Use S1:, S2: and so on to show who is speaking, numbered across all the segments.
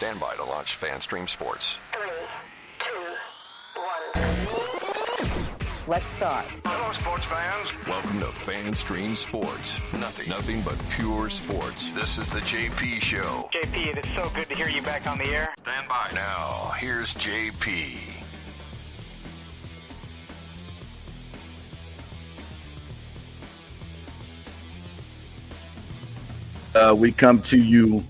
S1: Stand by to launch FanStream Sports.
S2: 3, 2, 1.
S3: Let's start.
S1: Hello, sports fans. Welcome to FanStream Sports. Nothing but pure sports. This is the JP Show.
S4: JP, it is so good to hear you back on the air.
S1: Stand by. Now, here's JP.
S5: We come to you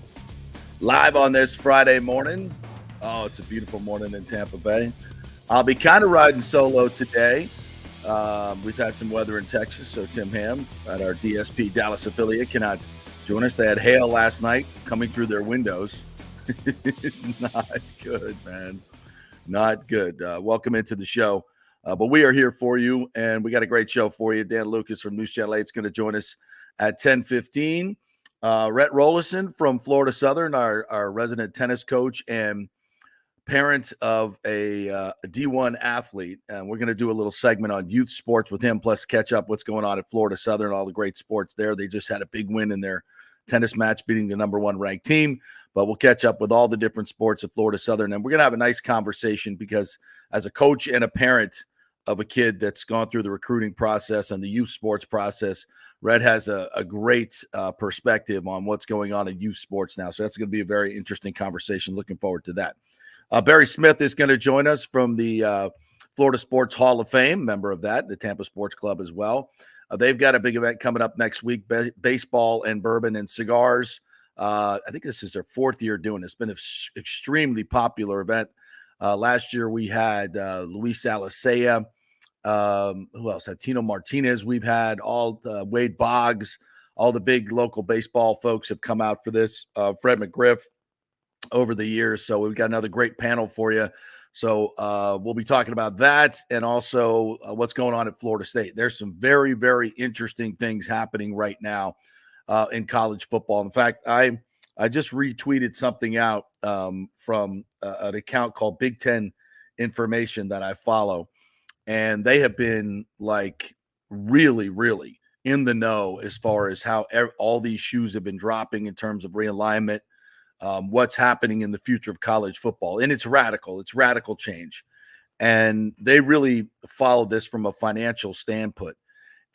S5: live on this Friday morning. Oh, it's a beautiful morning in Tampa Bay. I'll be kind of riding solo today. We've had some weather in Texas, so Tim Ham at our DSP Dallas affiliate cannot join us. They had hail last night coming through their windows. It's not good, man. Not good. Welcome into the show. But we are here for you, and we got a great show for you. Dan Lucas from News Channel 8 is going to join us at 10:15. Rhett Rollison from Florida Southern, our resident tennis coach and parent of a D1 athlete. And we're going to do a little segment on youth sports with him, plus catch up what's going on at Florida Southern, all the great sports there. They just had a big win in their tennis match, beating the number one ranked team. But we'll catch up with all the different sports at Florida Southern. And we're going to have a nice conversation because as a coach and a parent of a kid that's gone through the recruiting process and the youth sports process, Red has a great perspective on what's going on in youth sports now. So that's going to be a very interesting conversation. Looking forward to that. Barry Smith is going to join us from the Florida Sports Hall of Fame, member of that, the Tampa Sports Club as well. They've got a big event coming up next week, baseball and bourbon and cigars. I think this is their fourth year doing it. It's been an extremely popular event. Last year we had Luis Alicea. Who else? Tino Martinez. We've had all Wade Boggs, all the big local baseball folks have come out for this. Fred McGriff over the years. So we've got another great panel for you. So we'll be talking about that and also what's going on at Florida State. There's some very, very interesting things happening right now in college football. In fact, I just retweeted something out from an account called Big Ten Information that I follow. And they have been like really, really in the know as far as how all these shoes have been dropping in terms of realignment, what's happening in the future of college football. And it's radical change. And they really followed this from a financial standpoint.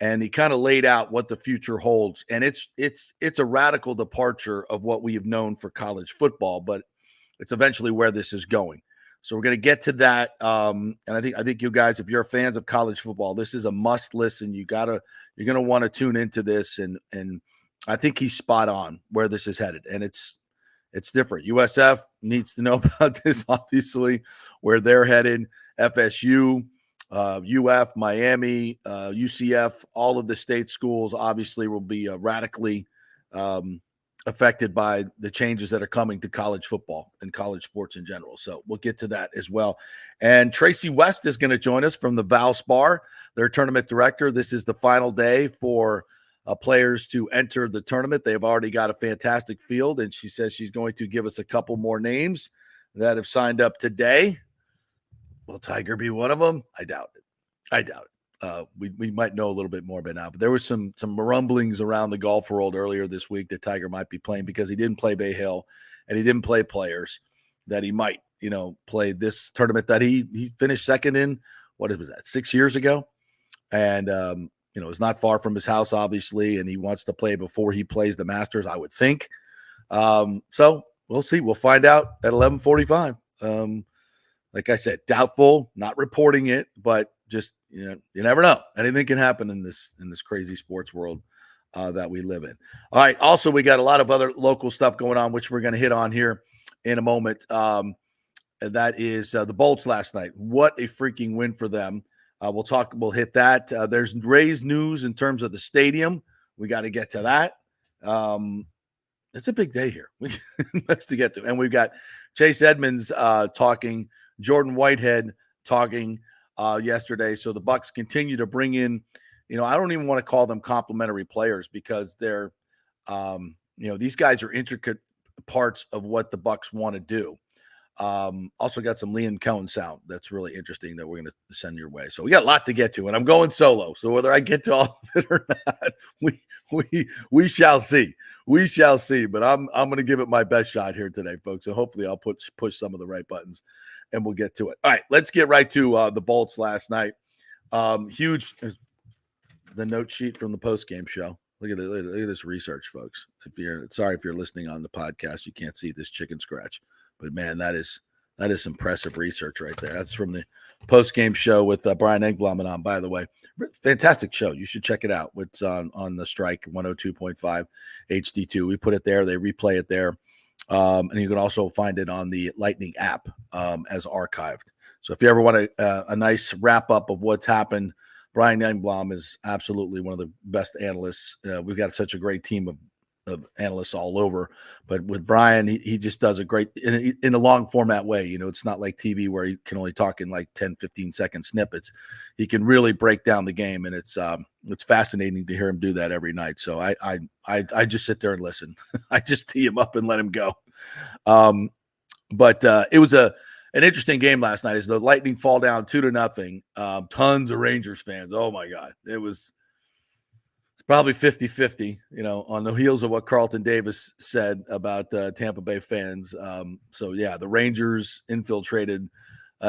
S5: And he kind of laid out what the future holds. And it's a radical departure of what we have known for college football, but it's eventually where this is going. So we're going to get to that, and I think you guys, if you're fans of college football, this is a must listen. You're going to want to tune into this, and I think he's spot on where this is headed, and it's different. USF needs to know about this, obviously, where they're headed. FSU, UF, Miami, UCF, all of the state schools obviously will be radically affected by the changes that are coming to college football and college sports in general. So we'll get to that as well. And Tracy West is going to join us from the Valspar, their tournament director. This is the final day for players to enter the tournament. They've already got a fantastic field, and she says she's going to give us a couple more names that have signed up today. Will Tiger be one of them? I doubt it. We might know a little bit more by now, but there was some rumblings around the golf world earlier this week that Tiger might be playing because he didn't play Bay Hill and he didn't play Players, that he might, play this tournament that he finished second in. What was that, 6 years ago? And, it's not far from his house, obviously, and he wants to play before he plays the Masters, I would think. So we'll see. We'll find out at 11:45. Like I said, doubtful, not reporting it, but just, you never know. Anything can happen in this crazy sports world that we live in. All right. Also, we got a lot of other local stuff going on, which we're going to hit on here in a moment. That is the Bolts last night. What a freaking win for them. We'll hit that. There's Rays news in terms of the stadium. We got to get to that. It's a big day here. We much to get to. And we've got Chase Edmonds talking, Jordan Whitehead talking yesterday. So the Bucks continue to bring in, I don't even want to call them complimentary players because they're, these guys are intricate parts of what the Bucks want to do. Also got some Liam Cohen sound that's really interesting that we're going to send your way. So we got a lot to get to, and I'm going solo. So whether I get to all of it or not, we shall see. We shall see, but I'm going to give it my best shot here today, folks, and hopefully I'll push some of the right buttons, and we'll get to it. All right, let's get right to the Bolts last night. Huge, the note sheet from the post-game show. Look at this research, folks. Sorry if you're listening on the podcast, you can't see this chicken scratch, but man, that is impressive research right there. That's from the post-game show with Brian Engblom on, by the way. Fantastic show. You should check it out. It's on the Strike 102.5 HD2. We put it there. They replay it there. And you can also find it on the Lightning app as archived. So if you ever want a nice wrap-up of what's happened, Brian Engblom is absolutely one of the best analysts. We've got such a great team of analysts all over, but with Brian, he just does a great in a long format way. You know, it's not like TV where he can only talk in like 10-15 second snippets. He can really break down the game, and it's fascinating to hear him do that every night. So I just sit there and listen. I just tee him up and let him go. But it was an interesting game last night as the Lightning fall down 2-0. Tons of Rangers fans. Oh my God. It's probably 50-50, you know, on the heels of what Carlton Davis said about Tampa Bay fans. So yeah, the Rangers infiltrated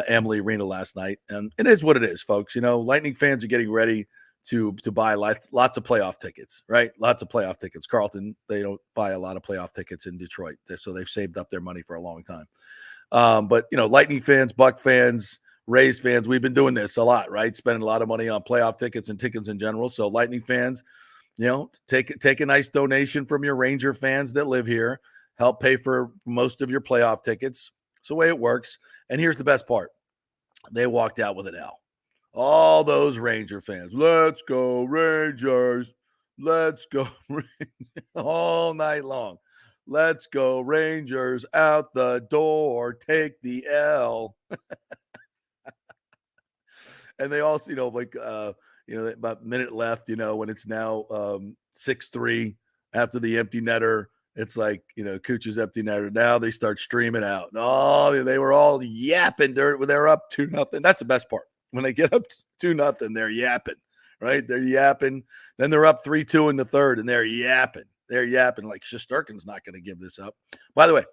S5: Amalie Arena last night, and it is what it is, folks. You know, Lightning fans are getting ready to buy lots of playoff tickets, right? Lots of playoff tickets. Carlton, they don't buy a lot of playoff tickets in Detroit, so they've saved up their money for a long time. But you know, Lightning fans, Buck fans, Rays fans, we've been doing this a lot, right? Spending a lot of money on playoff tickets and tickets in general. So Lightning fans, you know, take a nice donation from your Ranger fans that live here, help pay for most of your playoff tickets. It's the way it works. And here's the best part. They walked out with an L. All those Ranger fans, let's go Rangers, let's go all night long. Let's go Rangers, out the door, take the L. And they also, you know, like, you know, about a minute left, you know, when it's now 6-3 after the empty netter, it's like, you know, Kucher's empty netter. Now they start streaming out. Oh, they were all yapping when they're up 2-0. That's the best part. When they get up 2-0, they're yapping, right? They're yapping. Then they're up 3-2 in the third, and they're yapping. They're yapping like Shesterkin's not going to give this up. By the way,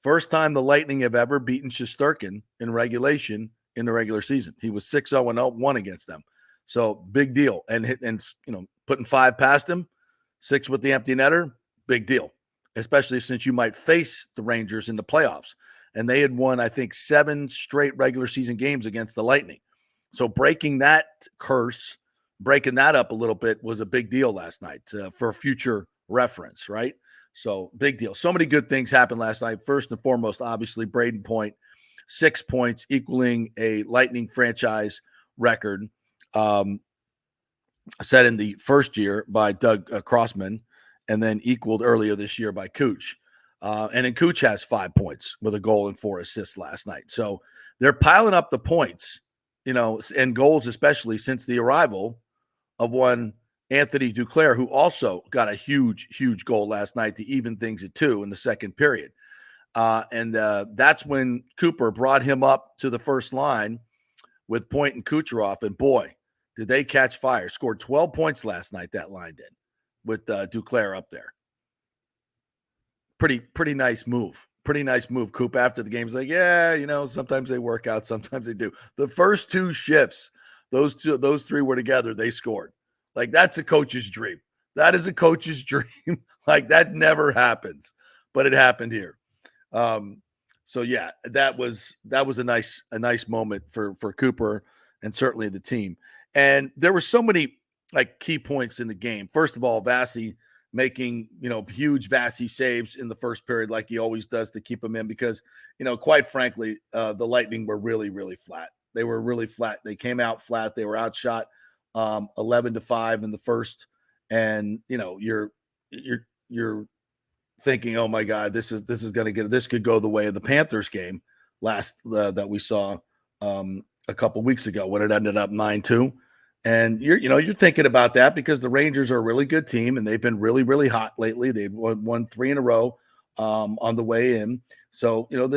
S5: first time the Lightning have ever beaten Shesterkin in regulation in the regular season. He was 6-0-1 against them. So big deal. And you know, putting 5 past him, 6 with the empty netter, big deal. Especially since you might face the Rangers in the playoffs. And they had won, I think, 7 straight regular season games against the Lightning. So breaking that curse, breaking that up a little bit was a big deal last night for future reference, right? So big deal. So many good things happened last night. First and foremost, obviously, Braden Point, 6 points, equaling a Lightning franchise record set in the first year by Doug Crossman, and then equaled earlier this year by Cooch. And then Cooch has 5 points with a goal and 4 assists last night. So they're piling up the points, you know, and goals, especially since the arrival of one Anthony Duclair, who also got a huge, huge goal last night to even things at 2 in the second period. And that's when Cooper brought him up to the first line with Point and Kucherov. And boy, did they catch fire. Scored 12 points last night, that line did, with Duclair up there. Pretty nice move. Pretty nice move. Coop after the game was like, yeah, you know, sometimes they work out, sometimes they do. The first 2 shifts, those 3 were together, they scored. Like, that's a coach's dream. That is a coach's dream. Like, that never happens, but it happened here. So yeah, that was a nice moment for Cooper and certainly the team. And there were so many like key points in the game. First of all, Vasi making, you know, huge Vasi saves in the first period, like he always does, to keep him in, because, you know, quite frankly, the Lightning were really, really flat. They were really flat. They came out flat. They were outshot 11-5 in the first. And, you know, you're thinking, oh my God, this could go the way of the Panthers game that we saw a couple weeks ago when it ended up 9-2. And you're thinking about that because the Rangers are a really good team and they've been really, really hot lately. They've won 3 in a row on the way in. So, you know,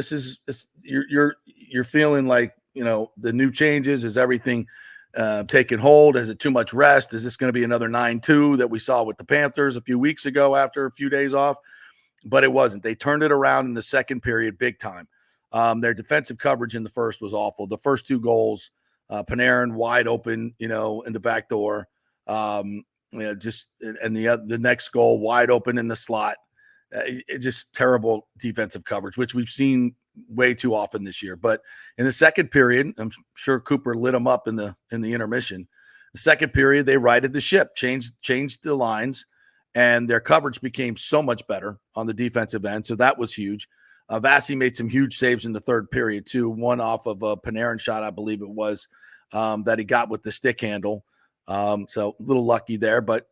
S5: you're feeling like, you know, the new changes is everything. taking hold? Is it too much rest? Is this going to be another 9-2 that we saw with the Panthers a few weeks ago after a few days off? But it wasn't. They turned it around in the second period big time. Their defensive coverage in the first was awful. The first 2 goals, Panarin wide open, in the back door. And the next goal wide open in the slot. Just terrible defensive coverage, which we've seen way too often this year. But in the second period, I'm sure Cooper lit them up in the intermission. The second period, they righted the ship, changed the lines, and their coverage became so much better on the defensive end. So that was huge. Vasi made some huge saves in the third period too. One off of a Panarin shot, I believe it was, that he got with the stick handle. So a little lucky there, but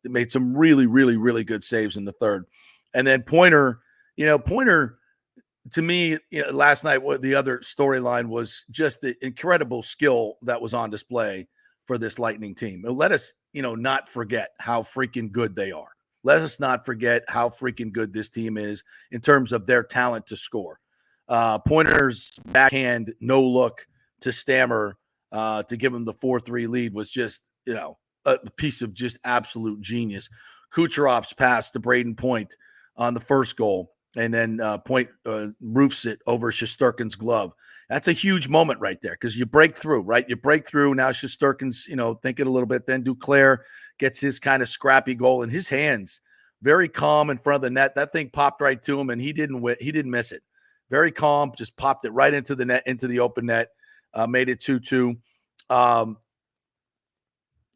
S5: made some really, really, really good saves in the third. And then Pointer, to me, last night, what the other storyline was just the incredible skill that was on display for this Lightning team. Let us, not forget how freaking good they are. Let us not forget how freaking good this team is in terms of their talent to score. Pointer's backhand no look to Stammer to give him the 4-3 lead was just, a piece of just absolute genius. Kucherov's pass to Braden Point on the first goal, and then Point roofs it over Shesterkin's glove. That's a huge moment right there because you break through, right? You break through. Now Shesterkin's, thinking a little bit. Then Duclair gets his kind of scrappy goal in his hands, very calm in front of the net. That thing popped right to him, and he didn't miss it. Very calm, just popped it right into the net, into the open net, made it 2-2.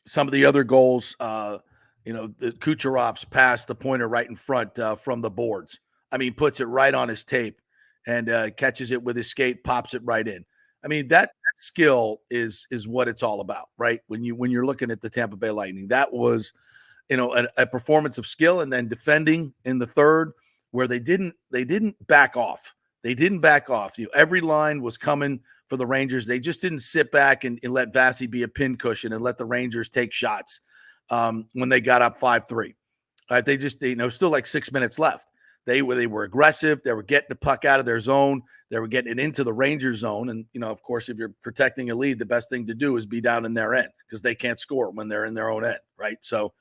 S5: Some of the other goals, the Kucherov's pass the Pointer right in front from the boards. I mean, puts it right on his tape and catches it with his skate, pops it right in. I mean, that skill is what it's all about, right? When you're looking at the Tampa Bay Lightning, that was, a performance of skill, and then defending in the third where they didn't back off. They didn't back off. Every line was coming for the Rangers. They just didn't sit back and let Vasi be a pincushion and let the Rangers take shots when they got up 5-3. They just, still like 6 minutes left. They were aggressive. They were getting the puck out of their zone. They were getting it into the Rangers zone. And, of course, if you're protecting a lead, the best thing to do is be down in their end because they can't score when they're in their own end, right? So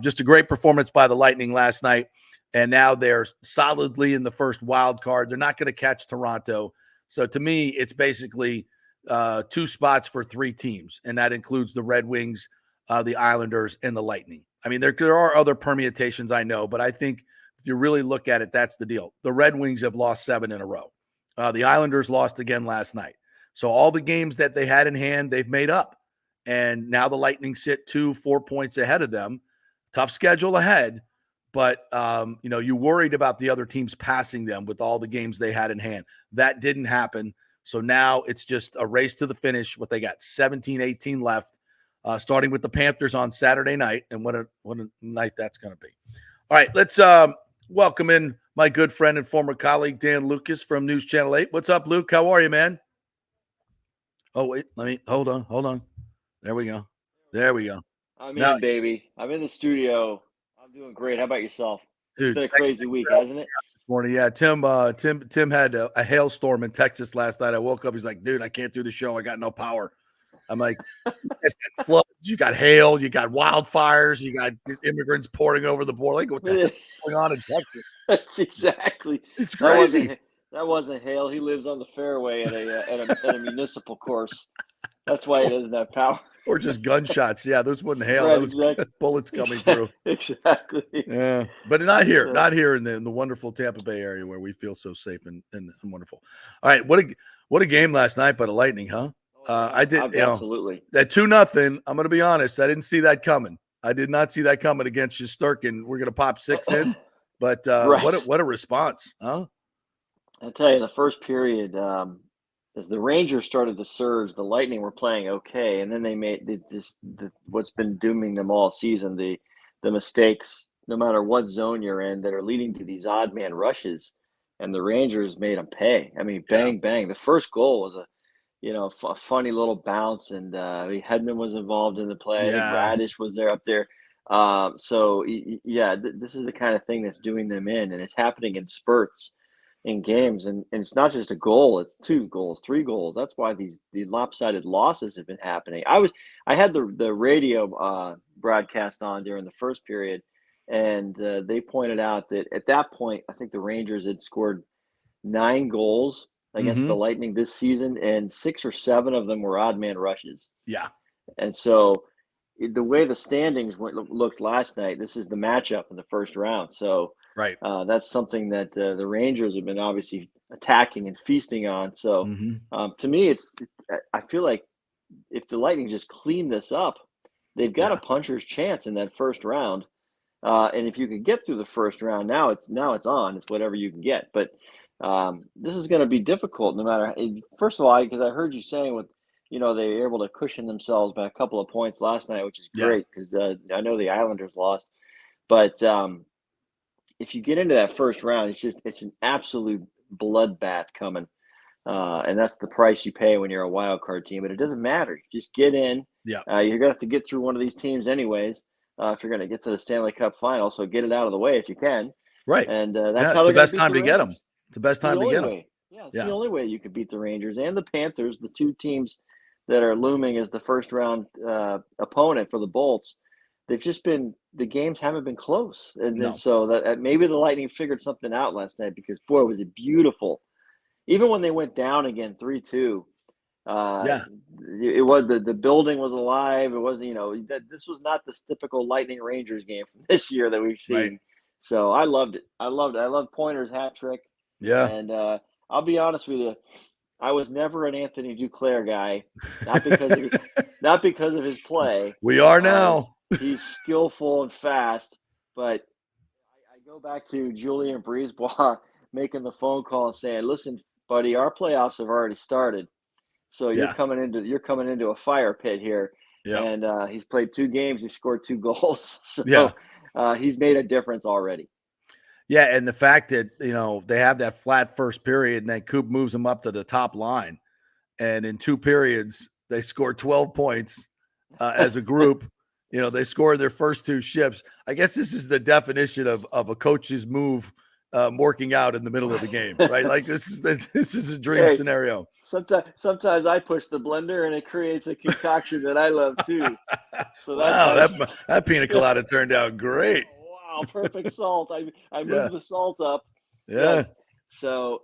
S5: just a great performance by the Lightning last night. And now they're solidly in the first wild card. They're not going to catch Toronto. So to me, it's basically 2 spots for 3 teams. And that includes the Red Wings, the Islanders, and the Lightning. I mean, there are other permutations, I know, but I think if you really look at it, that's the deal. The Red Wings have lost 7 in a row. The Islanders lost again last night. So all the games that they had in hand, they've made up. And now the Lightning sit 2-4 points ahead of them. Tough schedule ahead. But, you worried about the other teams passing them with all the games they had in hand. That didn't happen. So now it's just a race to the finish. What they got, 17-18 left, starting with the Panthers on Saturday night. And what a night that's going to be. All right, let's welcome in my good friend and former colleague, Dan Lucas from News Channel 8. What's up, Luke? How are you, man? Oh, wait, hold on. There we go.
S3: I'm in, baby. I'm in the studio. I'm doing great. How about yourself? Dude, it's been a crazy week, hasn't it?
S5: This morning, yeah. Tim had a hailstorm in Texas last night. I woke up. He's like, dude, I can't do the show. I got no power. I'm like, you guys got floods, you got hail, you got wildfires, you got immigrants pouring over the border. Like, what the heck is going on in Texas?
S3: Exactly.
S5: It's crazy.
S3: That wasn't hail. He lives on the fairway at a municipal course. That's why he doesn't have power.
S5: Or just gunshots. Yeah, those wasn't hail.
S3: Right,
S5: that was
S3: exactly.
S5: Bullets coming through.
S3: Exactly.
S5: Yeah, but not here. Not here in the wonderful Tampa Bay area where we feel so safe and wonderful. All right, what a game last night by the Lightning, huh? I did.
S3: Absolutely.
S5: That 2-0. I'm going to be honest. I didn't see that coming. I did not see that coming against Shesterkin. We're going to pop 6 in, but
S3: right.
S5: what a response, huh?
S3: I'll tell you, in the first period, as the Rangers started to surge, the Lightning were playing okay, and then they made what's been dooming them all season, the mistakes, no matter what zone you're in, that are leading to these odd man rushes, and the Rangers made them pay. I mean, bang, bang. The first goal was a funny little bounce, and Hedman was involved in the play.
S5: Yeah.
S3: Radish was there up there. This is the kind of thing that's doing them in, and it's happening in spurts. in games, and it's not just a goal; it's 2 goals, 3 goals. That's why the lopsided losses have been happening. I had the radio broadcast on during the first period, and they pointed out that at that point, I think the Rangers had scored 9 goals against the Lightning this season, and 6 or 7 of them were odd man rushes.
S5: Yeah.
S3: And so the way the standings looked last night, this is the matchup in the first round. So
S5: Right.
S3: that's something that the Rangers have been obviously attacking and feasting on. So to me, I feel like if the Lightning just clean this up, they've got a puncher's chance in that first round. And if you can get through the first round, now it's on. It's whatever you can get. But this is going to be difficult no matter. First of all, because I heard you saying with, they were able to cushion themselves by a couple of points last night, which is great because I know the Islanders lost. But if you get into that first round, it's an absolute bloodbath coming. And that's the price you pay when you're a wild card team. But it doesn't matter. You just get in.
S5: Yeah.
S3: You're going to have to get through one of these teams anyways if you're going to get to the Stanley Cup final. So get it out of the way if you can.
S5: Right.
S3: And that's how
S5: the
S3: they're
S5: best time to get them. It's the best time to get them.
S3: Yeah, it's the only way you could beat the Rangers and the Panthers, the 2 teams that are looming as the first round opponent for the Bolts. They've just been the games haven't been close, and so that maybe the Lightning figured something out last night because boy was it beautiful. Even when they went down again 3-2, it was the building was alive. It wasn't this was not the typical Lightning Rangers game from this year that we've seen. Right. So I loved it. I loved Pointer's hat trick.
S5: Yeah,
S3: and I'll be honest with you. I was never an Anthony Duclair guy, not because of his play.
S5: We are now.
S3: He's skillful and fast, but I go back to Julien Brisebois making the phone call and saying, "Listen, buddy, our playoffs have already started, so you're coming into a fire pit here." Yeah. And he's played 2 games. He scored 2 goals, so he's made a difference already.
S5: Yeah, and the fact that, they have that flat first period and then Coop moves them up to the top line. And in 2 periods, they scored 12 points as a group. They scored their first 2 shifts. I guess this is the definition of a coach's move working out in the middle of the game, right? Like this is a dream scenario.
S3: Sometimes I push the blender and it creates a concoction that I love too. So
S5: that pina colada turned out great.
S3: Wow, perfect salt. I moved the salt up.
S5: Yeah.
S3: Yes. So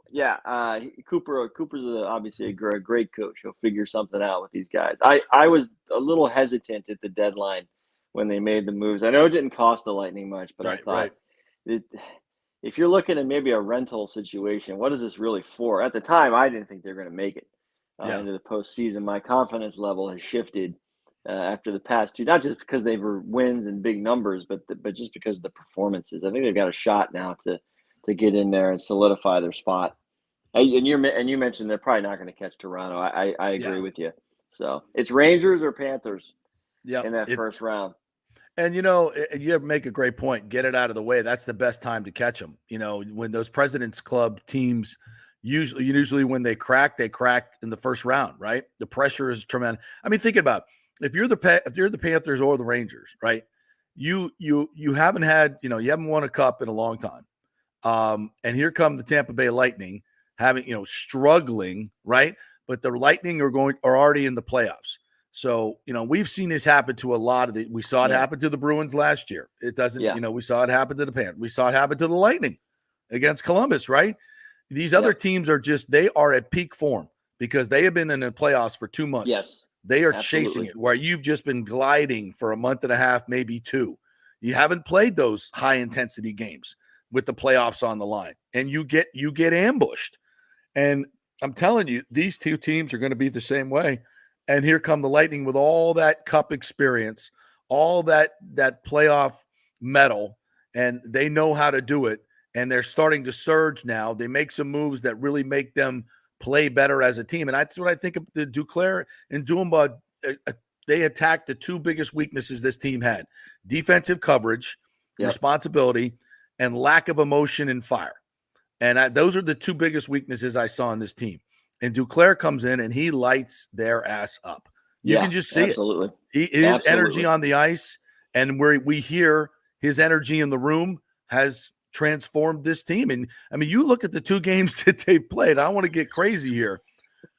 S3: Cooper's obviously a great coach. He'll figure something out with these guys. I was a little hesitant at the deadline when they made the moves. I know it didn't cost the Lightning much, but I thought if you're looking at maybe a rental situation, what is this really for? At the time, I didn't think they were going to make it into the postseason. My confidence level has shifted after the past 2, not just because they were wins and big numbers, but just because of the performances. I think they've got a shot now to get in there and solidify their spot. And you mentioned they're probably not going to catch Toronto. I agree with you. So it's Rangers or Panthers in that first round.
S5: And, you make a great point. Get it out of the way. That's the best time to catch them. When those President's Club teams, usually when they crack in the first round, right? The pressure is tremendous. I mean, think about it. If you're the Panthers or the Rangers, right? You haven't had, you haven't won a cup in a long time. And here come the Tampa Bay Lightning having, struggling, right? But the Lightning are already in the playoffs. So, we've seen this happen to a lot of we saw it happen to the Bruins last year. It doesn't, we saw it happen to the Panthers. We saw it happen to the Lightning against Columbus, right? These other teams they are at peak form because they have been in the playoffs for 2 months.
S3: Yes.
S5: They are chasing it where you've just been gliding for a month and a half, maybe 2. You haven't played those high intensity games with the playoffs on the line, and you get ambushed. And I'm telling you, these 2 teams are going to be the same way. And here come the Lightning with all that cup experience, all that playoff metal, and they know how to do it. And they're starting to surge now. They make some moves that really make them play better as a team. And that's what I think of the Duclair and Dumba. They attacked the 2 biggest weaknesses this team had: defensive coverage, responsibility, and lack of emotion and fire. And those are the 2 biggest weaknesses I saw in this team. And Duclair comes in and he lights their ass up. You can just see
S3: it.
S5: His energy on the ice, and where we hear his energy in the room has transformed this team. And I mean, you look at the 2 games that they've played. I don't want to get crazy here,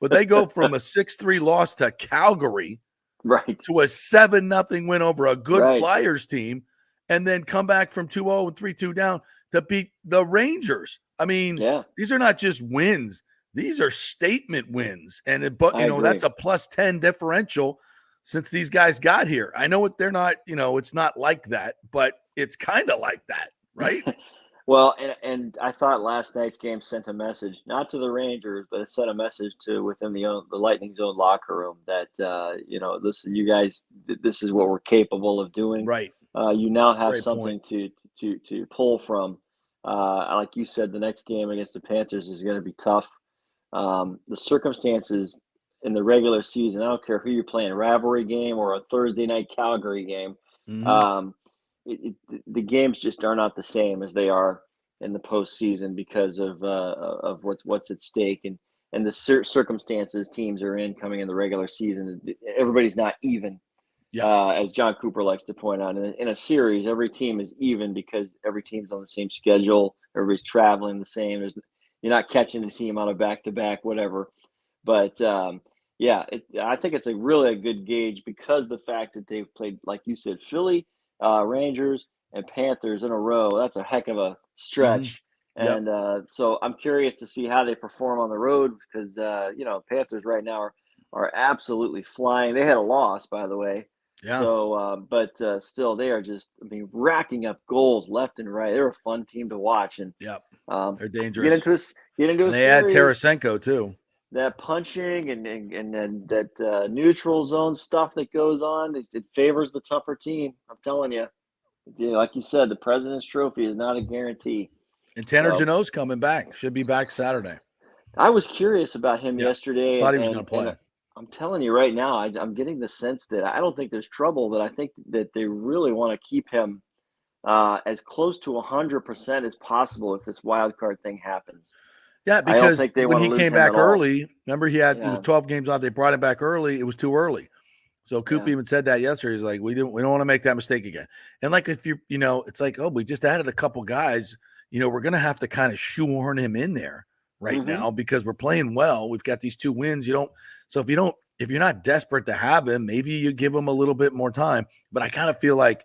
S5: but they go from a 6-3 loss to Calgary
S3: Right.
S5: to a 7-0 win over a good
S3: Right.
S5: Flyers team, and then come back from 2-0 and 3-2 down to beat the Rangers. I mean,
S3: Yeah.
S5: these are not just wins. These are statement wins. And that's a +10 differential since these guys got here. I know they're not, it's not like that, but it's kind of like that, right?
S3: Well, and I thought last night's game sent a message, not to the Rangers, but it sent a message to within the Lightning's own locker room that listen, you guys, this is what we're capable of doing.
S5: Right.
S3: You now have
S5: Great
S3: something
S5: point.
S3: to pull from. Like you said, the next game against the Panthers is going to be tough. The circumstances in the regular season, I don't care who you're playing, rivalry game or a Thursday night Calgary game.
S5: Mhm.
S3: The games just are not the same as they are in the postseason because of what's at stake and the circumstances teams are in coming in the regular season. Everybody's not even, as John Cooper likes to point out. In a series, every team is even because every team's on the same schedule. Everybody's traveling the same. You're not catching a team on a back-to-back, whatever. But I think it's really a good gauge because the fact that they've played, like you said, Philly, Rangers, and Panthers in a row. That's a heck of a stretch.
S5: Yep.
S3: And so I'm curious to see how they perform on the road because, Panthers right now are absolutely flying. They had a loss, by the way.
S5: Yeah.
S3: So, but still, they are just, racking up goals left and right. They're a fun team to watch. And
S5: they're dangerous.
S3: Get into a
S5: they had
S3: series.
S5: Tarasenko too.
S3: That punching and that neutral zone stuff that goes on, it favors the tougher team. I'm telling you. Like you said, the President's Trophy is not a guarantee.
S5: And Tanner Jeannot's coming back. Should be back Saturday.
S3: I was curious about him yesterday.
S5: Thought he was going to play.
S3: I'm telling you right now, I'm getting the sense that I don't think there's trouble, but I think that they really want to keep him as close to 100% as possible if this wild card thing happens.
S5: Yeah, because when he came back early, remember he was 12 games off. They brought him back early. It was too early. So Coop even said that yesterday. He's like, we don't want to make that mistake again. And like if it's like, we just added a couple guys. We're going to have to kind of shoehorn him in there right now because we're playing well. We've got these 2 wins. So if you're not desperate to have him, maybe you give him a little bit more time. But I kind of feel like,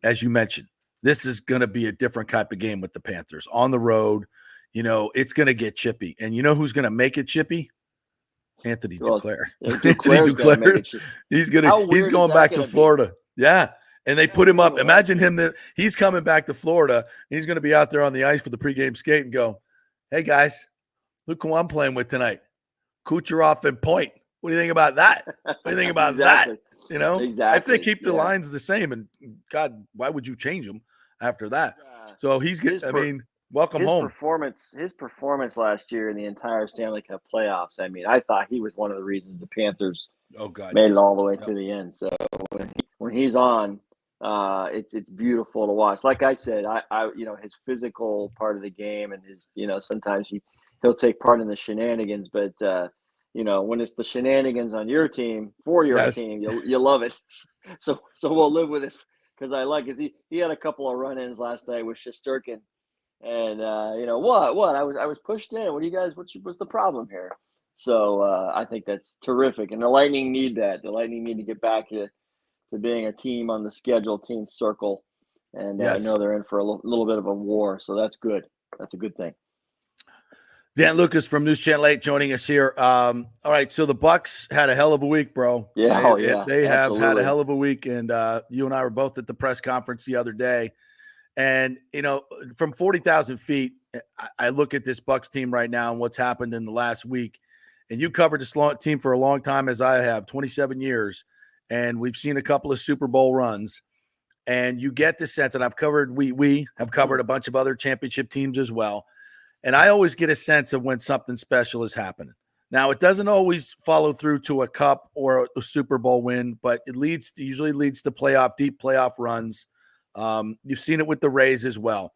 S5: as you mentioned, this is going to be a different type of game with the Panthers on the road. It's going to get chippy. And you know who's going to make it chippy? Anthony Duclair. Anthony Duclair. He's going back to Florida. Yeah. And they put him up. Imagine him that he's coming back to Florida. He's going to be out there on the ice for the pregame skate and go, hey, guys, look who I'm playing with tonight. Kucherov and Point. What do you think about that? What do you think about that?
S3: Exactly.
S5: If they keep the lines the same, and God, why would you change them after that? So he's good. Welcome home.
S3: His performance last year in the entire Stanley Cup playoffs. I thought he was one of the reasons the Panthers made it all the way to the end. So when he's on, it's beautiful to watch. Like I said, I his physical part of the game and his sometimes he'll take part in the shenanigans, but when it's the shenanigans on your team for your team, you love it. So we'll live with it because I like it. He had a couple of run-ins last night with Shesterkin. And what I was pushed in. What do you guys? What's the problem here? So I think that's terrific, and the Lightning need that. The Lightning need to get back to being a team on the schedule, team circle, and I know they're in for a little bit of a war. So that's good. That's a good thing.
S5: Dan Lucas from News Channel 8 joining us here. All right, so the Bucks had a hell of a week, bro.
S3: Yeah,
S5: they have had a hell of a week, and you and I were both at the press conference the other day. And, from 40,000 feet, I look at this Bucks team right now and what's happened in the last week. And you covered this team for a long time, as I have, 27 years. And we've seen a couple of Super Bowl runs. And you get the sense, and we have covered a bunch of other championship teams as well. And I always get a sense of when something special is happening. Now, it doesn't always follow through to a cup or a Super Bowl win, but it usually leads to deep playoff runs. You've seen it with the Rays as well.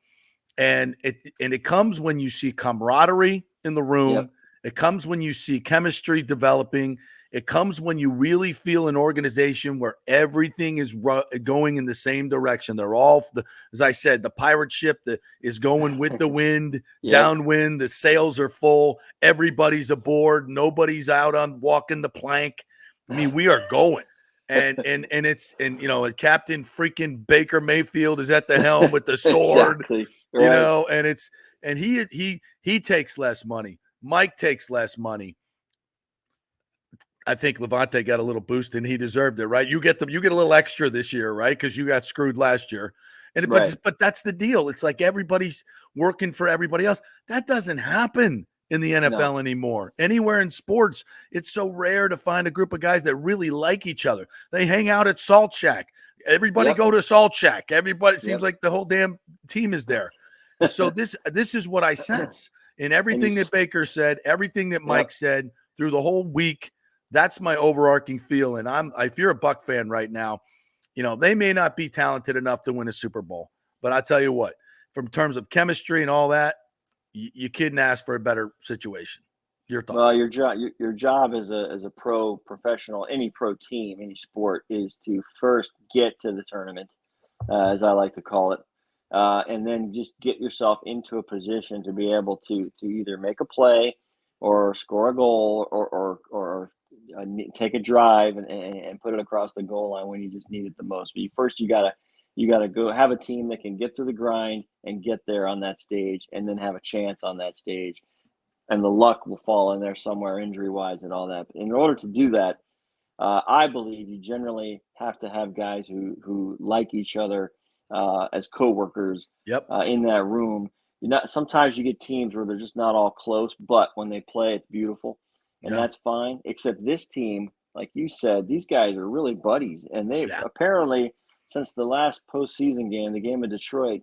S5: And it comes when you see camaraderie in the room. Yep. It comes when you see chemistry developing. It comes when you really feel an organization where everything is going in the same direction. They're all, as I said, the pirate ship that is going with the wind, downwind. The sails are full. Everybody's aboard. Nobody's out on walking the plank. I mean, we are going. And Captain freaking Baker Mayfield is at the helm with the sword.
S3: Exactly. Right.
S5: And he takes less money. Mike takes less money. I think Levante got a little boost and he deserved it, right? You get a little extra this year, right? Because you got screwed last year. But that's the deal. It's like everybody's working for everybody else. That doesn't happen in the NFL anymore. Anywhere in sports, it's so rare to find a group of guys that really like each other. They hang out at Salt Shack. Everybody go to Salt Shack. Everybody seems like the whole damn team is there. So this is what I sense in everything that Baker said, everything that Mike said through the whole week. That's my overarching feel. And if you're a Buck fan right now, they may not be talented enough to win a Super Bowl, but I tell you what, from terms of chemistry and all that, you couldn't ask for a better situation. Your thoughts?
S3: Well, your job as a pro professional, any pro team, any sport, is to first get to the tournament, as I like to call it, and then just get yourself into a position to be able to either make a play or score a goal or take a drive and put it across the goal line when you just need it the most. But first you gotta go have a team that can get through the grind and get there on that stage, and then have a chance on that stage, and the luck will fall in there somewhere injury wise and all that. But in order to do that, I believe you generally have to have guys who like each other as coworkers in that room. Sometimes you get teams where they're just not all close, but when they play, it's beautiful. And that's fine, except this team, like you said, these guys are really buddies. And they've apparently, since the last postseason game, the game in Detroit,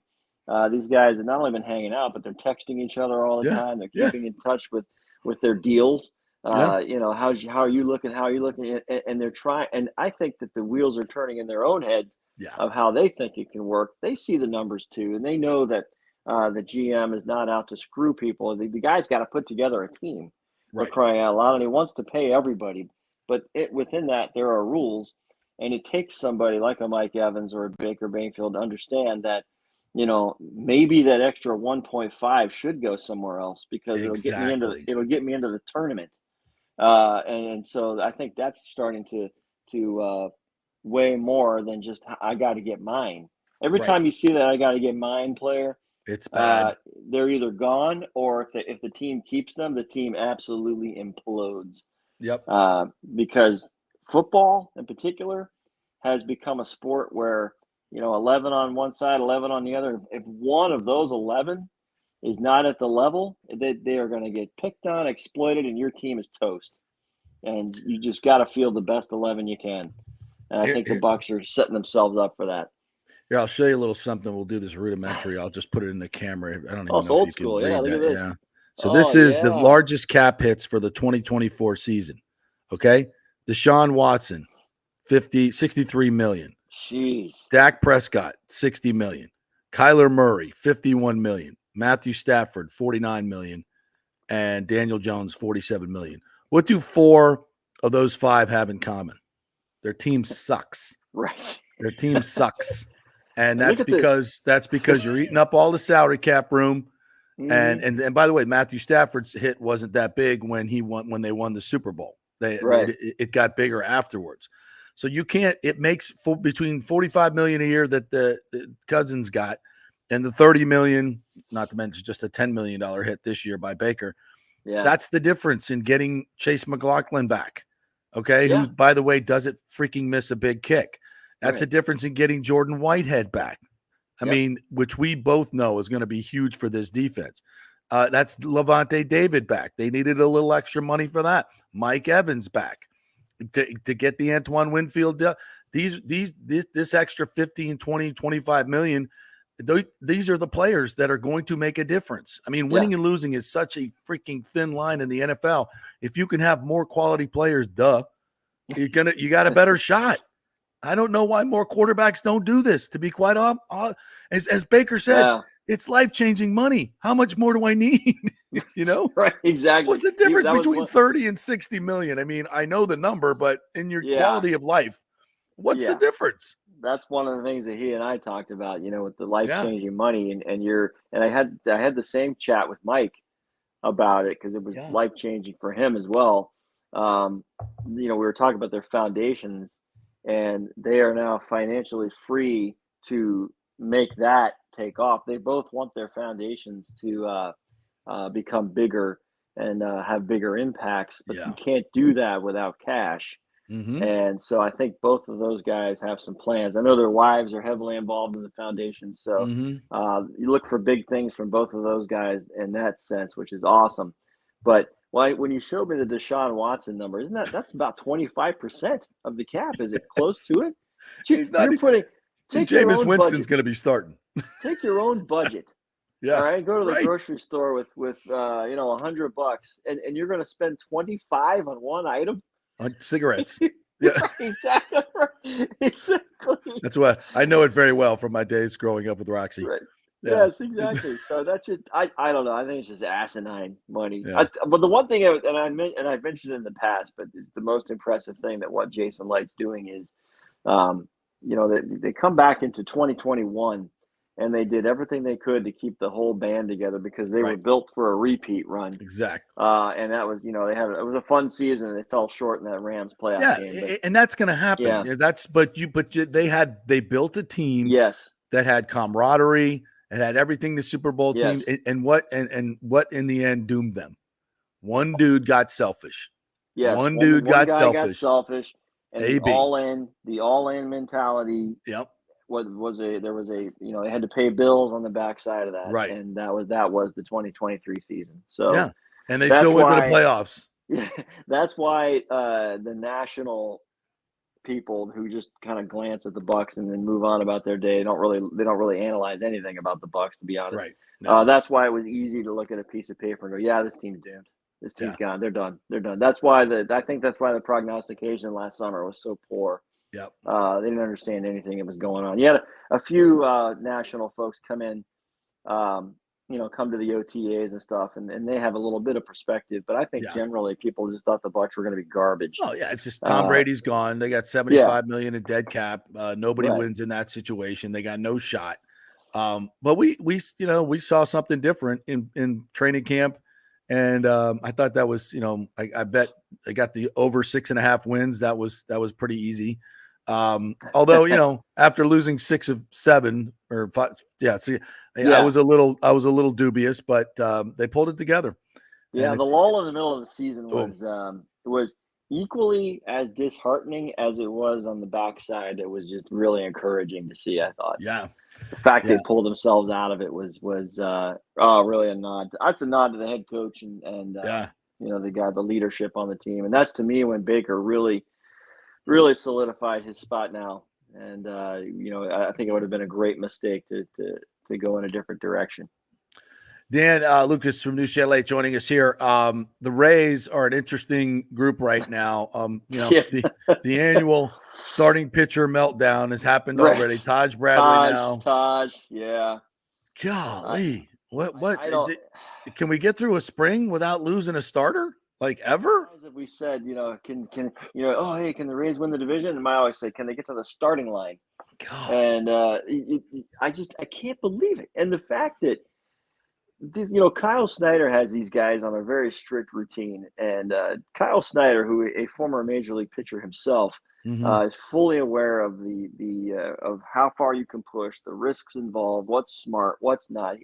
S3: these guys have not only been hanging out, but they're texting each other all the time. They're keeping in touch with their deals. How are you looking? How are you looking? And they're trying. And I think that the wheels are turning in their own heads of how they think it can work. They see the numbers too, and they know that the GM is not out to screw people. The guy's got to put together a team. For crying out loud, and he wants to pay everybody, but within that there are rules, and it takes somebody like a Mike Evans or a Baker Mayfield to understand that maybe that extra 1.5 should go somewhere else because it'll get me into the tournament, and so I think that's starting to weigh more than just I got to get mine. Every time you see that I got to get mine player,
S5: it's bad.
S3: They're either gone, or if the team keeps them, the team absolutely implodes. Because football in particular has become a sport where 11 on one side, 11 on the other. If one of those 11 is not at the level, they are going to get picked on, exploited, and your team is toast. And you just got to field the best 11 you can. And I think the Bucs are setting themselves up for that.
S5: Here, I'll show you a little something. We'll do this rudimentary. I'll just put it in the camera. I don't even know
S3: it's old
S5: if you
S3: school.
S5: can read
S3: Look
S5: that.
S3: at this.
S5: Yeah. So this is the largest cap hits for the 2024 season. Okay. Deshaun Watson, 63 million.
S3: Jeez.
S5: Dak Prescott, 60 million. Kyler Murray, 51 million. Matthew Stafford, 49 million. And Daniel Jones, 47 million. What do 4 of those 5 have in common? Their team sucks.
S3: Right.
S5: Their team sucks. And that's because you're eating up all the salary cap room. Mm-hmm. And by the way, Matthew Stafford's hit wasn't that big when they won the Super Bowl. It got bigger afterwards. So you can't. It makes between $45 million a year that the Cousins got, and the $30 million, not to mention just a $10 million hit this year by Baker. Yeah, that's the difference in getting Chase McLaughlin back. Okay, who by the way doesn't freaking miss a big kick. That's a difference in getting Jordan Whitehead back. I mean, which we both know is going to be huge for this defense. That's Levante David back. They needed a little extra money for that. Mike Evans back to get the Antoine Winfield deal. This extra 15, 20, 25 million. These are the players that are going to make a difference. I mean, winning and losing is such a freaking thin line in the NFL. If you can have more quality players, you got a better shot. I don't know why more quarterbacks don't do this, to be quite honest. As Baker said, it's life-changing money. How much more do I need? You know,
S3: Right, exactly.
S5: what's the difference
S3: That was
S5: between
S3: one-
S5: 30 and 60 million? I mean, I know the number, but in your
S3: Yeah.
S5: quality of life, what's the
S3: Yeah.
S5: difference?
S3: That's one of the things that he and I talked about, with the life
S5: Yeah.
S3: changing money, and I had the same chat with Mike about it because it was
S5: Yeah.
S3: life changing for him as well. We were talking about their foundations, and they are now financially free to make that take off. They both want their foundations to become bigger and have bigger impacts, but
S5: Yeah.
S3: you can't do that without cash.
S5: Mm-hmm.
S3: And so I think both of those guys have some plans. I know their wives are heavily involved in the foundation. So
S5: Mm-hmm.
S3: you look for big things from both of those guys in that sense, which is awesome. But when you showed me the Deshaun Watson number, that's about 25% of the cap? Is it close to it? Take your
S5: Jameis
S3: own
S5: Winston's
S3: budget.
S5: going to be starting.
S3: Take your own budget.
S5: Yeah.
S3: All right. Go to the
S5: right.
S3: grocery store with $100 and you're going to spend 25 on one item.
S5: On cigarettes. Yeah.
S3: Exactly. Exactly.
S5: That's why I know it very well from my days growing up with Roxy.
S3: Right.
S5: Yeah.
S3: Yes, exactly. So that's just I don't know. I think it's just asinine money.
S5: Yeah.
S3: But the one thing I've mentioned in the past, but is the most impressive thing that what Jason Light's doing is, they come back into 2021 and they did everything they could to keep the whole band together because they were
S5: Right.
S3: built for a repeat run.
S5: Exactly.
S3: And that was, it was a fun season and they fell short in that Rams playoff game.
S5: Yeah,
S3: But,
S5: and that's going to happen.
S3: Yeah.
S5: They built a team
S3: yes.
S5: that had camaraderie. It had everything the Super Bowl team,
S3: Yes.
S5: and what in the end doomed them. One dude got selfish.
S3: Yes.
S5: One dude got
S3: guy
S5: selfish.
S3: got selfish. And
S5: AB.
S3: the all in mentality.
S5: Yep.
S3: They had to pay bills on the backside of that.
S5: Right.
S3: And that was the 2023 season. So
S5: Yeah. And they
S3: that's
S5: still went to the
S3: why-
S5: playoffs.
S3: that's why the national people who just kind of glance at the Bucs and then move on about their day they don't really analyze anything about the Bucs, to be honest.
S5: Right. No.
S3: That's why it was easy to look at a piece of paper and go, yeah, this team's doomed. This team's
S5: Yeah.
S3: gone. They're done. They're done. That's why the prognostication last summer was so poor.
S5: Yep.
S3: They didn't understand anything that was going on. You had a few national folks come in, come to the OTAs and stuff, and they have a little bit of perspective. But I think
S5: Yeah.
S3: generally people just thought the Bucs were going to be garbage.
S5: Oh yeah, it's just Tom Brady's gone. They got $75 million in dead cap. Nobody
S3: Right.
S5: wins in that situation. They got no shot. But we saw something different in training camp, and I thought that was I bet they got the over 6.5 wins. That was pretty easy. Although after losing 6 of 7 or 5, I was a little dubious, but they pulled it together.
S3: Yeah,
S5: And
S3: the lull in the middle of the season was equally as disheartening as it was on the backside. It was just really encouraging to see, I thought.
S5: Yeah.
S3: The fact
S5: Yeah.
S3: they pulled themselves out of it was really a nod. That's a nod to the head coach and the leadership on the team. And that's, to me, when Baker really solidified his spot now. And I think it would have been a great mistake to go in a different direction.
S5: Dan Lucas from News Channel 8 joining us here. The Rays are an interesting group right now.
S3: Yeah.
S5: The annual starting pitcher meltdown has happened already. Taj Bradley now.
S3: Taj, yeah.
S5: Golly, what?
S3: I don't.
S5: Can we get through a spring without losing a starter? Like ever?
S3: As if we said, can can the Rays win the division? And I always say, can they get to the starting line?
S5: God.
S3: And I can't believe it. And the fact that Kyle Snyder has these guys on a very strict routine, and Kyle Snyder, who a former major league pitcher himself,
S5: Mhm.
S3: is fully aware of of how far you can push, the risks involved, what's smart, what's not.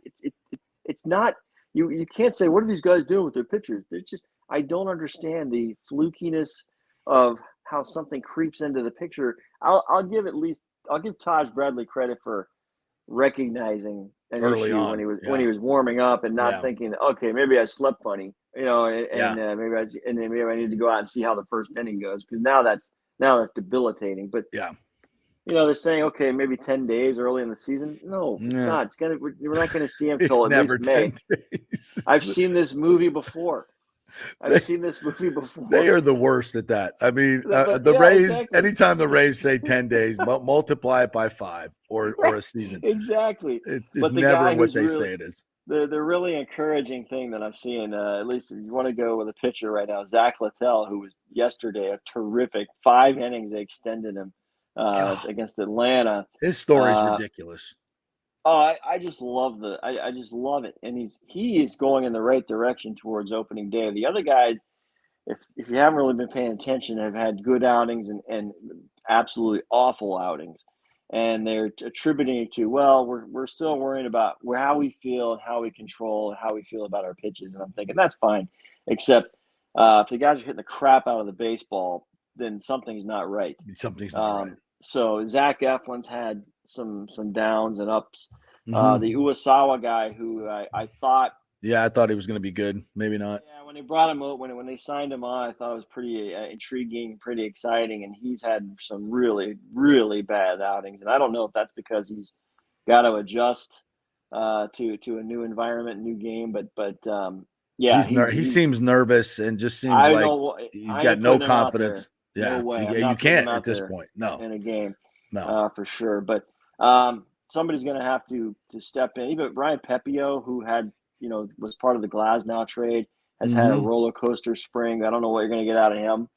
S3: It's not you can't say, what are these guys doing with their pitchers? They're just, I don't understand the flukiness of how something creeps into the picture. I'll give Taj Bradley credit for recognizing an
S5: Early
S3: issue
S5: on,
S3: when he was warming up and not
S5: Yeah.
S3: thinking, okay, maybe I slept funny, and
S5: Yeah.
S3: maybe I need to go out and see how the first inning goes, because now that's debilitating. But
S5: Yeah.
S3: they're saying, okay, maybe 10 days early in the season. No,
S5: Yeah.
S3: it's not. We're not going to see him
S5: It's
S3: till at
S5: never
S3: least May.
S5: 10 days.
S3: I've seen this movie before.
S5: They are the worst at that. I mean,
S3: But
S5: the
S3: yeah,
S5: Rays.
S3: exactly.
S5: Anytime the Rays say 10 days, multiply it by 5 or a season.
S3: Exactly.
S5: It's
S3: But the
S5: never
S3: guy
S5: what
S3: who's
S5: they
S3: really-
S5: say it is.
S3: the really encouraging thing that I'm seeing, at least if you want to go with a pitcher right now, Zach Littell, who was yesterday a terrific 5 innings. They extended him
S5: God,
S3: against Atlanta.
S5: his story's
S3: Uh,
S5: ridiculous.
S3: Oh, I just love I just love it, and he is going in the right direction towards opening day. The other guys, if you haven't really been paying attention, have had good outings and absolutely awful outings, and they're attributing it to, well, we're still worrying about how we feel and how we control and how we feel about our pitches, and I'm thinking that's fine, except if the guys are hitting the crap out of the baseball, then something's not right.
S5: Something's not right.
S3: So Zach Eflin's had some downs and ups.
S5: Mhm.
S3: The Uwasawa guy, who I thought,
S5: Yeah, I thought he was going to be good. Maybe not.
S3: yeah, when they brought him up, when they signed him on, I thought it was pretty intriguing, pretty exciting, and he's had some really, really bad outings. And I don't know if that's because he's got to adjust to a new environment, new game, but yeah,
S5: He seems nervous and just seems
S3: I
S5: like
S3: know
S5: he's
S3: I
S5: got
S3: ain't
S5: no
S3: putting him out there.
S5: confidence. Yeah,
S3: No way. I'm
S5: you
S3: not putting
S5: can't
S3: him out
S5: at this
S3: there
S5: point. No,
S3: in a game.
S5: no.
S3: For sure. But somebody's going to have to step in. Even Ryan Pepio, who was part of the Glasnow trade, has had a roller coaster spring. I don't know what you're going to get out of him,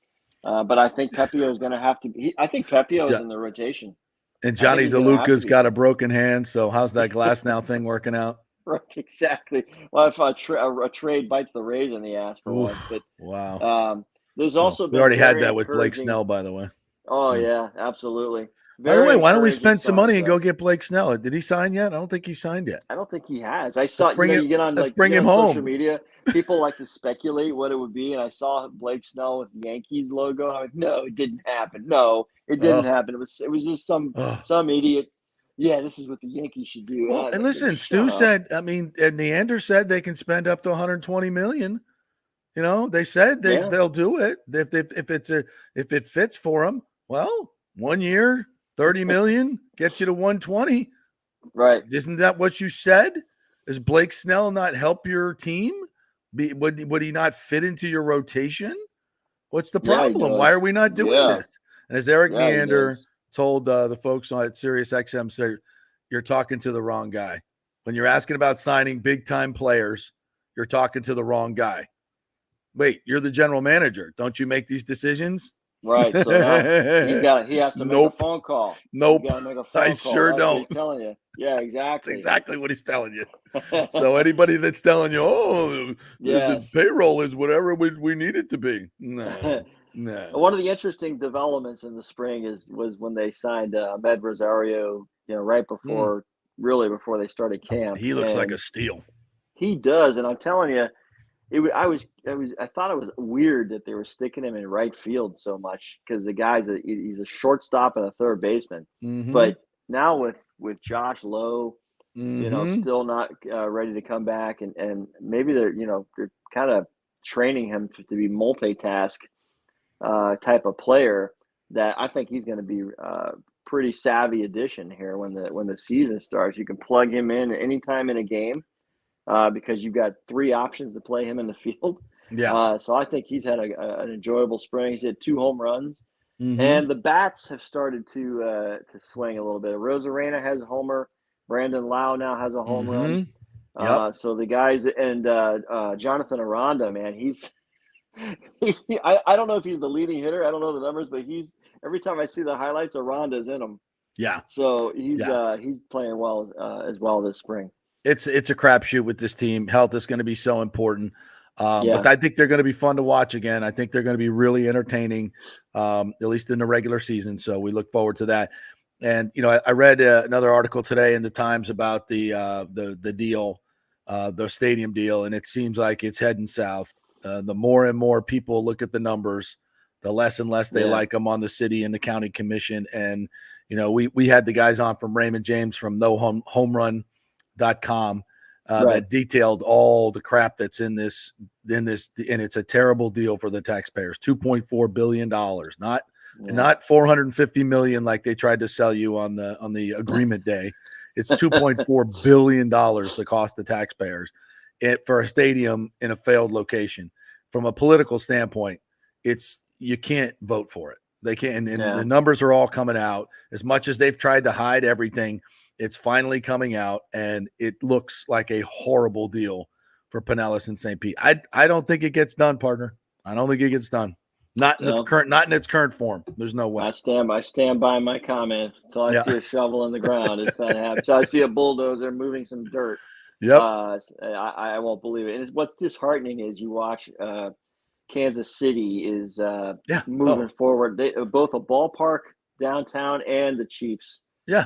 S3: but I think Pepio is going to have to. I think Pepio is in the rotation.
S5: And Johnny
S3: he's gonna have to
S5: DeLuca's
S3: be.
S5: got a broken hand. So how's that Glasnow thing working out?
S3: Right, exactly. Well, if a trade bites the Rays in the ass for
S5: Oof,
S3: once, but
S5: wow.
S3: there's also
S5: we
S3: been
S5: already had
S3: very
S5: that with Blake
S3: encouraging-
S5: Snell, by the way.
S3: Oh
S5: Yeah.
S3: yeah, absolutely.
S5: By the way, why don't we
S3: encouraging
S5: spend some money and
S3: signs,
S5: go get Blake Snell? Did he sign yet? I don't think he signed yet.
S3: I don't think he has. I saw,
S5: bring him-
S3: you get on
S5: let's
S3: like
S5: bring
S3: you get
S5: him
S3: on
S5: home.
S3: social media, people like to speculate what it would be, and I saw Blake Snell with the Yankees logo. I'm like, no, it didn't happen. No, it didn't happen. It was just some idiot. Yeah, this is what the Yankees should do.
S5: Well, and listen,
S3: Shut
S5: Stu
S3: up.
S5: said, and Neander said they can spend up to 120 million. You know, they said they'll do it if it fits for them. Well, 1 year, 30 million gets you to 120.
S3: Right.
S5: Isn't that what you said? Does Blake Snell not help your team? Would he not fit into your rotation? What's the
S3: Yeah, he
S5: problem?
S3: does.
S5: Why are we not doing this? And as Eric
S3: Yeah, he
S5: Neander
S3: does.
S5: told the folks on at Sirius XM, say, you're talking to the wrong guy. When you're asking about signing big time players, you're talking to the wrong guy. Wait, you're the general manager. Don't you make these decisions?
S3: Right. So now he has to make a phone call.
S5: Nope.
S3: He's gotta make a phone
S5: I
S3: call.
S5: sure
S3: That's what
S5: don't.
S3: he's telling you. Yeah,
S5: That's
S3: exactly.
S5: exactly what he's telling you. So anybody that's telling you, the
S3: Yes.
S5: payroll is whatever we need it to be. No.
S3: One of the interesting developments in the spring was when they signed Ahmed Rosario, right before they started camp.
S5: He looks like
S3: And
S5: a steal.
S3: he does, and I'm telling you, I thought it was weird that they were sticking him in right field so much because the guy's he's a shortstop and a third baseman.
S5: Mhm.
S3: But now with Josh Lowe,
S5: Mhm.
S3: still not ready to come back, and maybe they're kind of training him to be multitask type of player, that I think he's going to be pretty savvy addition here when the season starts. You can plug him in anytime in a game because you've got 3 options to play him in the field.
S5: Yeah.
S3: So I think he's had an enjoyable spring. He's hit 2 home runs,
S5: Mhm.
S3: and the bats have started to swing a little bit. Rosarena has a homer. Brandon Lau now has a home run.
S5: Yep.
S3: So the guys, and Jonathan Aranda, man, he's I don't know if he's the leading hitter. I don't know the numbers, but every time I see the highlights, Aranda's in them.
S5: Yeah.
S3: So he's playing well as well this spring.
S5: It's a crapshoot with this team. Health is going to be so important.
S3: Yeah.
S5: But I think they're going to be fun to watch again. I think they're going to be really entertaining, at least in the regular season. So we look forward to that. And I read another article today in the Times about the deal, the stadium deal, and it seems like it's heading south. The more and more people look at the numbers, the less and less they like them on the city and the county commission. And we had the guys on from Raymond James from NoHomeRun.com that detailed all the crap that's in this, and it's a terrible deal for the taxpayers. $2.4 billion, not $450 million like they tried to sell you on the agreement day. It's $2.4 billion to cost the taxpayers for a stadium in a failed location. From a political standpoint, you can't vote for it. They can't, and the numbers are all coming out. As much as they've tried to hide everything, It's finally coming out, and it looks like a horrible deal for Pinellas and St. Pete. I don't think it gets done, partner. I don't think it gets done. Not in its current form. There's no way.
S3: I stand by my comment until I see a shovel in the ground. It's not happening. So I see a bulldozer moving some dirt.
S5: Yep.
S3: I won't believe it. And what's disheartening is you watch Kansas City is moving forward. They both a ballpark downtown and the Chiefs.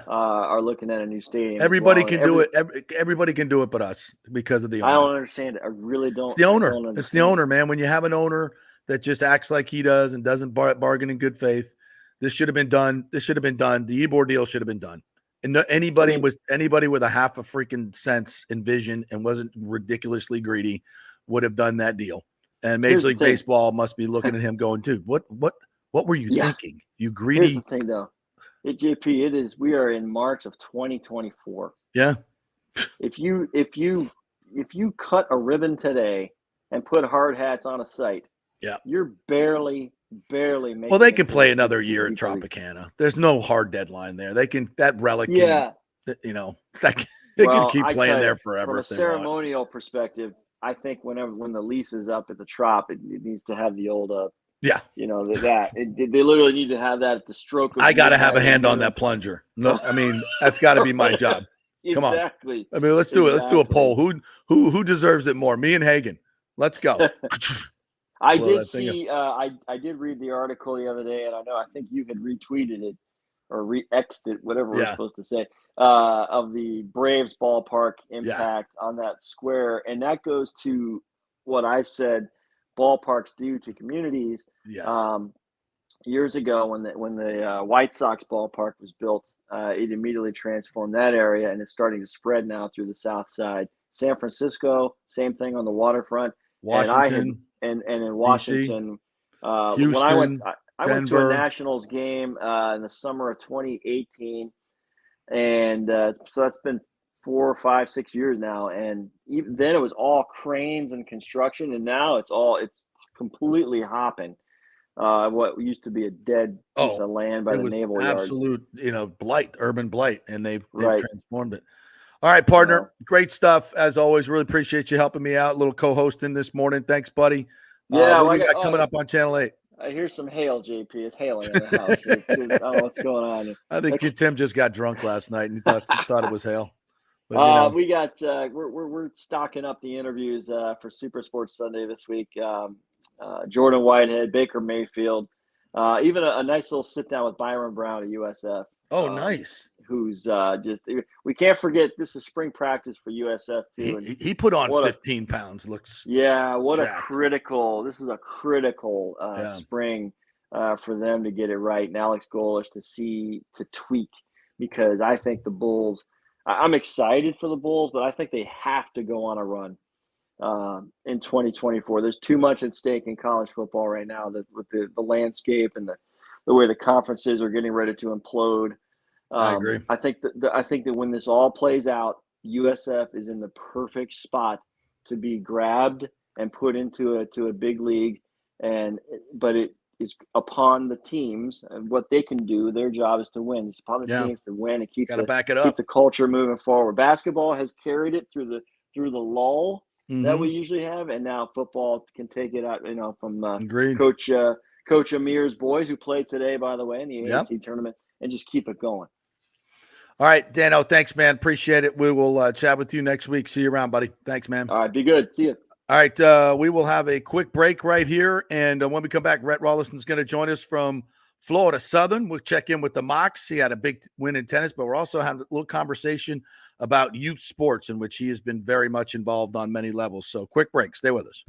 S3: Are looking at a new stadium.
S5: Everybody can do it. Everybody can do it, but us, because of the owner.
S3: I don't understand it. I really don't.
S5: It's the owner. It's the owner, man. When you have an owner that just acts like he does and doesn't bargain in good faith, this should have been done. The Ybor deal should have been done. And anybody with a half a freaking sense and vision and wasn't ridiculously greedy would have done that deal. And Major League Baseball must be looking at him going, dude, what were you thinking? You greedy.
S3: Here's the thing, though. JP, we are in March of 2024.
S5: Yeah.
S3: If you cut a ribbon today and put hard hats on a site, you're barely making.
S5: Well, they can play another year at Tropicana. There's no hard deadline there. They can relic.
S3: Yeah.
S5: They can keep playing there forever.
S3: From a ceremonial perspective, I think when the lease is up at the Trop, it needs to have the old they literally need to have that at the stroke of.
S5: I got to have a hand on that plunger. No, I mean that's got to be my job. Come on.
S3: Exactly.
S5: I mean, let's do it. Let's do a poll. Who deserves it more? Me and Hagen. Let's go.
S3: I did see. I did read the article the other day, and I think you had retweeted it or re-X'd it, whatever we're supposed to say, of the Braves ballpark impact on that square, and that goes to what I've said ballparks do to communities.
S5: Yes.
S3: Years ago, when the White Sox ballpark was built, it immediately transformed that area, and it's starting to spread now through the South Side. San Francisco, same thing on the waterfront.
S5: Washington,
S3: and in Washington,
S5: Houston,
S3: when I went to a Nationals game in the summer of 2018, and so that's been 4, 5, 6 years now, and even then it was all cranes and construction, and now it's completely hopping. What used to be a dead piece of land by the Naval Yard.
S5: Absolute, blight, urban blight, and they've transformed it. All right, partner, great stuff as always. Really appreciate you helping me out. A little co-hosting this morning. Thanks, buddy. What we got coming up on Channel 8? I
S3: hear some hail, JP. It's hailing in the house. I don't know what's going on.
S5: I think Tim just got drunk last night and thought it was hail.
S3: But, we got we're stocking up the interviews for Super Sports Sunday this week. Jordan Whitehead, Baker Mayfield, even a nice little sit down with Byron Brown at USF.
S5: Oh, nice.
S3: Who's we can't forget this is spring practice for USF too.
S5: He put on 15 pounds. Looks
S3: this is a critical spring for them to get it right. And Alex Golesh to tweak, because I think the Bulls. I'm excited for the Bulls, but I think they have to go on a run in 2024. There's too much at stake in college football right now, with the landscape and the way the conferences are getting ready to implode.
S5: I agree.
S3: I think that when this all plays out, USF is in the perfect spot to be grabbed and put into a big league, but it is upon the teams and what they can do. Their job is to win. It's upon the teams to win and keep the culture moving forward. Basketball has carried it through the lull that we usually have, and now football can take it out. From Coach Amir's boys, who played today, by the way, in the AAC tournament, and just keep it going.
S5: All right, Dano, thanks, man. Appreciate it. We will chat with you next week. See you around, buddy. Thanks, man.
S3: All right, be good. See you.
S5: All right, we will have a quick break right here, and when we come back, Rhett Rolliston's going to join us from Florida Southern. We'll check in with the Mocs. He had a big win in tennis, but we're also having a little conversation about youth sports, in which he has been very much involved on many levels. So quick break. Stay with us.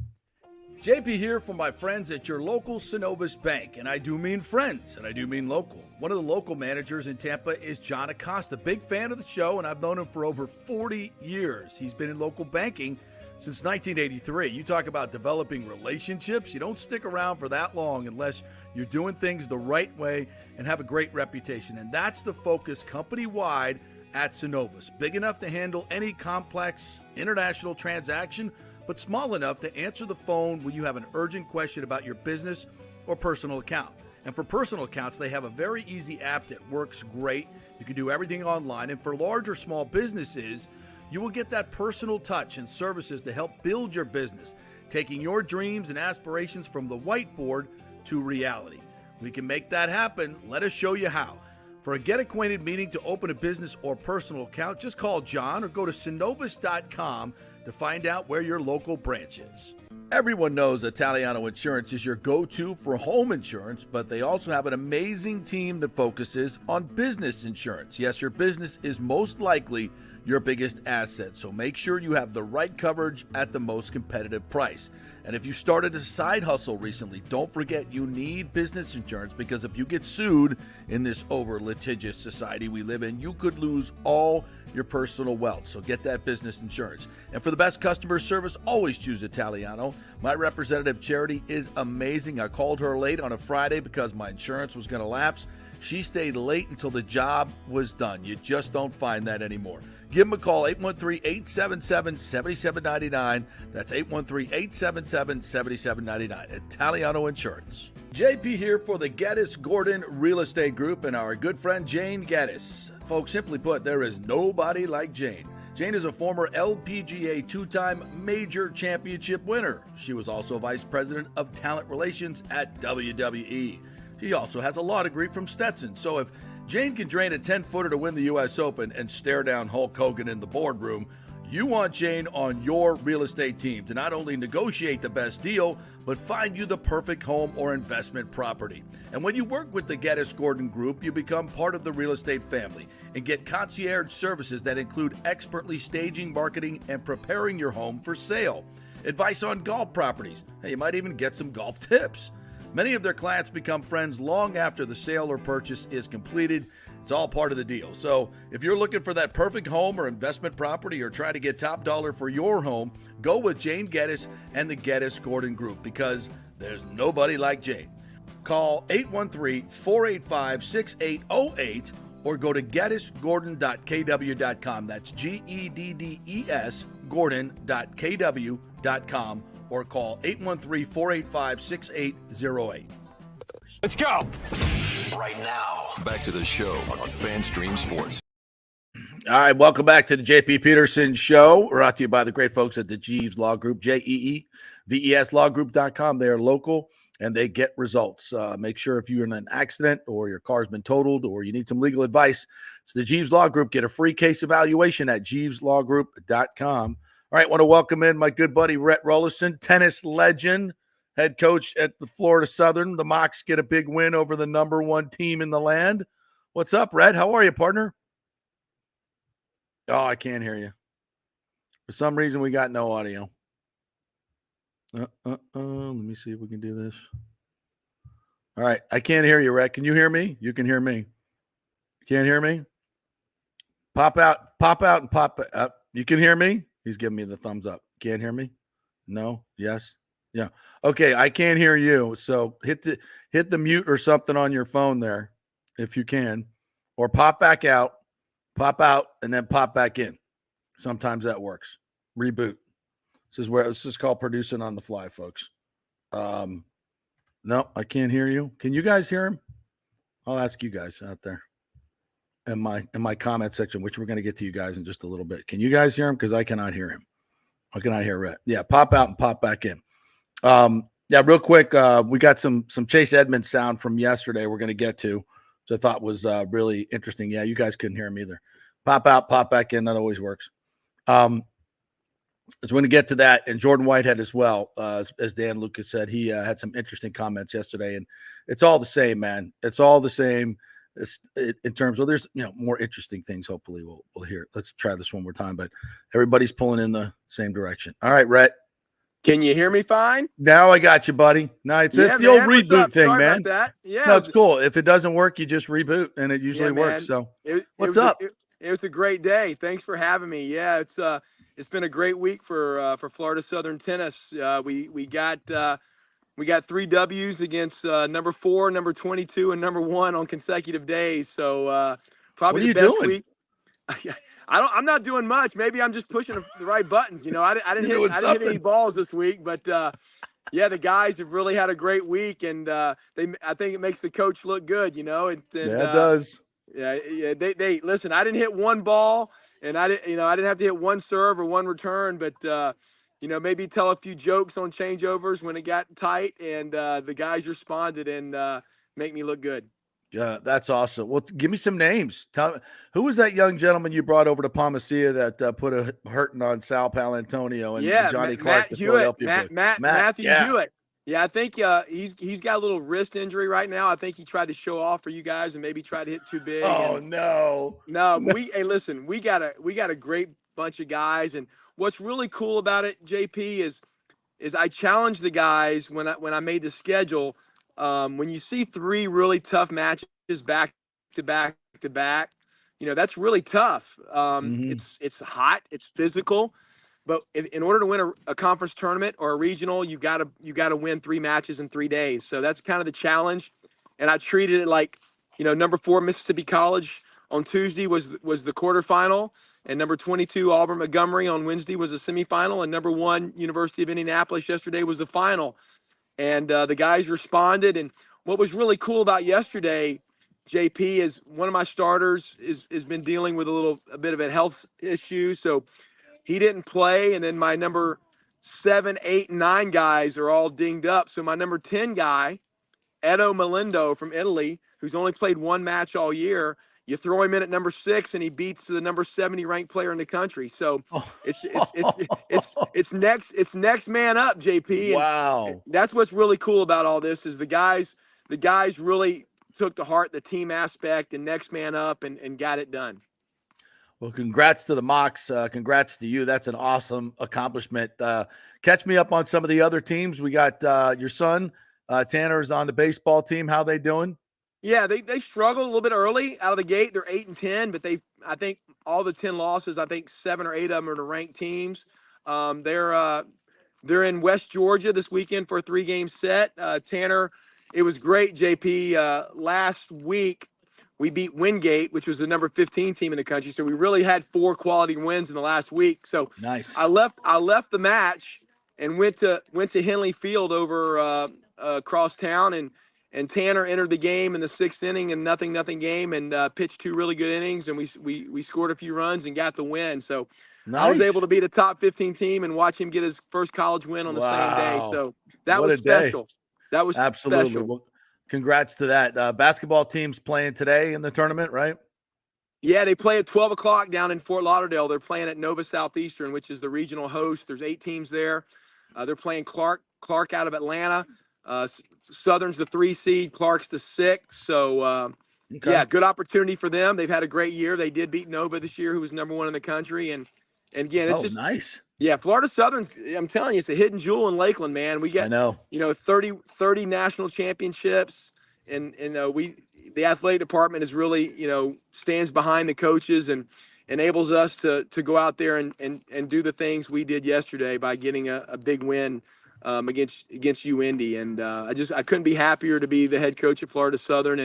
S5: JP here from my friends at your local Synovus Bank, and I do mean friends, and I do mean local. One of the local managers in Tampa is John Acosta, big fan of the show, and I've known him for over 40 years. He's been in local banking since 1983. You talk about developing relationships. You don't stick around for that long unless you're doing things the right way and have a great reputation, and that's the focus company-wide at Synovus. Big enough to handle any complex international transaction, but small enough to answer the phone when you have an urgent question about your business or personal account. And for personal accounts, they have a very easy app that works great. You can do everything online. And for large or small businesses, you will get that personal touch and services to help build your business, taking your dreams and aspirations from the whiteboard to reality. We can make that happen. Let us show you how. For a Get Acquainted meeting to open a business or personal account, just call John or go to Synovus.com to find out where your local branch is. Everyone knows Italiano Insurance is your go-to for home insurance, but they also have an amazing team that focuses on business insurance. Yes, your business is most likely your biggest asset, so make sure you have the right coverage at the most competitive price. And if you started a side hustle recently, don't forget you need business insurance, because if you get sued in this over-litigious society we live in, you could lose all your personal wealth. So get that business insurance. And for the best customer service, always choose Italiano. My representative, Charity, is amazing. I called her late on a Friday because my insurance was going to lapse. She stayed late until the job was done. You just don't find that anymore. Give them a call, 813-877-7799. That's 813-877-7799. Italiano Insurance. JP here for the Geddes Gordon Real Estate Group and our good friend Jane Geddes. Folks, simply put, there is nobody like Jane. Jane is a former LPGA two-time major championship winner. She was also vice president of talent relations at WWE. She also has a law degree from Stetson. So if Jane can drain a 10-footer to win the U.S. Open and stare down Hulk Hogan in the boardroom, you want Jane on your real estate team to not only negotiate the best deal, but find you the perfect home or investment property. And when you work with the Geddes Gordon Group, you become part of the real estate family and get concierge services that include expertly staging, marketing, and preparing your home for sale. Advice on golf properties. Hey, you might even get some golf tips. Many of their clients become friends long after the sale or purchase is completed. It's all part of the deal. So if you're looking for that perfect home or investment property or trying to get top dollar for your home, go with Jane Geddes and the Geddes Gordon Group, because there's nobody like Jane. Call 813-485-6808 or go to GeddesGordon.kw.com. That's GEDDES Gordon.kw.com. or call 813-485-6808.
S4: Let's go.
S1: Right now, back to the show on FanStream Sports.
S5: All right, welcome back to the JP Peterson Show, brought to you by the great folks at the Jeeves Law Group, JEEVES lawgroup.com. They are local and they get results. Make sure if you're in an accident or your car's been totaled or you need some legal advice, it's the Jeeves Law Group. Get a free case evaluation at jeeveslawgroup.com. All right, want to welcome in my good buddy, Rhett Rollison, tennis legend, head coach at the Florida Southern. The Mocs get a big win over the number one team in the land. What's up, Rhett? How are you, partner? Oh, I can't hear you. For some reason, we got no audio. Let me see if we can do this. All right, I can't hear you, Rhett. Can you hear me? You can hear me. Can't hear me? Pop out and pop up. You can hear me? He's giving me the thumbs up. Can't hear me? No? Yes? Yeah. Okay, I can't hear you. So hit the mute or something on your phone there if you can. Or pop out, and then pop back in. Sometimes that works. Reboot. This is called producing on the fly, folks. No, I can't hear you. Can you guys hear him? I'll ask you guys out there in my comment section, which we're going to get to you guys in just a little bit. Can you guys hear him? Because I cannot hear him. I cannot hear Rhett. Yeah, pop out and pop back in. Yeah, real quick, we got some Chase Edmonds sound from yesterday we're going to get to, which I thought was really interesting. Yeah, you guys couldn't hear him either. Pop out, pop back in. That always works. So we're going to get to that. And Jordan Whitehead as well, as Dan Lucas said, he had some interesting comments yesterday. And it's all the same, man. It's all the same. In terms of, there's more interesting things. Hopefully we'll hear. Let's try this one more time. But everybody's pulling in the same direction. All right, Rhett.
S6: Can you hear me fine?
S5: Now I got you, buddy. No, it's the old reboot thing,
S6: Sorry
S5: man.
S6: about that. Yeah,
S5: no, it's cool. If it doesn't work, you just reboot, and it usually works. So what's up?
S6: It was a great day. Thanks for having me. Yeah, it's been a great week for Florida Southern tennis. We got 3 W's against number 4, number 22, and number 1 on consecutive days. So probably the best week. I'm not doing much. Maybe I'm just pushing the right buttons. I didn't hit any balls this week, but Yeah, the guys have really had a great week, and I think it makes the coach look good, and
S5: Yeah, it does.
S6: yeah. They listen. I didn't hit one ball, and I didn't have to hit one serve or one return, but maybe tell a few jokes on changeovers when it got tight, and the guys responded and make me look good.
S5: Yeah, that's awesome. Well, give me some names. Tell me, who was that young gentleman you brought over to Palmacia that put a hurting on Sal Palantonio and
S6: Yeah,
S5: Johnny Clark,
S6: Matt
S5: the
S6: Hewitt,
S5: Philadelphia boy?
S6: Matthew
S5: Yeah.
S6: Hewitt. Yeah, I think he's got a little wrist injury right now. I think he tried to show off for you guys and maybe tried to hit too big.
S5: Oh
S6: And
S5: no.
S6: no, hey, listen, we got a great bunch of guys, and what's really cool about it, JP, is I challenged the guys when I made the schedule. When you see three really tough matches back to back to back, that's really tough.
S5: Mhm.
S6: It's hot, it's physical, but in order to win a conference tournament or a regional, you gotta win 3 matches in 3 days. So that's kind of the challenge, and I treated it like, number 4 Mississippi College on Tuesday was the quarterfinal, and number 22 Auburn Montgomery on Wednesday was the semifinal, and number 1 University of Indianapolis yesterday was the final. And the guys responded. And what was really cool about yesterday, JP, is one of my starters has been dealing with a bit of a health issue, so he didn't play. And then my number 7, 8, and 9 guys are all dinged up. So my number 10 guy, Edo Melindo from Italy, who's only played 1 match all year, you throw him in at number 6 and he beats the number 70 ranked player in the country. So it's next man up, JP.
S5: Wow.
S6: And that's what's really cool about all this is the guys really took to heart the team aspect and next man up and got it done.
S5: Well, congrats to the Mocs. Congrats to you. That's an awesome accomplishment. Catch me up on some of the other teams. We got your son, Tanner's on the baseball team. How they doing?
S6: Yeah, they struggled a little bit early out of the gate. They're 8-10, but I think all the 10 losses, I think 7 or 8 of them are to ranked teams. They're in West Georgia this weekend for a 3-game set. Tanner, it was great, JP. Last week we beat Wingate, which was the number 15 team in the country. So we really had 4 quality wins in the last week. So
S5: nice.
S6: I left the match and went to Henley Field over across town, and Tanner entered the game in the 6th inning and nothing game, and pitched 2 really good innings, and we scored a few runs and got the win. So
S5: nice.
S6: I was able to be the top 15 team and watch him get his first college win on the same day. So that was special.
S5: Day.
S6: That was
S5: absolutely
S6: special.
S5: Well, congrats to that. Basketball team's playing today in the tournament, right?
S6: Yeah, they play at 12 o'clock down in Fort Lauderdale. They're playing at Nova Southeastern, which is the regional host. There's 8 teams there. They're playing Clark out of Atlanta. Southern's the 3 seed, Clark's the 6. So, yeah, good opportunity for them. They've had a great year. They did beat Nova this year, who was number 1 in the country. And again, it's
S5: nice.
S6: Yeah, Florida Southern's, I'm telling you, it's a hidden jewel in Lakeland, man. We get, 30 national championships, and the athletic department is really, stands behind the coaches and enables us to go out there and do the things we did yesterday by getting a big win against UIndy. And I couldn't be happier to be the head coach at Florida Southern,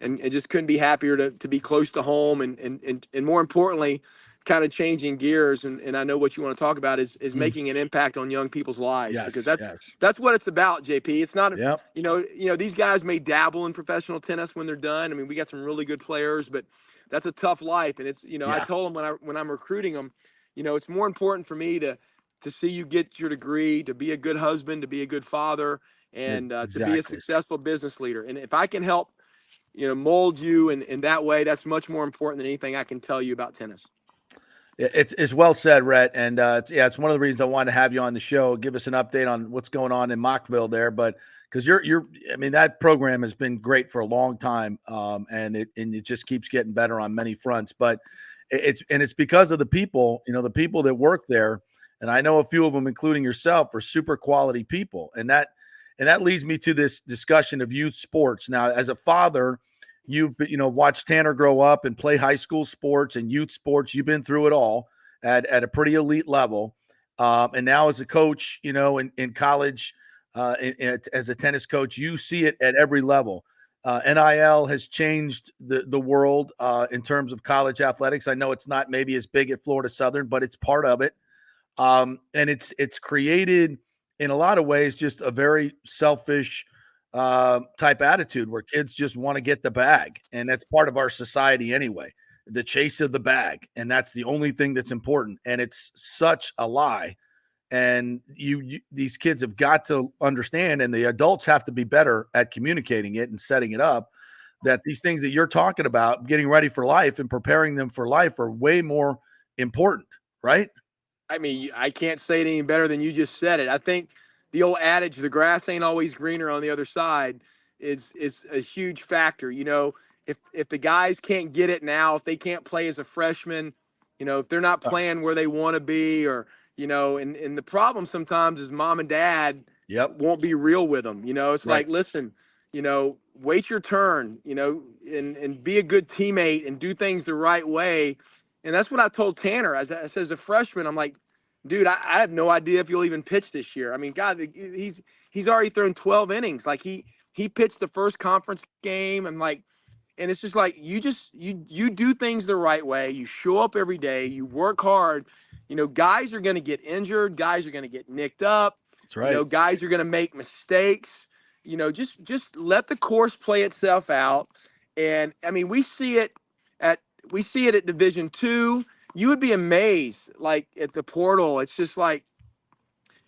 S6: and just couldn't be happier to be close to home and more importantly, kind of changing gears. And I know what you want to talk about is making an impact on young people's lives, because that's what it's about, JP. It's not, these guys may dabble in professional tennis when they're done. I mean, we got some really good players, but that's a tough life. And it's, I told them when I'm recruiting them, it's more important for me to see you get your degree, to be a good husband, to be a good father, and to be a successful business leader. And if I can help, mold you in that way, that's much more important than anything I can tell you about tennis.
S5: It's well said, Rhett. And it's one of the reasons I wanted to have you on the show. Give us an update on what's going on in Mockville there. But because that program has been great for a long time. And it just keeps getting better on many fronts. But it's because of the people, the people that work there. And I know a few of them, including yourself, are super quality people. And that leads me to this discussion of youth sports. Now, as a father, you've watched Tanner grow up and play high school sports and youth sports. You've been through it all at a pretty elite level. And now as a coach, in college, as a tennis coach, you see it at every level. NIL has changed the world in terms of college athletics. I know it's not maybe as big at Florida Southern, but it's part of it. And it's created in a lot of ways just a very selfish type attitude where kids just want to get the bag. And that's part of our society anyway, the chase of the bag. And that's the only thing that's important. And it's such a lie. And these kids have got to understand, and the adults have to be better at communicating it and setting it up, that these things that you're talking about, getting ready for life and preparing them for life, are way more important, right?
S6: I mean, I can't say it any better than you just said it. I think the old adage, the grass ain't always greener on the other side, is a huge factor. You know, if the guys can't get it now, if they can't play as a freshman, you know, if they're not playing where they want to be, or, you know, and the problem sometimes is mom and dad won't be real with them. You know, it's like, listen, you know, wait your turn, you know, and be a good teammate and do things the right way. And that's what I told Tanner as a freshman. I'm like, dude, I have no idea if you'll even pitch this year. I mean, God, he's already thrown 12 innings. Like he pitched the first conference game, and like, and it's just like, you do things the right way. You show up every day. You work hard. You know, guys are going to get injured. Guys are going to get nicked up.
S5: That's right.
S6: You know, guys are going to make mistakes. You know, just let the course play itself out. And I mean, we see it at Division II. You would be amazed, like at the portal. It's just like,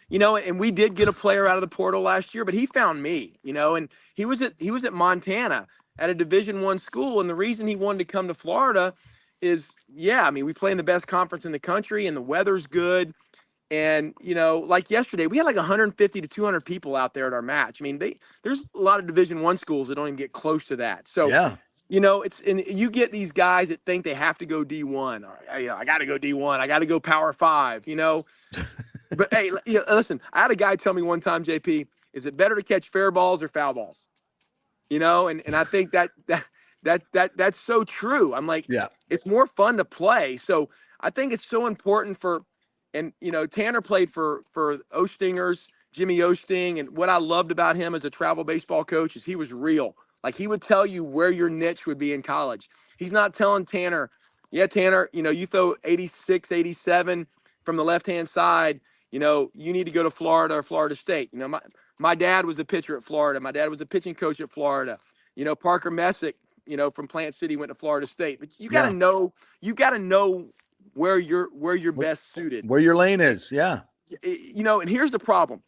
S6: you know, and we did get a player out of the portal last year, but he found me, you know, and he was at Montana at a Division I school. And the reason he wanted to come to Florida is, I mean, we play in the best conference in the country and the weather's good. And, you know, like yesterday, we had like 150 to 200 people out there at our match. I mean, there's a lot of Division I schools that don't even get close to that. So, you know, and you get these guys that think they have to go D1, or, you know, I got to go D1. I got to go Power 5, you know. But, hey, listen, I had a guy tell me one time, JP, is it better to catch fair balls or foul balls? You know, and I think that's so true. I'm like, it's more fun to play. So I think it's so important and, you know, Tanner played for Ostingers, Jimmy Osting. And what I loved about him as a travel baseball coach is he was real. Like, he would tell you where your niche would be in college. He's not telling Tanner, Tanner, you know, you throw 86, 87 from the left-hand side, you know, you need to go to Florida or Florida State. You know, my dad was a pitcher at Florida. My dad was a pitching coach at Florida. You know, Parker Messick, you know, from Plant City went to Florida State. But you got to know where you're best suited,
S5: where your lane is.
S6: You know, and here's the problem.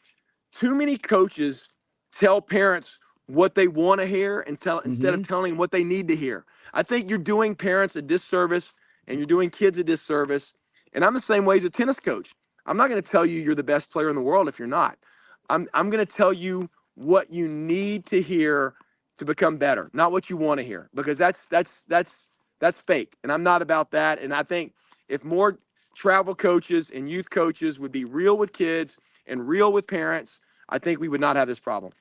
S6: Too many coaches tell parents what they want to hear instead of telling them what they need to hear. I think you're doing parents a disservice and you're doing kids a disservice. And I'm the same way as a tennis coach. I'm not going to tell you you're the best player in the world if you're not. I'm going to tell you what you need to hear to become better, not what you want to hear, because that's fake. And I'm not about that. And I think if more travel coaches and youth coaches would be real with kids and real with parents, I think we would not have this problem.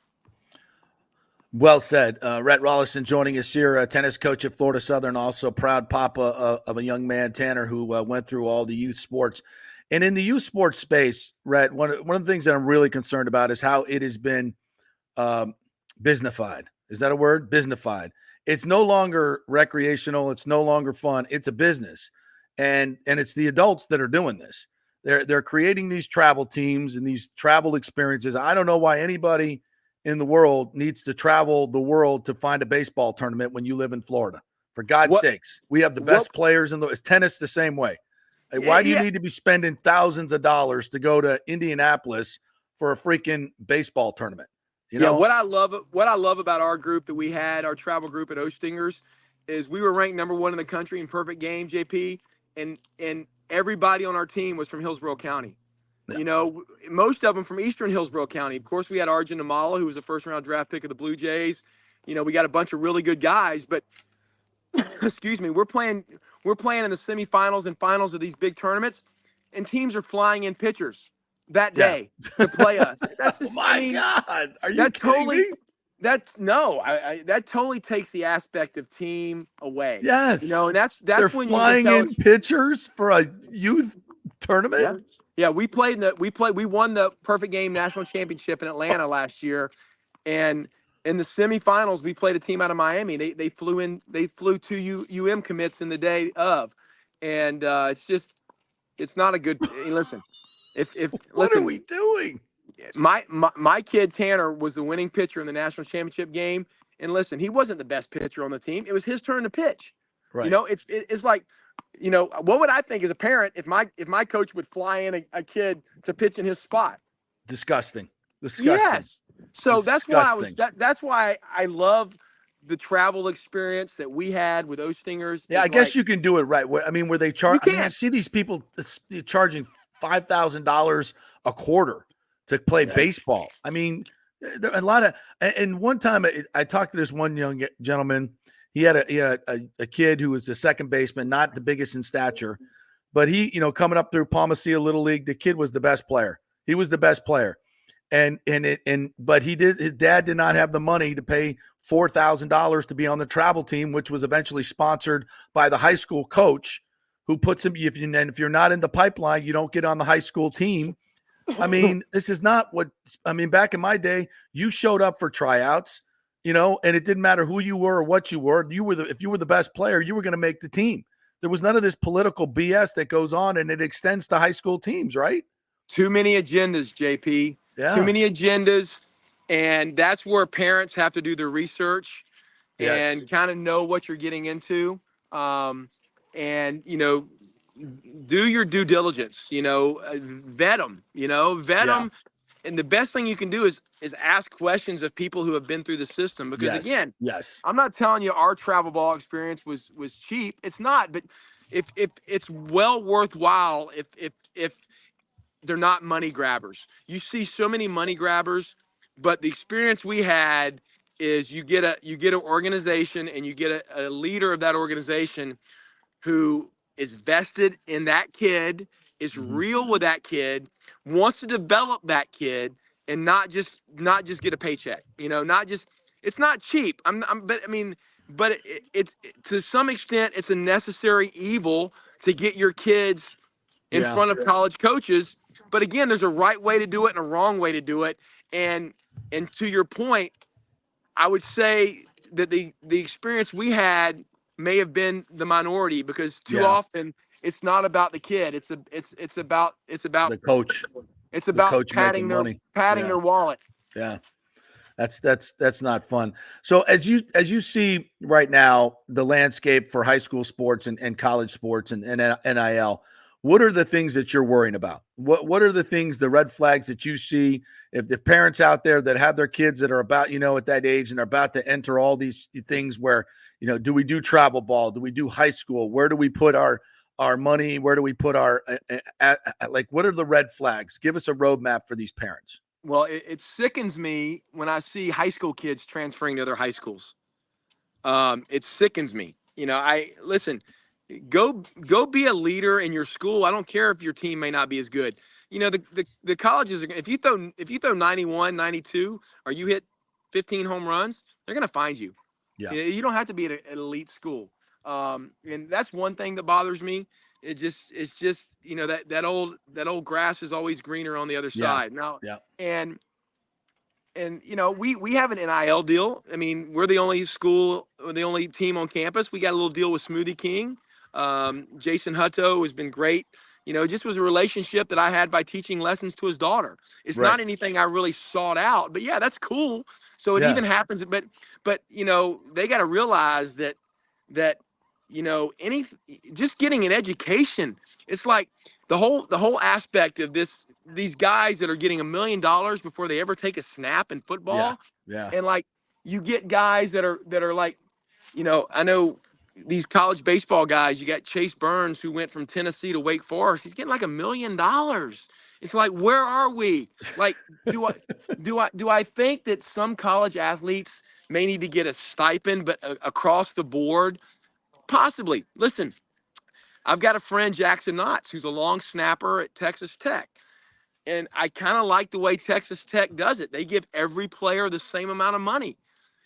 S5: Well said. Rhett Rollison joining us here, a tennis coach at Florida Southern, also proud papa of a young man, Tanner, who went through all the youth sports. And in the youth sports space, Rhett, one of the things that I'm really concerned about is how it has been businessified. Is that a word? Businessified. It's no longer recreational. It's no longer fun. It's a business. And it's the adults that are doing this. They're creating these travel teams and these travel experiences. I don't know why anybody in the world needs to travel the world to find a baseball tournament when you live in Florida. For God's sakes, we have the best players in the tennis the same way. Why do you need to be spending thousands of dollars to go to Indianapolis for a freaking baseball tournament? You know?
S6: What I love about our group that we had, our travel group at Ostingers, is we were ranked number 1 in the country in perfect game, JP, and everybody on our team was from Hillsborough County. Yeah. You know, most of them from Eastern Hillsborough County. Of course, we had Arjun Amala, who was a first-round draft pick of the Blue Jays. You know, we got a bunch of really good guys, but excuse me, we're playing in the semifinals and finals of these big tournaments, and teams are flying in pitchers that day to play us. That's just,
S5: God, are you kidding me?
S6: That totally takes the aspect of team away.
S5: Yes,
S6: you know, and that's
S5: they're
S6: when
S5: flying in pitchers for a youth tournament.
S6: Yeah, we won the Perfect Game National Championship in Atlanta last year, and in the semifinals we played a team out of Miami. They flew 2 UM commits in the day of, and it's not a good. Listen,
S5: what are we doing?
S6: My kid Tanner was the winning pitcher in the national championship game. And listen, he wasn't the best pitcher on the team. It was his turn to pitch.
S5: Right.
S6: It's like, what would I think as a parent if my coach would fly in a kid to pitch in his spot?
S5: Disgusting.
S6: Yes. So
S5: Disgusting.
S6: that's why I love the travel experience that we had with Ostingers.
S5: Yeah, I guess you can do it right. I mean, where they charge.
S6: You
S5: I
S6: can.
S5: see these people charging $5,000 a quarter to play baseball. I mean, there are a lot of. And one time, I talked to this one young gentleman. He had a kid who was the second baseman, not the biggest in stature, but he, coming up through Palmacia Little League, the kid was the best player. He was the best player, but his dad did not have the money to pay $4,000 to be on the travel team, which was eventually sponsored by the high school coach, who puts him. If you're not in the pipeline, you don't get on the high school team. I mean, this is not what. I mean, back in my day, you showed up for tryouts, and it didn't matter who you were or what you were. If you were the best player, you were going to make the team. There was none of this political BS that goes on, and it extends to high school teams, right?
S6: Too many agendas, JP.
S5: Yeah.
S6: Too many agendas. And that's where parents have to do their research and kind of know what you're getting into. And, do your due diligence, vet them, them. And the best thing you can do is ask questions of people who have been through the system. Because again, I'm not telling you our travel ball experience was cheap. It's not, but if it's well worthwhile, if they're not money grabbers. You see so many money grabbers, but the experience we had is you get an organization and you get a leader of that organization who is vested in that kid, is real with that kid, wants to develop that kid, and not just get a paycheck. It's not cheap. But it's to some extent it's a necessary evil to get your kids in front of college coaches. But again, there's a right way to do it and a wrong way to do it. And to your point, I would say that the experience we had may have been the minority, because too often it's not about the kid. It's about
S5: the coach.
S6: It's about
S5: coach
S6: padding their wallet.
S5: Yeah. That's not fun. So as you see right now, the landscape for high school sports and college sports and NIL, what are the things that you're worrying about? What are the things, the red flags that you see? If the parents out there that have their kids that are about, at that age and are about to enter all these things where, do we do travel ball? Do we do high school? Where do we put our money? Where do we put our, what are the red flags? Give us a roadmap for these parents.
S6: Well, it sickens me when I see high school kids transferring to other high schools. It sickens me. Listen, go be a leader in your school. I don't care if your team may not be as good. The colleges are, if you throw 91, 92, or you hit 15 home runs, they're going to find you.
S5: Yeah.
S6: You don't have to be at an elite school. And that's one thing that bothers me. It's just that old grass is always greener on the other side. Now, and we have an NIL deal. I mean, we're the only school, the only team on campus. We got a little deal with Smoothie King. Jason Hutto has been great. Just was a relationship that I had by teaching lessons to his daughter. It's not anything I really sought out, but yeah, that's cool. So it even happens, but they got to realize that just getting an education, it's like the whole aspect of these guys that are getting $1 million before they ever take a snap in football.
S5: Yeah.
S6: And like, you get guys that are like, I know these college baseball guys, you got Chase Burns, who went from Tennessee to Wake Forest. He's getting like $1 million. It's like, where are we? Like, do I think that some college athletes may need to get a stipend, but across the board? Possibly. Listen, I've got a friend, Jackson Knotts, who's a long snapper at Texas Tech. And I kind of like the way Texas Tech does it. They give every player the same amount of money,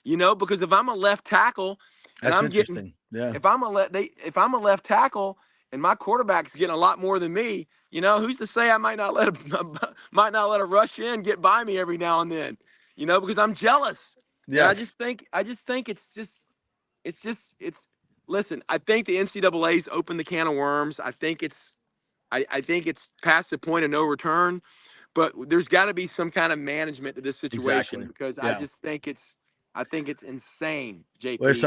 S6: because if I'm a left tackle and
S5: That's
S6: I'm
S5: interesting.
S6: if I'm a left tackle and my quarterback's getting a lot more than me, who's to say I might not let a rush in get by me every now and then, because I'm jealous.
S5: Yes.
S6: And I just think it's listen, I think the NCAA's opened the can of worms. I think it's past the point of no return. but there's got to be some kind of management to this situation
S5: Exactly.
S6: because
S5: Yeah.
S6: I think it's insane, JP.
S5: There's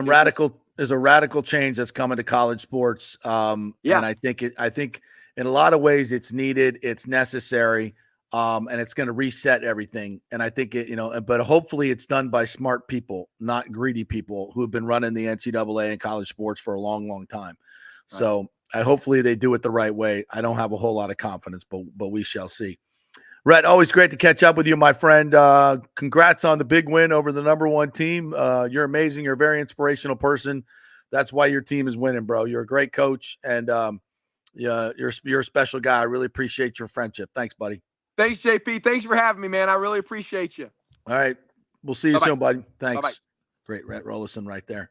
S5: a radical change that's coming to college sports. And I think in a lot of ways it's needed, it's necessary, and it's going to reset everything. And I think but hopefully it's done by smart people, not greedy people who have been running the NCAA and college sports for a long, long time. Right. So hopefully they do it the right way. I don't have a whole lot of confidence, but we shall see. Rhett, always great to catch up with you, my friend. Congrats on the big win over the number one team. You're amazing. You're a very inspirational person. That's why your team is winning, bro. You're a great coach, and you're a special guy. I really appreciate your friendship. Thanks, buddy.
S6: Thanks, JP. Thanks for having me, man. I really appreciate you.
S5: All right. We'll see you soon, buddy. Thanks.
S6: Bye-bye.
S5: Great, Rhett Rollison right there.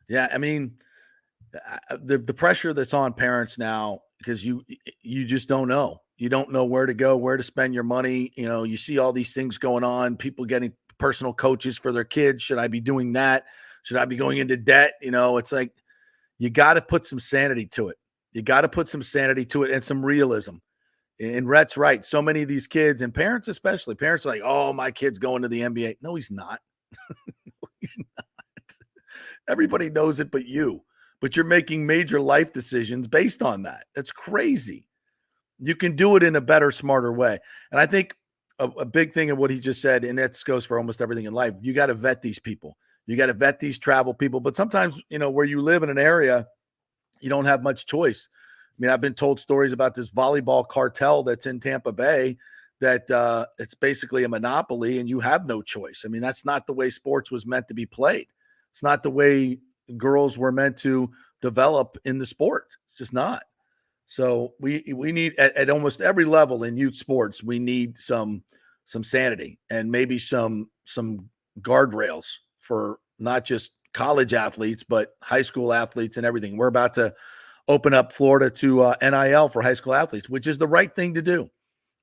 S5: Yeah, I mean, the pressure that's on parents now, because you just don't know. You don't know where to go, where to spend your money. You see all these things going on, people getting personal coaches for their kids. Should I be doing that? Should I be going into debt? It's like you got to put some sanity to it. You got to put some sanity to it and some realism. And Rhett's right. So many of these kids and parents, especially, parents are like, oh, my kid's going to the NBA. No, he's not. No, he's not. Everybody knows it but you. But you're making major life decisions based on that. That's crazy. You can do it in a better, smarter way. And I think a big thing of what he just said, and that goes for almost everything in life, you got to vet these people. You got to vet these travel people. But sometimes, where you live in an area, you don't have much choice. I mean, I've been told stories about this volleyball cartel that's in Tampa Bay that it's basically a monopoly and you have no choice. I mean, that's not the way sports was meant to be played. It's not the way girls were meant to develop in the sport. It's just not. So we need at almost every level in youth sports, we need some sanity and maybe some guardrails for not just college athletes, but high school athletes and everything. We're about to open up Florida to NIL for high school athletes, which is the right thing to do,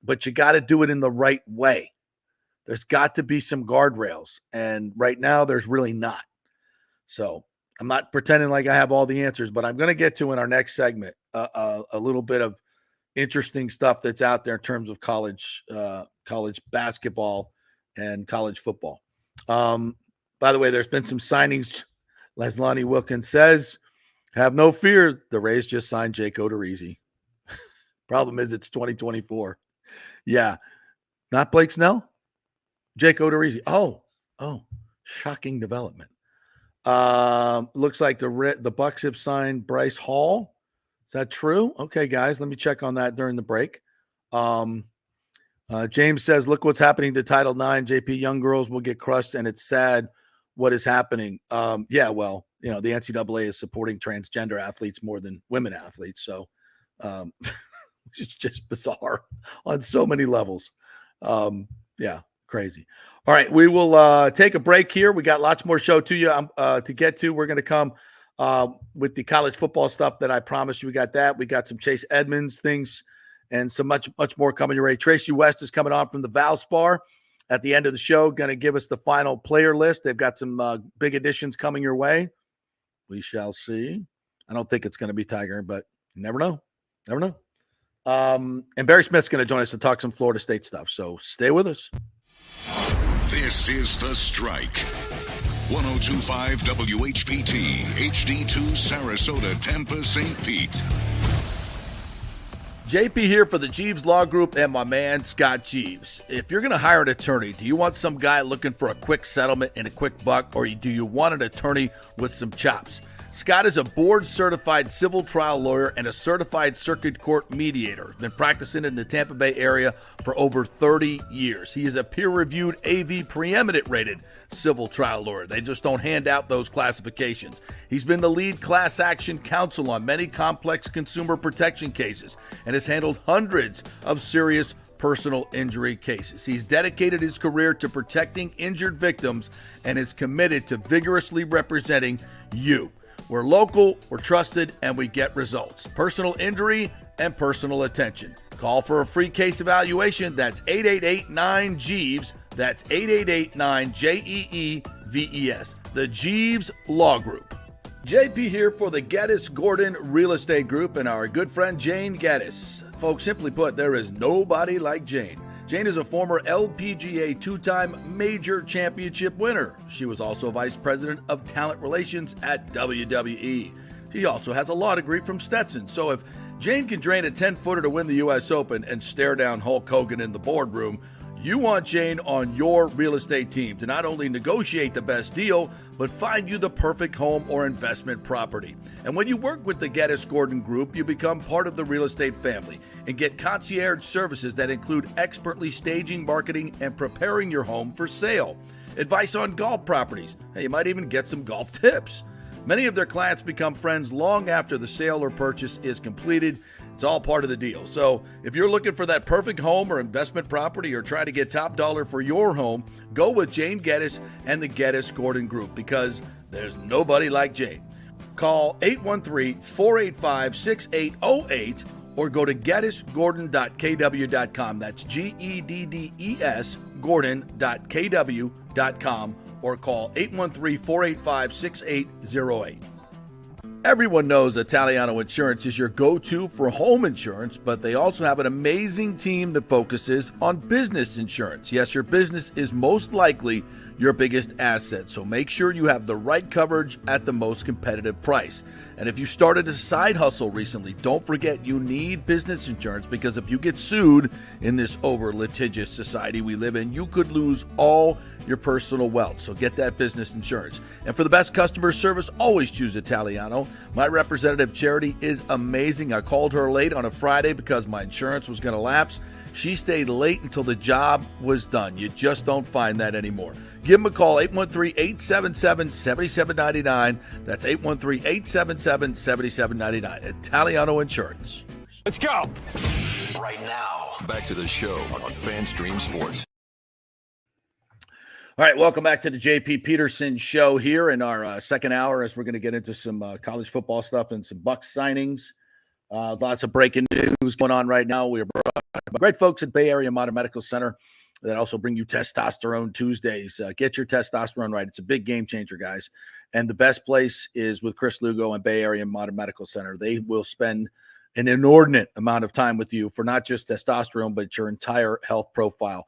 S5: but you got to do it in the right way. There's got to be some guardrails. And right now there's really not. So I'm not pretending like I have all the answers, but I'm going to get to in our next segment a little bit of interesting stuff that's out there in terms of college basketball and college football. By the way, there's been some signings. Leslani Wilkins says, have no fear. The Rays just signed Jake Odorizzi. Problem is it's 2024. Yeah. Not Blake Snell. Jake Odorizzi. Oh, shocking development. Looks like the Bucks have signed Bryce Hall. Is that true? Okay, guys, let me check on that during the break. James says, look what's happening to Title IX. JP, young girls will get crushed, and it's sad what is happening. Yeah, well, the NCAA is supporting transgender athletes more than women athletes. So it's just bizarre on so many levels. Yeah, crazy. All right, we will take a break here. We got lots more show to you to get to. We're going to come with the college football stuff that I promised you. We got that. We got some Chase Edmonds things and some much more coming your way. Tracy West is coming on from the Valspar at the end of the show, going to give us the final player list. They've got some big additions coming your way. We shall see. I don't think it's going to be Tiger, but you never know. Never know. And Barry Smith's going to join us to talk some Florida State stuff. So stay with us.
S1: This is The Strike. 102.5 WHPT, HD2 Sarasota, Tampa, St. Pete.
S5: JP here for the Jeeves Law Group and my man, Scott Jeeves. If you're going to hire an attorney, do you want some guy looking for a quick settlement and a quick buck, or do you want an attorney with some chops? Scott is a board-certified civil trial lawyer and a certified circuit court mediator. Been practicing in the Tampa Bay area for over 30 years. He is a peer-reviewed AV preeminent-rated civil trial lawyer. They just don't hand out those classifications. He's been the lead class action counsel on many complex consumer protection cases and has handled hundreds of serious personal injury cases. He's dedicated his career to protecting injured victims and is committed to vigorously representing you. We're local, we're trusted, and we get results. Personal injury and personal attention. Call for a free case evaluation. That's 888-9-JEEVES. That's 888-9-JEEVES. The Jeeves Law Group. JP here for the Geddes Gordon Real Estate Group and our good friend Jane Geddes. Folks, simply put, there is nobody like Jane. Jane is a former LPGA two-time major championship winner. She was also vice president of talent relations at WWE. She also has a law degree from Stetson. So if Jane can drain a 10-footer to win the U.S. Open and stare down Hulk Hogan in the boardroom, you want Jane on your real estate team to not only negotiate the best deal, but find you the perfect home or investment property. And when you work with the Geddes Gordon Group, you become part of the real estate family and get concierge services that include expertly staging, marketing, and preparing your home for sale. Advice on golf properties. Hey, you might even get some golf tips. Many of their clients become friends long after the sale or purchase is completed. It's all part of the deal. So if you're looking for that perfect home or investment property or trying to get top dollar for your home, go with Jane Geddes and the Geddes Gordon Group, because there's nobody like Jane. Call 813-485-6808 or go to GeddesGordon.kw.com. That's GEDDES Gordon.kw.com or call 813-485-6808. Everyone knows Italiano Insurance is your go-to for home insurance, but they also have an amazing team that focuses on business insurance. Yes, your business is most likely your biggest asset, so make sure you have the right coverage at the most competitive price. And if you started a side hustle recently, don't forget you need business insurance, because if you get sued in this over-litigious society we live in, you could lose all your personal wealth. So get that business insurance. And for the best customer service, always choose Italiano. My representative, Charity, is amazing. I called her late on a Friday because my insurance was going to lapse. She stayed late until the job was done. You just don't find that anymore. Give them a call, 813-877-7799. That's 813-877-7799. Italiano Insurance.
S4: Let's go.
S1: Right now, back to the show on FanStream Sports.
S5: All right, welcome back to the JP Peterson Show here in our second hour, as we're going to get into some college football stuff and some Bucs signings. Lots of breaking news going on right now. We are brought by great folks at Bay Area Modern Medical Center that also bring you Testosterone Tuesdays. Get your testosterone right. It's a big game changer, guys. And the best place is with Chris Lugo and Bay Area Modern Medical Center. They will spend an inordinate amount of time with you for not just testosterone, but your entire health profile.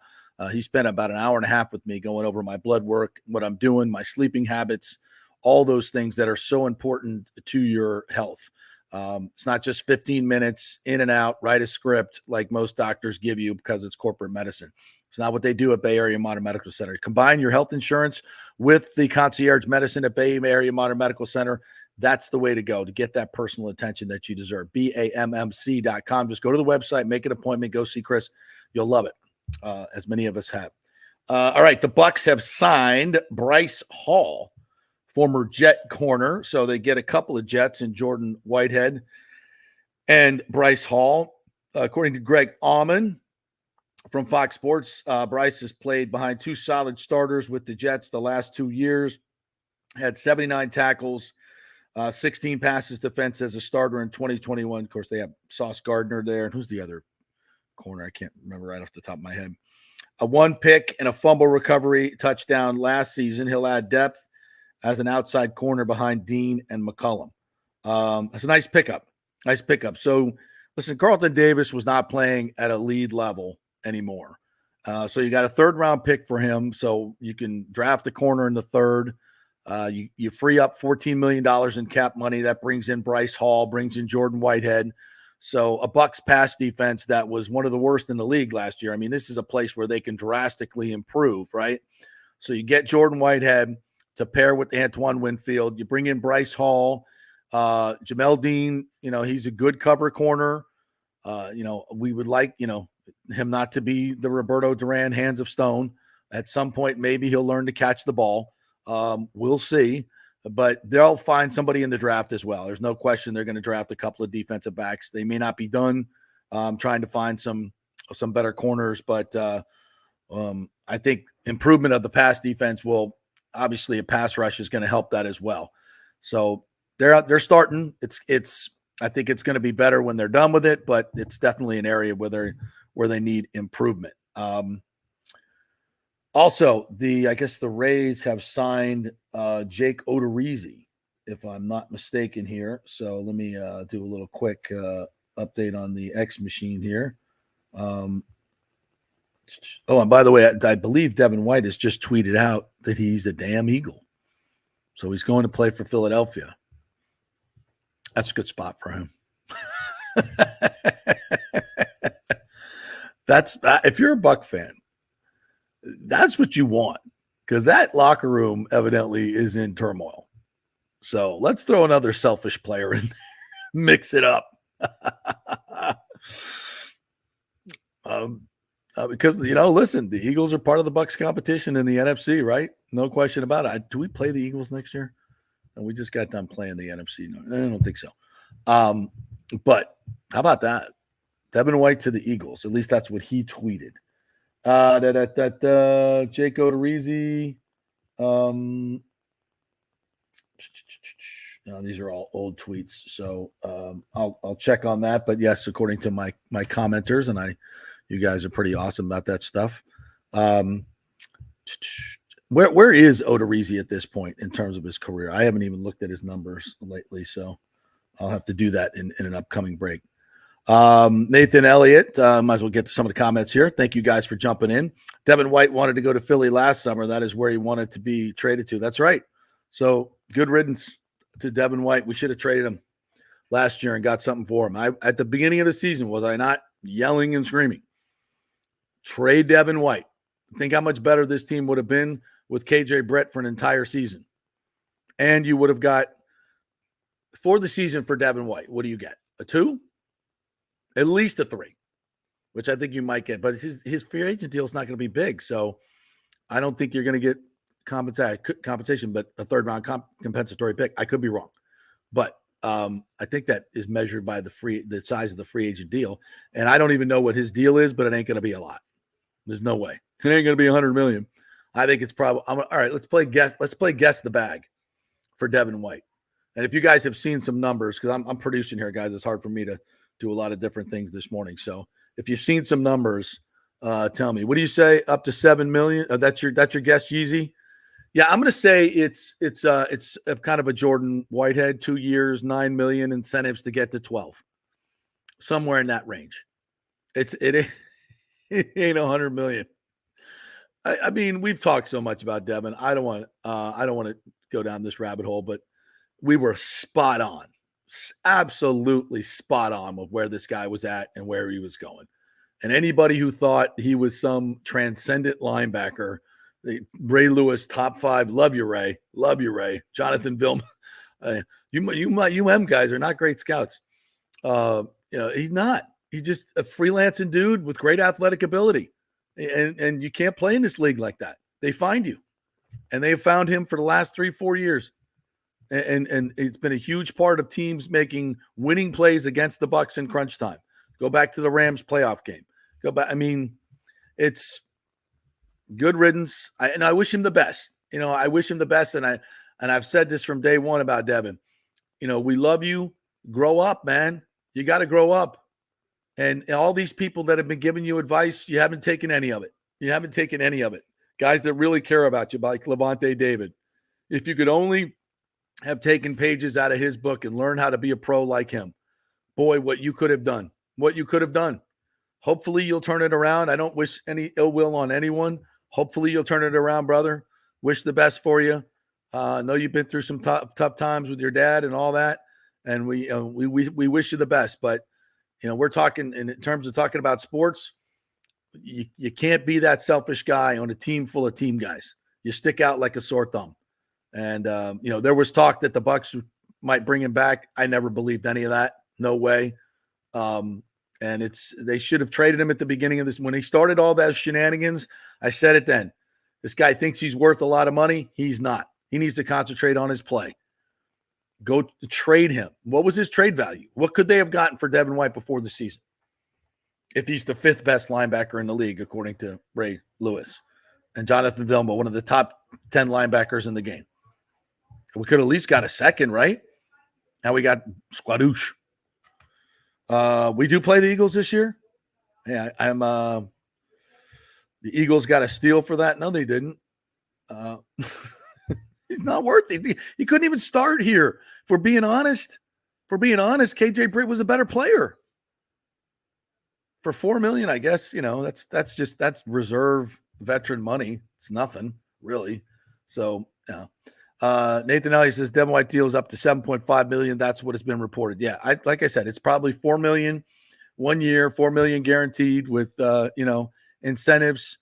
S5: He spent about an hour and a half with me going over my blood work, what I'm doing, my sleeping habits, all those things that are so important to your health. It's not just 15 minutes in and out, write a script like most doctors give you because it's corporate medicine. It's not what they do at Bay Area Modern Medical Center. Combine your health insurance with the concierge medicine at Bay Area Modern Medical Center. That's the way to go to get that personal attention that you deserve. BAMMC.com. Just go to the website, make an appointment, go see Chris. You'll love it. As many of us have. All right, the Bucs have signed Bryce Hall, former Jet corner. So they get a couple of Jets in Jordan Whitehead and Bryce Hall. According to Greg Auman from Fox Sports, Bryce has played behind two solid starters with the Jets the last 2 years, had 79 tackles, 16 passes defense as a starter in 2021. Of course, they have Sauce Gardner there. And who's the other corner? I can't remember right off the top of my head. A 1 pick and a fumble recovery touchdown last season. He'll add depth as an outside corner behind Dean and McCullum. That's a nice pickup. Nice pickup. So, listen, Carlton Davis was not playing at a lead level anymore. So you got a third-round pick for him. So you can draft a corner in the third. You free up $14 million in cap money. That brings in Bryce Hall, brings in Jordan Whitehead. So a Bucs pass defense that was one of the worst in the league last year. I mean, this is a place where they can drastically improve, right? So you get Jordan Whitehead to pair with Antoine Winfield. You bring in Bryce Hall. Jamel Dean, he's a good cover corner. We would like, him not to be the Roberto Duran hands of stone. At some point, maybe he'll learn to catch the ball. We'll see. But they'll find somebody in the draft as well. There's no question they're going to draft a couple of defensive backs. They may not be done trying to find some better corners, but I think improvement of the pass defense will obviously a pass rush is going to help that as well. So they're starting. I think it's going to be better when they're done with it, but it's definitely an area where they need improvement. Also, I guess the Rays have signed Jake Odorizzi, if I'm not mistaken here. So let me do a little quick update on the X machine here. Oh, and by the way, I believe Devin White has just tweeted out that he's a damn Eagle. So he's going to play for Philadelphia. That's a good spot for him. That's if you're a Buck fan, that's what you want, because that locker room evidently is in turmoil. So let's throw another selfish player in there, mix it up. Because, listen, the Eagles are part of the Bucks competition in the NFC, right? No question about it. Do we play the Eagles next year? And we just got done playing the NFC. No, I don't think so. But how about that? Devin White to the Eagles. At least that's what he tweeted. Jake Odorizzi. These are all old tweets, so I'll check on that. But yes, according to my commenters, and you guys are pretty awesome about that stuff. Where is Odorizzi at this point in terms of his career? I haven't even looked at his numbers lately, so I'll have to do that in an upcoming break. Nathan Elliott, might as well get to some of the comments here. Thank you guys for jumping in. Devin White wanted to go to Philly last summer. That is where he wanted to be traded to. That's right. So good riddance to Devin White. We should have traded him last year and got something for him. At the beginning of the season, was I not yelling and screaming? Trade Devin White. Think how much better this team would have been with KJ Brett for an entire season. And you would have got, for the season for Devin White, what do you get? A 2? At least a 3, which I think you might get. But his free agent deal is not going to be big. So I don't think you're going to get compensation, but a third-round compensatory pick. I could be wrong. But I think that is measured by the size of the free agent deal. And I don't even know what his deal is, but it ain't going to be a lot. There's no way. It ain't going to be $100 million. I think it's probably all right. Let's play guess the bag for Devin White. And if you guys have seen some numbers, because I'm producing here, guys, it's hard for me to do a lot of different things this morning. So if you've seen some numbers, tell me. What do you say? Up to $7 million? That's your guess, Yeezy? Yeah, I'm going to say it's a kind of a Jordan Whitehead, 2 years, $9 million incentives to get to 12, somewhere in that range. It ain't $100 million. I mean, we've talked so much about Devin. I don't want to go down this rabbit hole, but we were spot on, absolutely spot on with where this guy was at and where he was going. And anybody who thought he was some transcendent linebacker, Ray Lewis, top 5, love you, Ray. Jonathan Vilma, you guys are not great scouts. He's not. He's just a freelancing dude with great athletic ability. And you can't play in this league like that. They find you. And they've found him for the last 3-4 years. And it's been a huge part of teams making winning plays against the Bucs in crunch time. Go back to the Rams playoff game. Go back. I mean, it's good riddance. I wish him the best. I wish him the best. And I've said this from day one about Devin. We love you. Grow up, man. You got to grow up. And all these people that have been giving you advice, you haven't taken any of it. Guys that really care about you, like Levante David. If you could only have taken pages out of his book and learn how to be a pro like him, boy, what you could have done. Hopefully you'll turn it around. I don't wish any ill will on anyone. Hopefully you'll turn it around, brother. Wish the best for you. I know you've been through some tough times with your dad and all that. And we wish you the best. But, we're talking in terms of talking about sports. You can't be that selfish guy on a team full of team guys. You stick out like a sore thumb. And, there was talk that the Bucs might bring him back. I never believed any of that. No way. And they should have traded him at the beginning of this. When he started all those shenanigans, I said it then. This guy thinks he's worth a lot of money. He's not. He needs to concentrate on his play. Go trade him. What was his trade value? What could they have gotten for Devin White before the season? If he's the 5th best linebacker in the league, according to Ray Lewis and Jonathan Vilma, one of the top 10 linebackers in the game. We could at least got a second, right? Now we got Squadouche. We do play the Eagles this year. Yeah, the Eagles got a steal for that. No, they didn't. He's not worth it. He couldn't even start here. If we're being honest, KJ Britt was a better player. for $4 million, I guess, that's reserve veteran money. It's nothing really. So, yeah. Nathan Elliott says Devin White deals up to $7.5 million. That's what has been reported. Yeah, like I said, it's probably $4 million 1 year, $4 million guaranteed with incentives.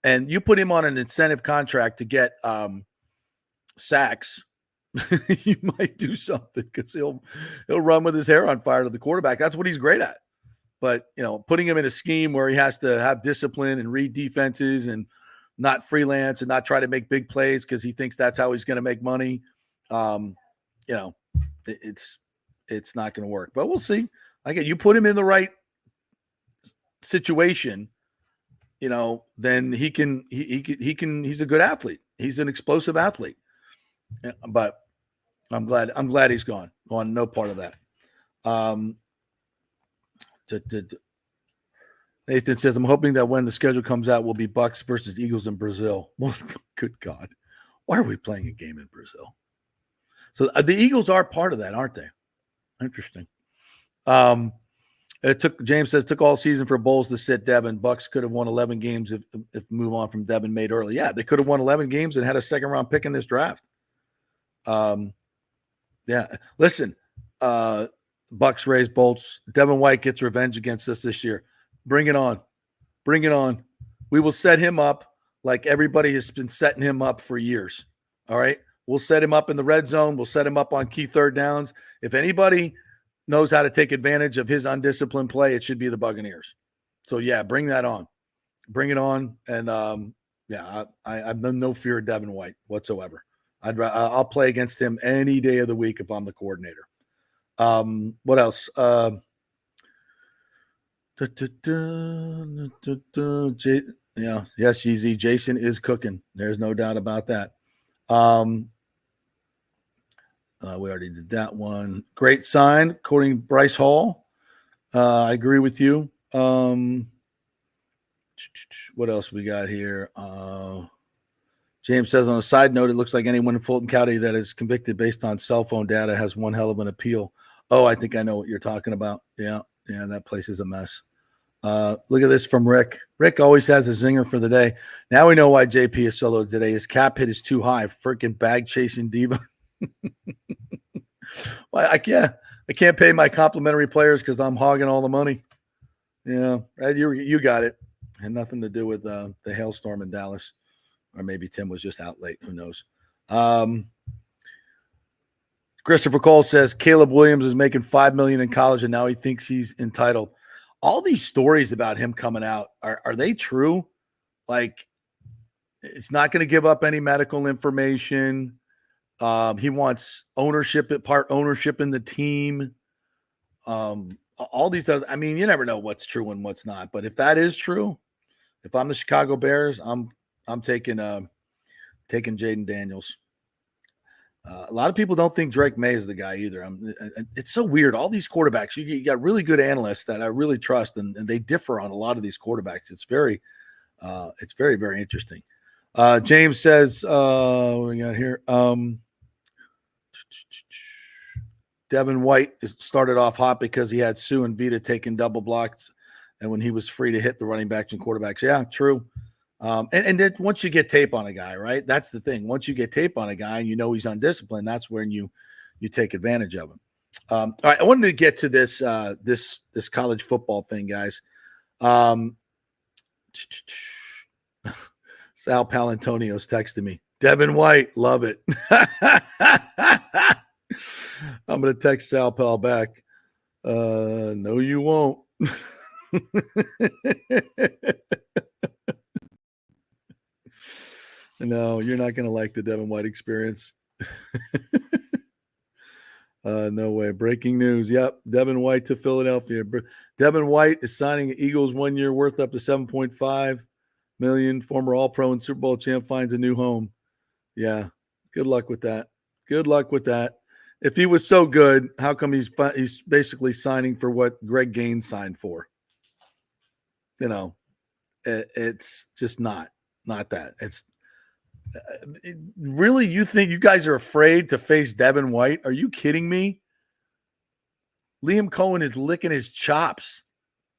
S5: And you put him on an incentive contract to get sacks. You might do something because he'll run with his hair on fire to the quarterback. That's what he's great at. But putting him in a scheme where he has to have discipline and read defenses and not freelance and not try to make big plays because he thinks that's how he's going to make money. It's not going to work. But we'll see. Again, you put him in the right situation, then he can. He's a good athlete. He's an explosive athlete. But I'm glad he's gone. On no part of that. Nathan says, I'm hoping that when the schedule comes out, will be Bucks versus Eagles in Brazil. Well, good God. Why are we playing a game in Brazil? So the Eagles are part of that, aren't they? Interesting. James says, took all season for Bowles to sit Devin. Bucks could have won 11 games if move on from Devin made early. Yeah, they could have won 11 games and had a second round pick in this draft. Yeah. Listen, Bucks raise bolts. Devin White gets revenge against us this year. Bring it on. Bring it on. We will set him up like everybody has been setting him up for years. All right. We'll set him up in the red zone. We'll set him up on key third downs. If anybody knows how to take advantage of his undisciplined play, it should be the Buccaneers. So, yeah, bring that on. Bring it on. And, I've no fear of Devin White whatsoever. I'll play against him any day of the week if I'm the coordinator. What else? Yes, Yeezy. Jason is cooking. There's no doubt about that. We already did that one. Great sign, according to Bryce Hall. I agree with you. What else we got here? James says, on a side note, it looks like anyone in Fulton County that is convicted based on cell phone data has one hell of an appeal. Oh, I think I know what you're talking about. Yeah, that place is a mess. Look at this from Rick. Rick always has a zinger for the day. Now we know why JP is soloed today. His cap hit is too high. Freaking bag chasing diva. Well, I can't pay my complimentary players because I'm hogging all the money. Yeah, you got it. Had nothing to do with the hailstorm in Dallas, or maybe Tim was just out late. Who knows? Christopher Cole says Caleb Williams is making $5 million in college, and now he thinks he's entitled. All these stories about him coming out, are they true? Like, it's not going to give up any medical information. He wants part ownership in the team. All these other, you never know what's true and what's not. But if that is true, if I'm the Chicago Bears, I'm taking Jaden Daniels. A lot of people don't think Drake May is the guy either. It's so weird. All these quarterbacks, you got really good analysts that I really trust, and they differ on a lot of these quarterbacks. It's very, very interesting. James says, what do we got here? Devin White started off hot because he had Sue and Vita taking double blocks, and when he was free to hit the running backs and quarterbacks. Yeah, true. And then once you get tape on a guy, right? That's the thing. Once you get tape on a guy and you know he's undisciplined, that's when you take advantage of him. All right, I wanted to get to this this college football thing, guys. Sal Palantonio's texting me. Devin White, love it. I'm going to text Sal Pal back. No, you won't. No, you're not going to like the Devin White experience. No way. Breaking news. Yep. Devin White to Philadelphia. Devin White is signing Eagles 1 year worth up to $7.5 million. Former All-Pro and Super Bowl champ finds a new home. Yeah. Good luck with that. Good luck with that. If he was so good, how come he's basically signing for what Greg Gaines signed for? It's just not that. It's really, you think you guys are afraid to face Devin White? Are you kidding me? Liam Cohen is licking his chops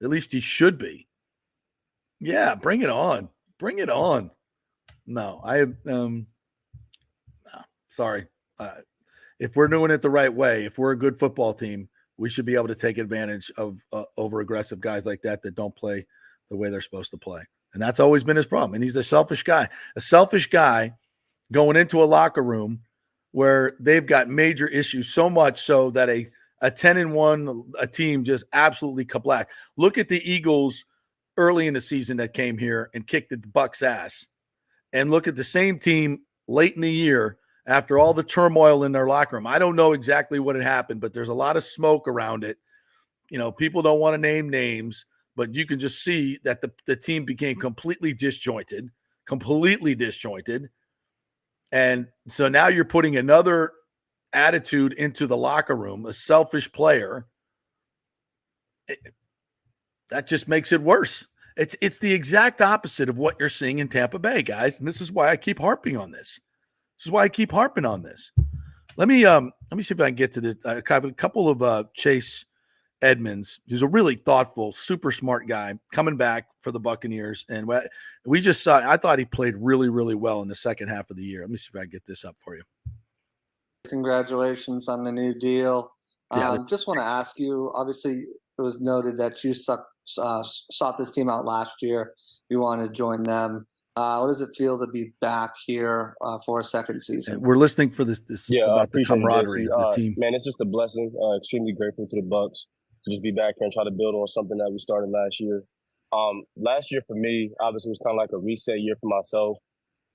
S5: At least he should be. Yeah, bring it on. Bring it on. No, no, sorry. If we're doing it the right way, if we're a good football team, we should be able to take advantage of over aggressive guys like that don't play the way they're supposed to play. And that's always been his problem. And he's a selfish guy going into a locker room where they've got major issues, so much so that a 10-1 a team just absolutely kablak. Look at the Eagles early in the season that came here and kicked the Bucs' ass. And look at the same team late in the year after all the turmoil in their locker room. I don't know exactly what had happened, but there's a lot of smoke around it. You know, people don't want to name names, but you can just see that the team became completely disjointed. And so now you're putting another attitude into the locker room, a selfish player. That just makes it worse. It's the exact opposite of what you're seeing in Tampa Bay, guys. And this is why I keep harping on this. Let me see if I can get to this. I have a couple of Chase Edmonds, who's a really thoughtful, super smart guy, coming back for the Buccaneers. And we just saw, I thought he played really, really well in the second half of the year. Let me see if I can get this up for you.
S2: Congratulations on the new deal. Just want to ask you, obviously it was noted that you sought this team out last year. You wanted to join them. What does it feel to be back here for a second season?
S5: And we're listening for this about the camaraderie of the team.
S7: Man, it's just a blessing. Extremely grateful to the Bucs to just be back here and try to build on something that we started last year. Last year for me, obviously, was kind of like a reset year for myself,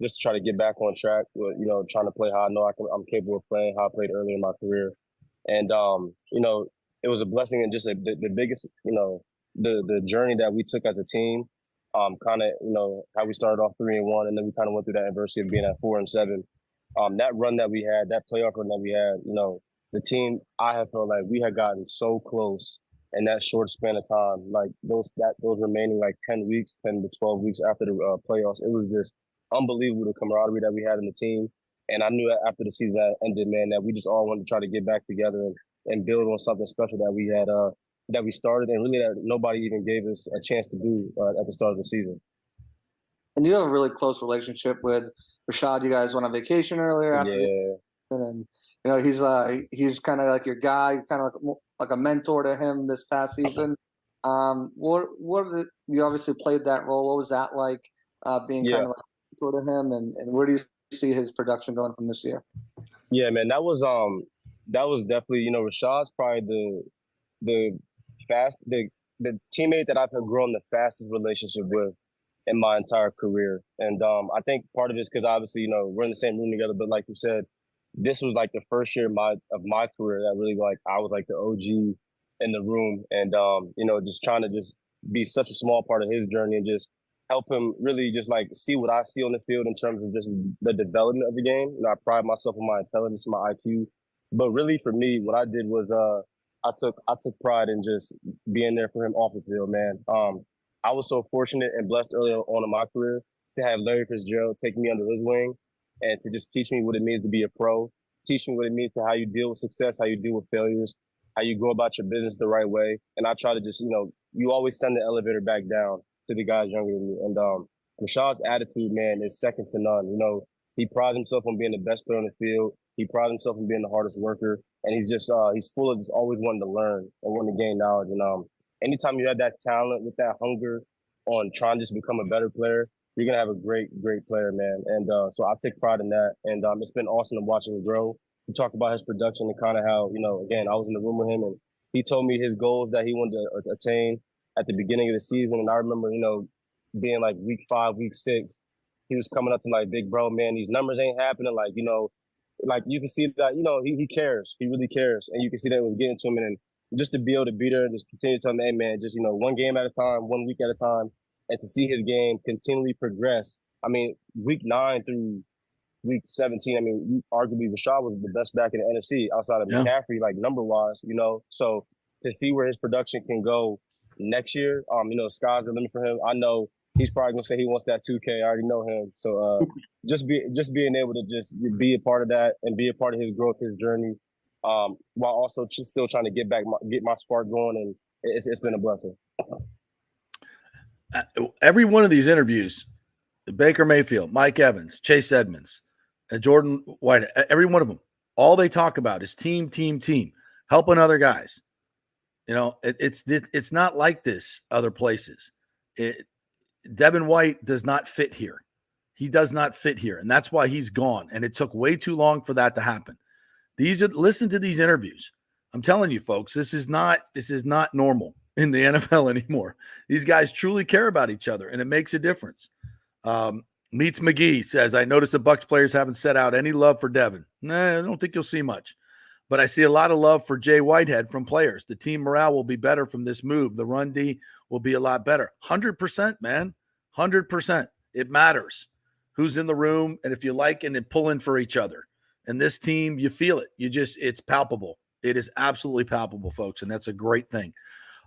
S7: just to try to get back on track. With, trying to play how I know I'm capable of playing, how I played early in my career, and it was a blessing and just the biggest, the journey that we took as a team. Kind of, how we started off 3-1, and then we kind of went through that adversity of being at 4-7. That run that we had, that playoff run that we had, the team, I have felt like we had gotten so close in that short span of time. Like those remaining like 10 to 12 weeks after the playoffs, it was just unbelievable the camaraderie that we had in the team. And I knew after the season that ended, man, that we just all wanted to try to get back together and build on something special that we had. That we started and really that nobody even gave us a chance to do at the start of the season.
S2: And you have a really close relationship with Rashad. You guys went on vacation earlier after and he's kind of like your guy, kind of like a mentor to him this past season. You obviously played that role. What was that like being kind of like a mentor to him, and where do you see his production going from this year?
S7: Yeah, man, that was definitely, Rashad's probably the teammate that I've grown the fastest relationship with in my entire career. And I think part of it is because obviously, we're in the same room together, but like you said, this was like the first year of my career that really I was like the OG in the room, and just trying to just be such a small part of his journey and just help him really just like see what I see on the field in terms of just the development of the game. I pride myself on my intelligence, my IQ, but really for me, what I did was I took pride in just being there for him off the field, man. I was so fortunate and blessed early on in my career to have Larry Fitzgerald take me under his wing and to just teach me what it means to be a pro, teach me what it means to how you deal with success, how you deal with failures, how you go about your business the right way. And I try to just, you always send the elevator back down to the guys younger than me. And Rashad's attitude, man, is second to none. He prides himself on being the best player on the field. He prides himself on being the hardest worker. And he's just he's full of just always wanting to learn and wanting to gain knowledge. And anytime you have that talent with that hunger on trying to just become a better player, you're gonna have a great, great player, man. And so I take pride in that. And it's been awesome to watch him grow. We talk about his production and kind of how, again, I was in the room with him and he told me his goals that he wanted to attain at the beginning of the season. And I remember, being like week 5, week 6, he was coming up to like, big bro, man, these numbers ain't happening. Like, like you can see that, he cares. He really cares. And you can see that it was getting to him. And just to be able to beat her and just continue to tell him, hey, man, just, one game at a time, 1 week at a time, and to see his game continually progress. I mean, week 9 through week 17, I mean, arguably Rashad was the best back in the NFC outside of McCaffrey, like number-wise, So to see where his production can go next year, sky's the limit for him. I know he's probably gonna say he wants that 2K. I already know him. So just being able to just be a part of that and be a part of his growth, his journey, while also just still trying to get my spark going it's been a blessing.
S5: Every one of these interviews, Baker Mayfield, Mike Evans, Chase Edmonds, Jordan White, every one of them, all they talk about is team, helping other guys. You know, it's not like this other places. Devin White does not fit here. He does not fit here, and that's why he's gone. And it took way too long for that to happen. Listen to these interviews. I'm telling you, folks, this is not normal in the NFL anymore. These guys truly care about each other, and it makes a difference. Meets McGee says, I noticed the Bucs players haven't set out any love for Devin. Nah, I don't think you'll see much. But I see a lot of love for Jay Whitehead from players. The team morale will be better from this move. The run D will be a lot better. 100%, man. 100%. It matters who's in the room, and if you like and pull in for each other. And this team, you feel it. It's palpable. It is absolutely palpable, folks, and that's a great thing.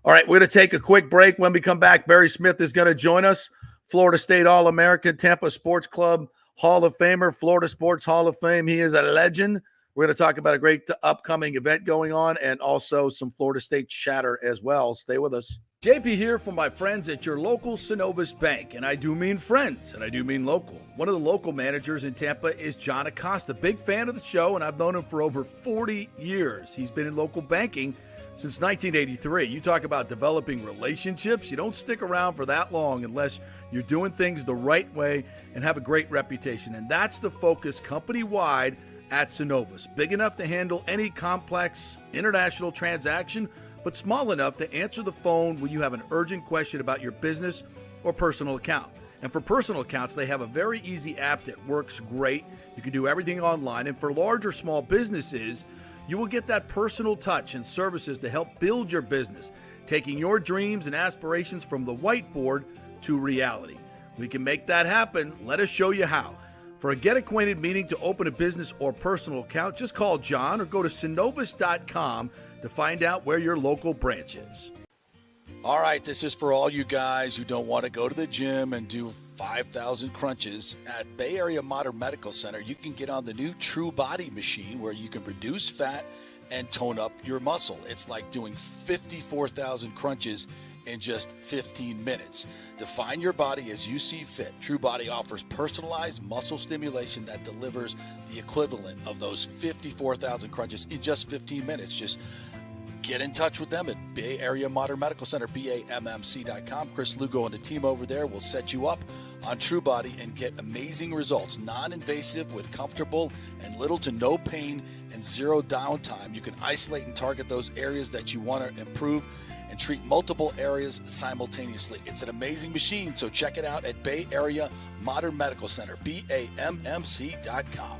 S5: All right, we're going to take a quick break. When we come back, Barry Smith is going to join us. Florida State All-American, Tampa Sports Club Hall of Famer, Florida Sports Hall of Fame. He is a legend. We're going to talk about a great upcoming event going on and also some Florida State chatter as well. Stay with us. JP here from my friends at your local Synovus Bank, and I do mean friends, and I do mean local. One of the local managers in Tampa is John Acosta, big fan of the show, and I've known him for over 40 years. He's been in local banking since 1983. You talk about developing relationships. You don't stick around for that long unless you're doing things the right way and have a great reputation, and that's the focus company-wide at Synovus. Big enough to handle any complex international transaction, but small enough to answer the phone when you have an urgent question about your business or personal account. And for personal accounts, they have a very easy app that works great. You can do everything online. And for large or small businesses, you will get that personal touch and services to help build your business, taking your dreams and aspirations from the whiteboard to reality. We can make that happen. Let us show you how. For a get-acquainted meeting to open a business or personal account, just call John or go to Synovus.com to find out where your local branch is. All right, this is for all you guys who don't want to go to the gym and do 5,000 crunches. At Bay Area Modern Medical Center, you can get on the new True Body machine where you can reduce fat and tone up your muscle. It's like doing 54,000 crunches in just 15 minutes. Define your body as you see fit. True Body offers personalized muscle stimulation that delivers the equivalent of those 54,000 crunches in just 15 minutes. Just get in touch with them at Bay Area Modern Medical Center, BAMMC.com. Chris Lugo and the team over there will set you up on True Body and get amazing results. Non-invasive with comfortable and little to no pain and zero downtime. You can isolate and target those areas that you want to improve and treat multiple areas simultaneously. It's an amazing machine, so check it out at Bay Area Modern Medical Center, BAMMC.com.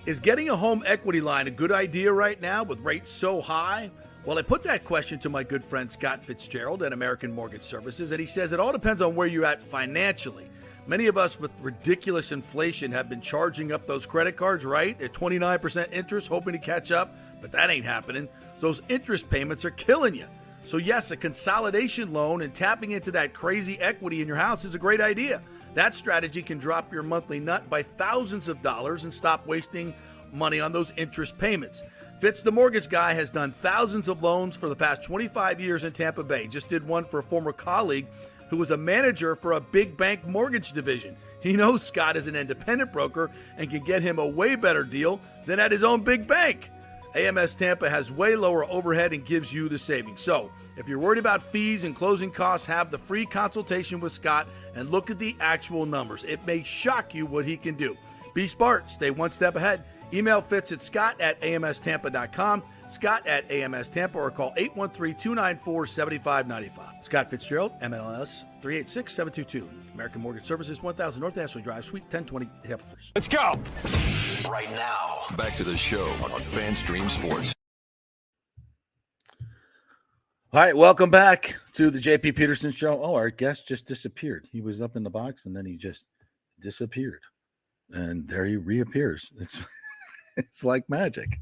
S5: Is getting a home equity line a good idea right now with rates so high? Well, I put that question to my good friend Scott Fitzgerald at American Mortgage Services, and he says it all depends on where you're at financially. Many of us with ridiculous inflation have been charging up those credit cards, right? At 29% interest, hoping to catch up, but that ain't happening. Those interest payments are killing you. So yes, a consolidation loan and tapping into that crazy equity in your house is a great idea. That strategy can drop your monthly nut by thousands of dollars and stop wasting money on those interest payments. Fitz, the mortgage guy, has done thousands of loans for the past 25 years in Tampa Bay. Just did one for a former colleague who was a manager for a big bank mortgage division. He knows Scott is an independent broker and can get him a way better deal than at his own big bank. AMS Tampa has way lower overhead and gives you the savings. So if you're worried about fees and closing costs, have the free consultation with Scott and look at the actual numbers. It may shock you what he can do. Be smart. Stay one step ahead. Email Fitz at scott@amstampa.com, scott@amstampa, or call 813-294-7595. Scott Fitzgerald, MLS 386722. American Mortgage Services, 1000 North Ashley Drive, Suite 1020, Haverford.
S4: Let's go.
S1: Right now, back to the show on FanStream Sports.
S5: All right, welcome back to the JP Peterson Show. Oh, our guest just disappeared. He was up in the box, and then he just disappeared. And there he reappears. It's like magic.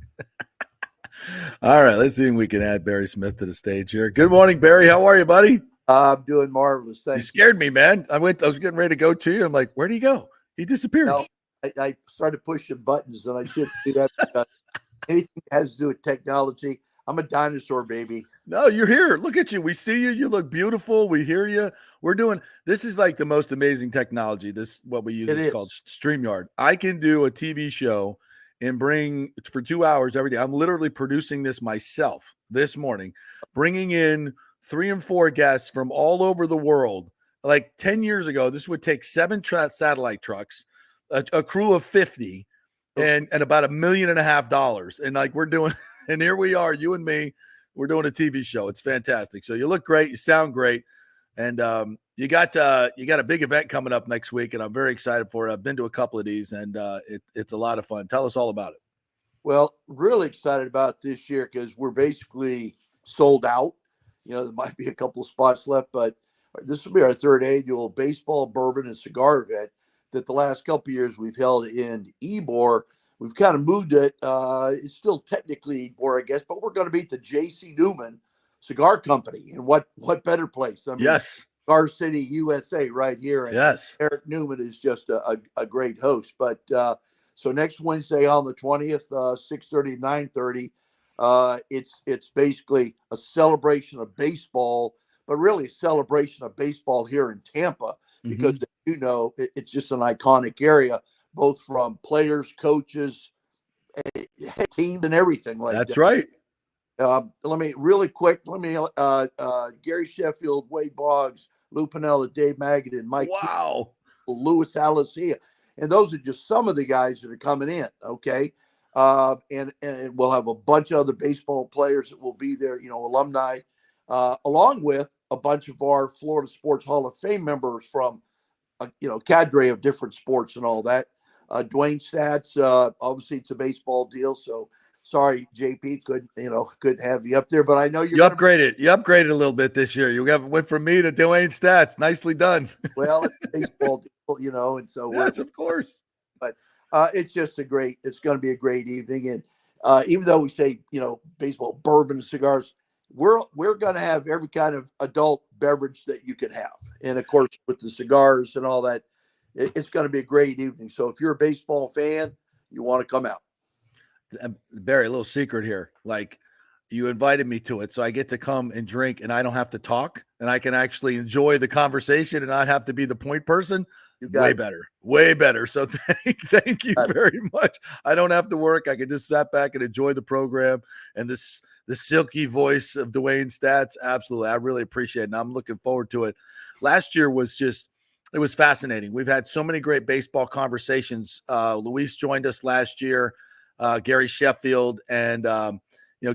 S5: All right, let's see if we can add Barry Smith to the stage here. Good morning, Barry. How are you, buddy?
S8: I'm doing marvelous. Thanks.
S5: You scared me, man. I was getting ready to go to you. I'm like, where'd he go? He disappeared.
S8: No, I started pushing buttons, and I shouldn't do that because anything that has to do with technology, I'm a dinosaur, baby.
S5: No, you're here. Look at you. We see you. You look beautiful. We hear you. This is like the most amazing technology. What we use is called StreamYard. I can do a TV show and bring for 2 hours every day. I'm literally producing this myself this morning, bringing in 3 and 4 guests from all over the world. Like 10 years ago, this would take 7 satellite trucks, a crew of 50, and about $1.5 million. And like we're doing, and here we are, you and me. We're doing a TV show. It's fantastic. So you look great. You sound great. And you got a big event coming up next week, and I'm very excited for it. I've been to a couple of these, and it's a lot of fun. Tell us all about it.
S8: Well, really excited about this year because we're basically sold out. There might be a couple of spots left, but this will be our 3rd annual baseball, bourbon, and cigar event that the last couple of years we've held in Ybor. We've kind of moved it. It's still technically Ybor, I guess, but we're going to be at the J.C. Newman Cigar Company. And what better place? I mean,
S5: yes,
S8: Cigar City, USA, right here. And
S5: yes,
S8: Eric Newman is just a great host. But so next Wednesday on the 20th, 6:30 to 9:30, it's basically a celebration of baseball, but really a celebration of baseball here in Tampa because it's just an iconic area, both from players, coaches, teams, and everything like that.
S5: That's right.
S8: Let me Gary Sheffield, Wade Boggs, Lou Piniella, Dave Magadan, Mike,
S5: wow,
S8: Louis Alicia, and those are just some of the guys that are coming in. Okay, and we'll have a bunch of other baseball players that will be there. Alumni, along with a bunch of our Florida Sports Hall of Fame members from cadre of different sports and all that. Dwayne Stats, obviously it's a baseball deal, so sorry, JP, couldn't have you up there, but I know you
S5: upgraded. You upgraded a little bit this year. You went from me to Dwayne Stats. Nicely done.
S8: Well, it's a baseball deal, and so
S5: yes, of course.
S8: But it's just it's going to be a great evening, and even though we say baseball, bourbon, and cigars, we're going to have every kind of adult beverage that you can have, and of course with the cigars and all that. It's going to be a great evening. So if you're a baseball fan, you want to come out.
S5: Barry, a little secret here. Like, you invited me to it, so I get to come and drink, and I don't have to talk, and I can actually enjoy the conversation and not have to be the point person. Way better. So thank you very much. I don't have to work. I can just sit back and enjoy the program and the silky voice of Dwayne Stats. Absolutely. I really appreciate it, and I'm looking forward to it. Last year was it was fascinating. We've had so many great baseball conversations. Luis joined us last year, Gary Sheffield, and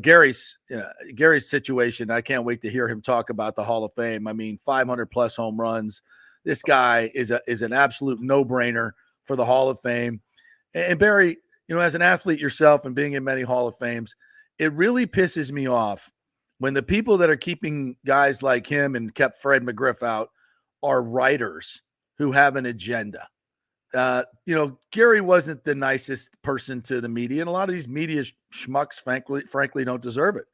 S5: Gary's situation. I can't wait to hear him talk about the Hall of Fame. I mean, 500 plus home runs. This guy is an absolute no-brainer for the Hall of Fame. And Barry, as an athlete yourself and being in many Hall of Fames, it really pisses me off when the people that are keeping guys like him and kept Fred McGriff out are writers who have an agenda. Gary wasn't the nicest person to the media, and a lot of these media schmucks, frankly, don't deserve it.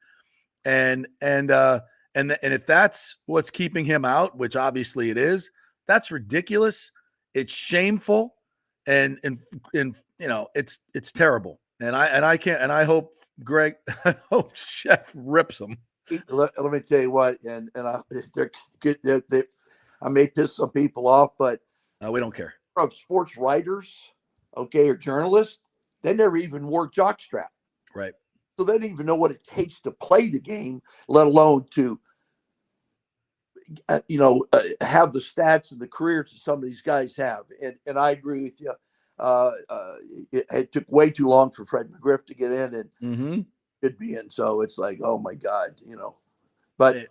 S5: And if that's what's keeping him out, which obviously it is, that's ridiculous. It's shameful, and it's terrible. And I hope Greg, I hope Chef rips him.
S8: Let me tell you what, and I may piss some people off, but
S5: we don't care.
S8: Of sports writers, or journalists, they never even wore jockstrap.
S5: Right.
S8: So they don't even know what it takes to play the game, let alone to, have the stats and the careers that some of these guys have. And I agree with you. It took way too long for Fred McGriff to get in and should be in. So it's like, oh my God, but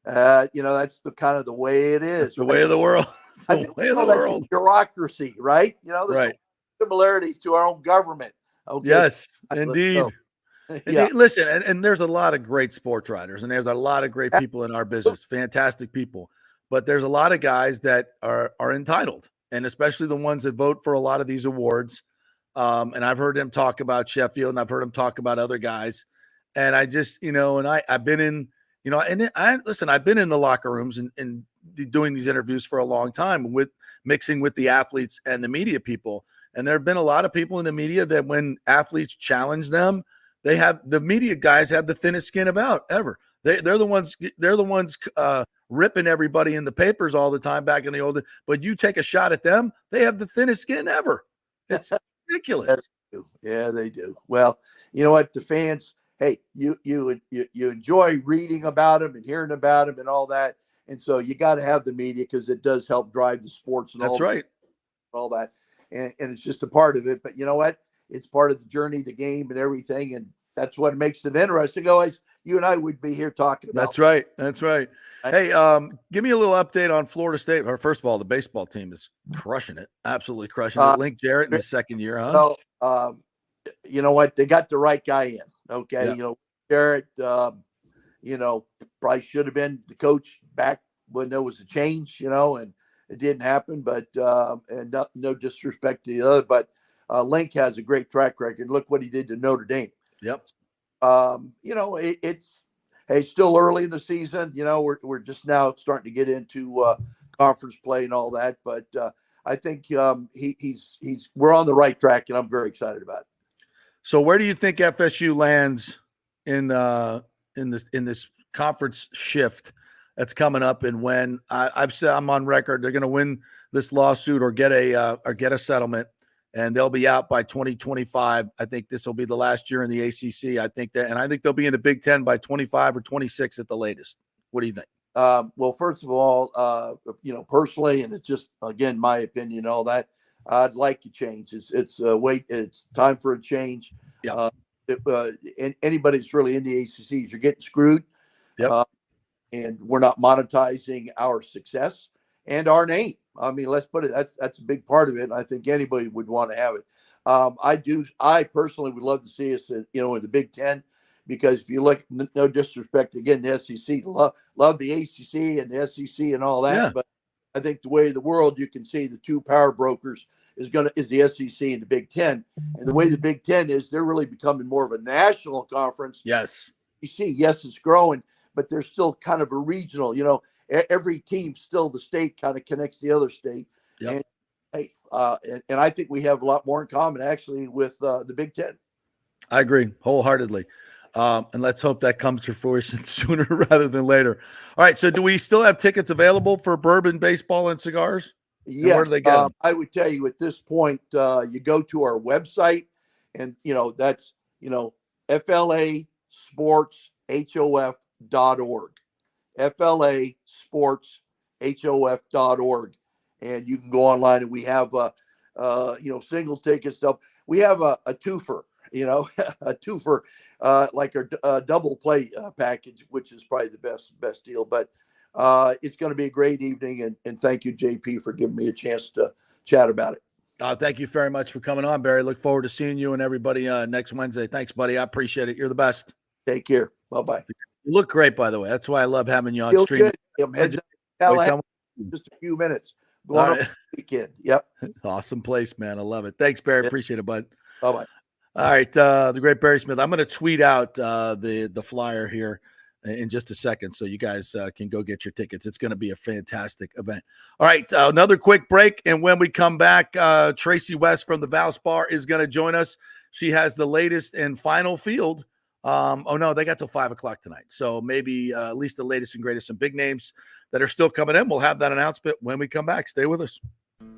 S8: that's the kind of the way it is.
S5: It's the way of the world. It's the way of the world.
S8: Bureaucracy, right? There's
S5: right.
S8: Similarities to our own government. Okay.
S5: Yes, indeed.
S8: Yeah.
S5: Listen, and there's a lot of great sports writers, and there's a lot of great people in our business, fantastic people. But there's a lot of guys that are entitled, and especially the ones that vote for a lot of these awards. And I've heard him talk about Sheffield, and I've heard him talk about other guys. And I just, I've been in, I've been in the locker rooms and doing these interviews for a long time with mixing with the athletes and the media people. And there have been a lot of people in the media that when athletes challenge them, the media guys have the thinnest skin ever. They're the ones ripping everybody in the papers all the time back in the old. But you take a shot at them, they have the thinnest skin ever. It's ridiculous.
S8: Yeah, they do. Well, you know what? The fans, hey, you enjoy reading about them and hearing about them and all that, and so you got to have the media because it does help drive the sports and
S5: That's right.
S8: all that, and it's just a part of it. But you know what? It's part of the journey, the game, and everything, and that's what makes it interesting. Always, you and I would be here talking about.
S5: That's right. That's right. Hey, give me a little update on Florida State. Or first of all, the baseball team is crushing it, absolutely crushing it. Link Jarrett in his second year, huh?
S8: Well, you know what? They got the right guy in. Okay,
S5: Yeah.
S8: you know, Jarrett, you know, probably should have been the coach back when there was a change, you know, and it didn't happen. But and no disrespect to the other, but Link has a great track record. Look what he did to Notre Dame.
S5: Yep.
S8: You know, it's still early in the season. You know, we're just now starting to get into conference play and all that. But I think we're on the right track, and I'm very excited about it.
S5: So where do you think FSU lands in this conference shift that's coming up? And when I've said, I'm on record, they're going to win this lawsuit or get a settlement, and they'll be out by 2025. I think this will be the last year in the ACC. I think they'll be in the Big Ten by 25 or 26 at the latest. What do you think?
S8: Well, first of all, you know, personally, and it's just, again, my opinion and all that, I'd like a change. It's time for a change.
S5: Yeah.
S8: And anybody that's really in the ACCs, you're getting screwed.
S5: Yep.
S8: And we're not monetizing our success and our name. I mean, let's put it, that's a big part of it. And I think anybody would want to have it. I personally would love to see us, in the Big Ten, because if you look, no disrespect, again, the SEC, love the ACC and the SEC and all that. Yeah. But I think the way of the world, you can see the two power brokers is the SEC and the Big Ten. And the way the Big Ten is, they're really becoming more of a national conference.
S5: Yes.
S8: You see, yes, it's growing, but they're still kind of a regional, every team, still the state kind of connects the other state.
S5: Yep.
S8: And I think we have a lot more in common actually with the Big Ten.
S5: I agree wholeheartedly. And let's hope that comes to fruition sooner rather than later. All right. So do we still have tickets available for bourbon, baseball, and cigars?
S8: Yes.
S5: Where do they get them?
S8: I would tell you at this point, you go to our website, and, that's, FLASportsHOF.org. FLASportsHOF.org. And you can go online, and we have, single ticket stuff. We have a twofer, a twofer, like a double play package, which is probably the best deal. But it's going to be a great evening. And thank you, JP, for giving me a chance to chat about it.
S5: Thank you very much for coming on, Barry. Look forward to seeing you and everybody next Wednesday. Thanks, buddy. I appreciate it. You're the best.
S8: Take care. Bye-bye.
S5: You look great, by the way. That's why I love having you on stream.
S8: I'm heading to just a few minutes. Going on the weekend. Yep.
S5: Awesome place, man. I love it. Thanks, Barry. Yep. Appreciate it, bud.
S8: Bye-bye.
S5: All right. The great Barry Smith. I'm going to tweet out the flyer here in just a second, so you guys can go get your tickets. It's going to be a fantastic event. All right, another quick break, and when we come back, Tracy West from the Valspar is going to join us. She has the latest and final field. They got till 5 o'clock tonight, so maybe at least the latest and greatest, some big names that are still coming in. We'll have that announcement when we come back. Stay with us.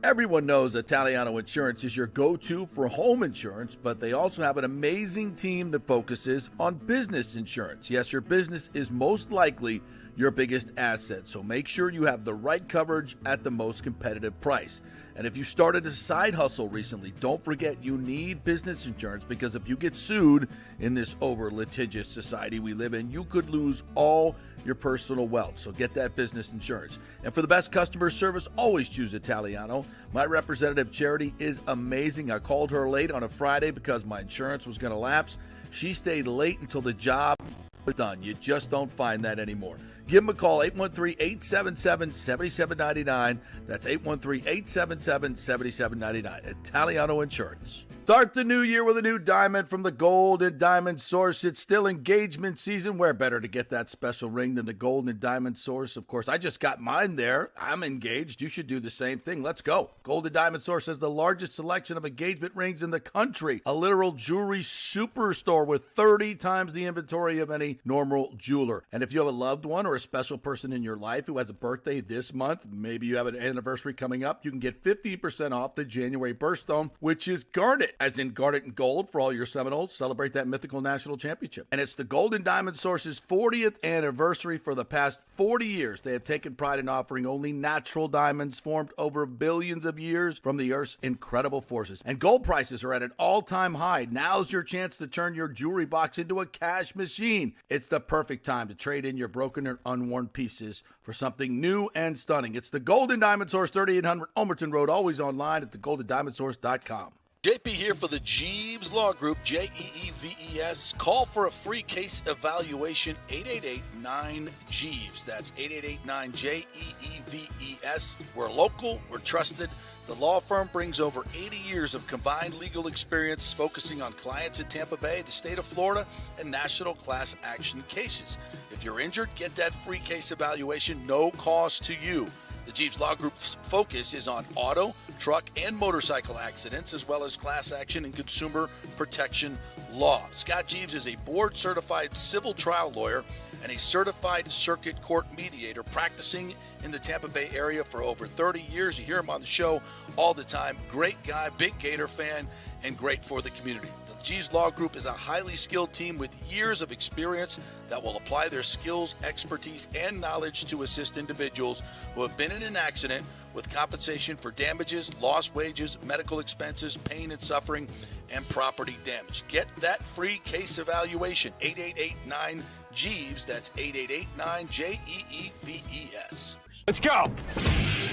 S5: Everyone knows Italiano Insurance is your go-to for home insurance, but they also have an amazing team that focuses on business insurance. Yes, your business is most likely your biggest asset, so make sure you have the right coverage at the most competitive price. And if you started a side hustle recently, don't forget you need business insurance, because if you get sued in this over-litigious society we live in, you could lose all your personal wealth. So get that business insurance. And for the best customer service, always choose Italiano. My representative, Charity, is amazing. I called her late on a Friday because my insurance was going to lapse. She stayed late until the job was done. You just don't find that anymore. Give them a call, 813-877-7799. That's 813-877-7799. Italiano Insurance. Start the new year with a new diamond from the Gold and Diamond Source. It's still engagement season. Where better to get that special ring than the Gold and Diamond Source? Of course, I just got mine there. I'm engaged. You should do the same thing. Let's go. Gold and Diamond Source has the largest selection of engagement rings in the country. A literal jewelry superstore with 30 times the inventory of any normal jeweler. And if you have a loved one or a special person in your life who has a birthday this month, maybe you have an anniversary coming up, you can get 15% off the January birthstone, which is garnet, as in garnet and gold for all your Seminoles. Celebrate that mythical national championship. And it's the Gold and Diamond Source's 40th anniversary. For the past 40 years, they have taken pride in offering only natural diamonds formed over billions of years from the Earth's incredible forces. And gold prices are at an all-time high. Now's your chance to turn your jewelry box into a cash machine. It's the perfect time to trade in your broken or unworn pieces for something new and stunning. It's the Gold and Diamond Source, 3800 Ulmerton Road, always online at thegoldendiamondsource.com.
S9: JP here for the Jeeves Law Group, Jeeves. Call for a free case evaluation, 888-9-JEEVES. That's 888-9-JEEVES. We're local, we're trusted. The law firm brings over 80 years of combined legal experience focusing on clients in Tampa Bay, the state of Florida, and national class action cases. If you're injured, get that free case evaluation, no cost to you. The Jeeves Law Group's focus is on auto, truck, and motorcycle accidents, as well as class action and consumer protection law. Scott Jeeves is a board-certified civil trial lawyer and a certified circuit court mediator practicing in the Tampa Bay area for over 30 years. You hear him on the show all the time. Great guy, big Gator fan, and great for the community. The Jeeves Law Group is a highly skilled team with years of experience that will apply their skills, expertise, and knowledge to assist individuals who have been in an accident with compensation for damages, lost wages, medical expenses, pain and suffering, and property damage. Get that free case evaluation, 888-9-JEEVES. That's 888-9-JEEVES.
S1: Let's go.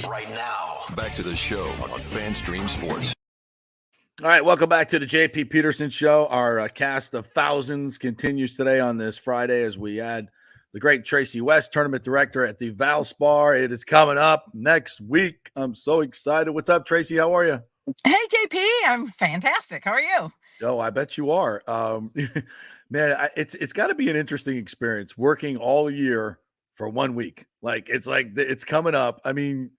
S1: Right now, back to the show on FanStream Sports.
S5: All right, welcome back to the JP Peterson Show. Our cast of thousands continues today on this Friday as we add the great Tracy West, tournament director at the Valspar. It is coming up next week. I'm so excited. What's up, Tracy? How are you?
S10: Hey, JP. I'm fantastic. How are you?
S5: Oh, I bet you are. Man, it's got to be an interesting experience working all year for 1 week. It's coming up. I mean,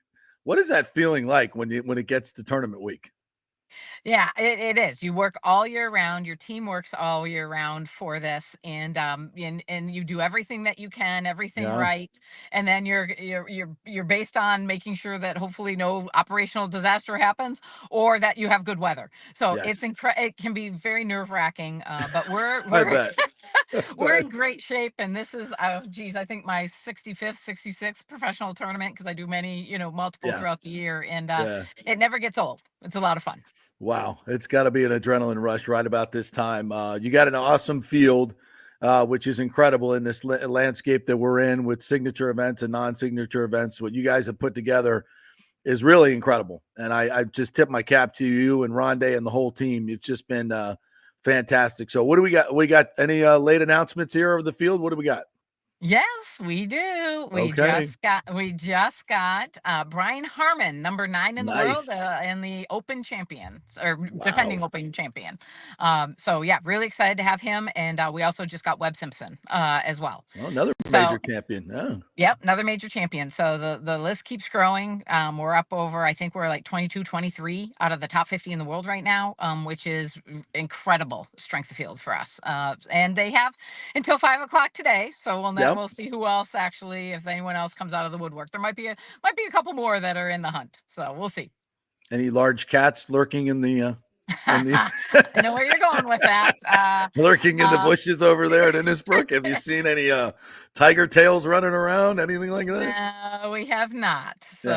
S5: what is that feeling like when it gets to tournament week?
S10: Yeah, it is. You work all year round. Your team works all year round for this, and you do everything that you can, everything right, and then you're based on making sure that hopefully no operational disaster happens or that you have good weather. So
S5: Yes.
S10: it can be very nerve-wracking, but
S5: I
S10: we're
S5: bet.
S10: we're in great shape, and this is I think my 65th, 66th professional tournament because I do many, multiple
S5: Yeah.
S10: throughout the year, and
S5: Yeah.
S10: it never gets old. It's a lot of fun.
S5: Wow, it's got to be an adrenaline rush right about this time. You got an awesome field, which is incredible in this landscape that we're in with signature events and non-signature events. What you guys have put together is really incredible. And I just tip my cap to you and Rondé and the whole team. It's just been fantastic. So what do we got? We got any late announcements here of the field? What do we got?
S10: Yes, we do. We
S5: Okay.
S10: just got Brian Harmon, number 9 in the
S5: Nice.
S10: world, and the Open champion or
S5: Wow.
S10: defending Open champion. So yeah, really excited to have him, and we also just got Webb Simpson as well.
S5: Well, another
S10: So
S5: major champion. Oh.
S10: yep, another major champion. So the list keeps growing. We're up over, I think we're like 22, 23 out of the top 50 in the world right now, which is incredible strength of field for us. And they have until 5 o'clock today. So we'll see who else actually, if anyone else comes out of the woodwork. There might be a couple more that are in the hunt. So we'll see.
S5: Any large cats lurking in the
S10: I know where you're going with that.
S5: lurking in the bushes over there at Innisbrook? Have you seen any tiger tails running around? Anything like that?
S10: No, we have not. So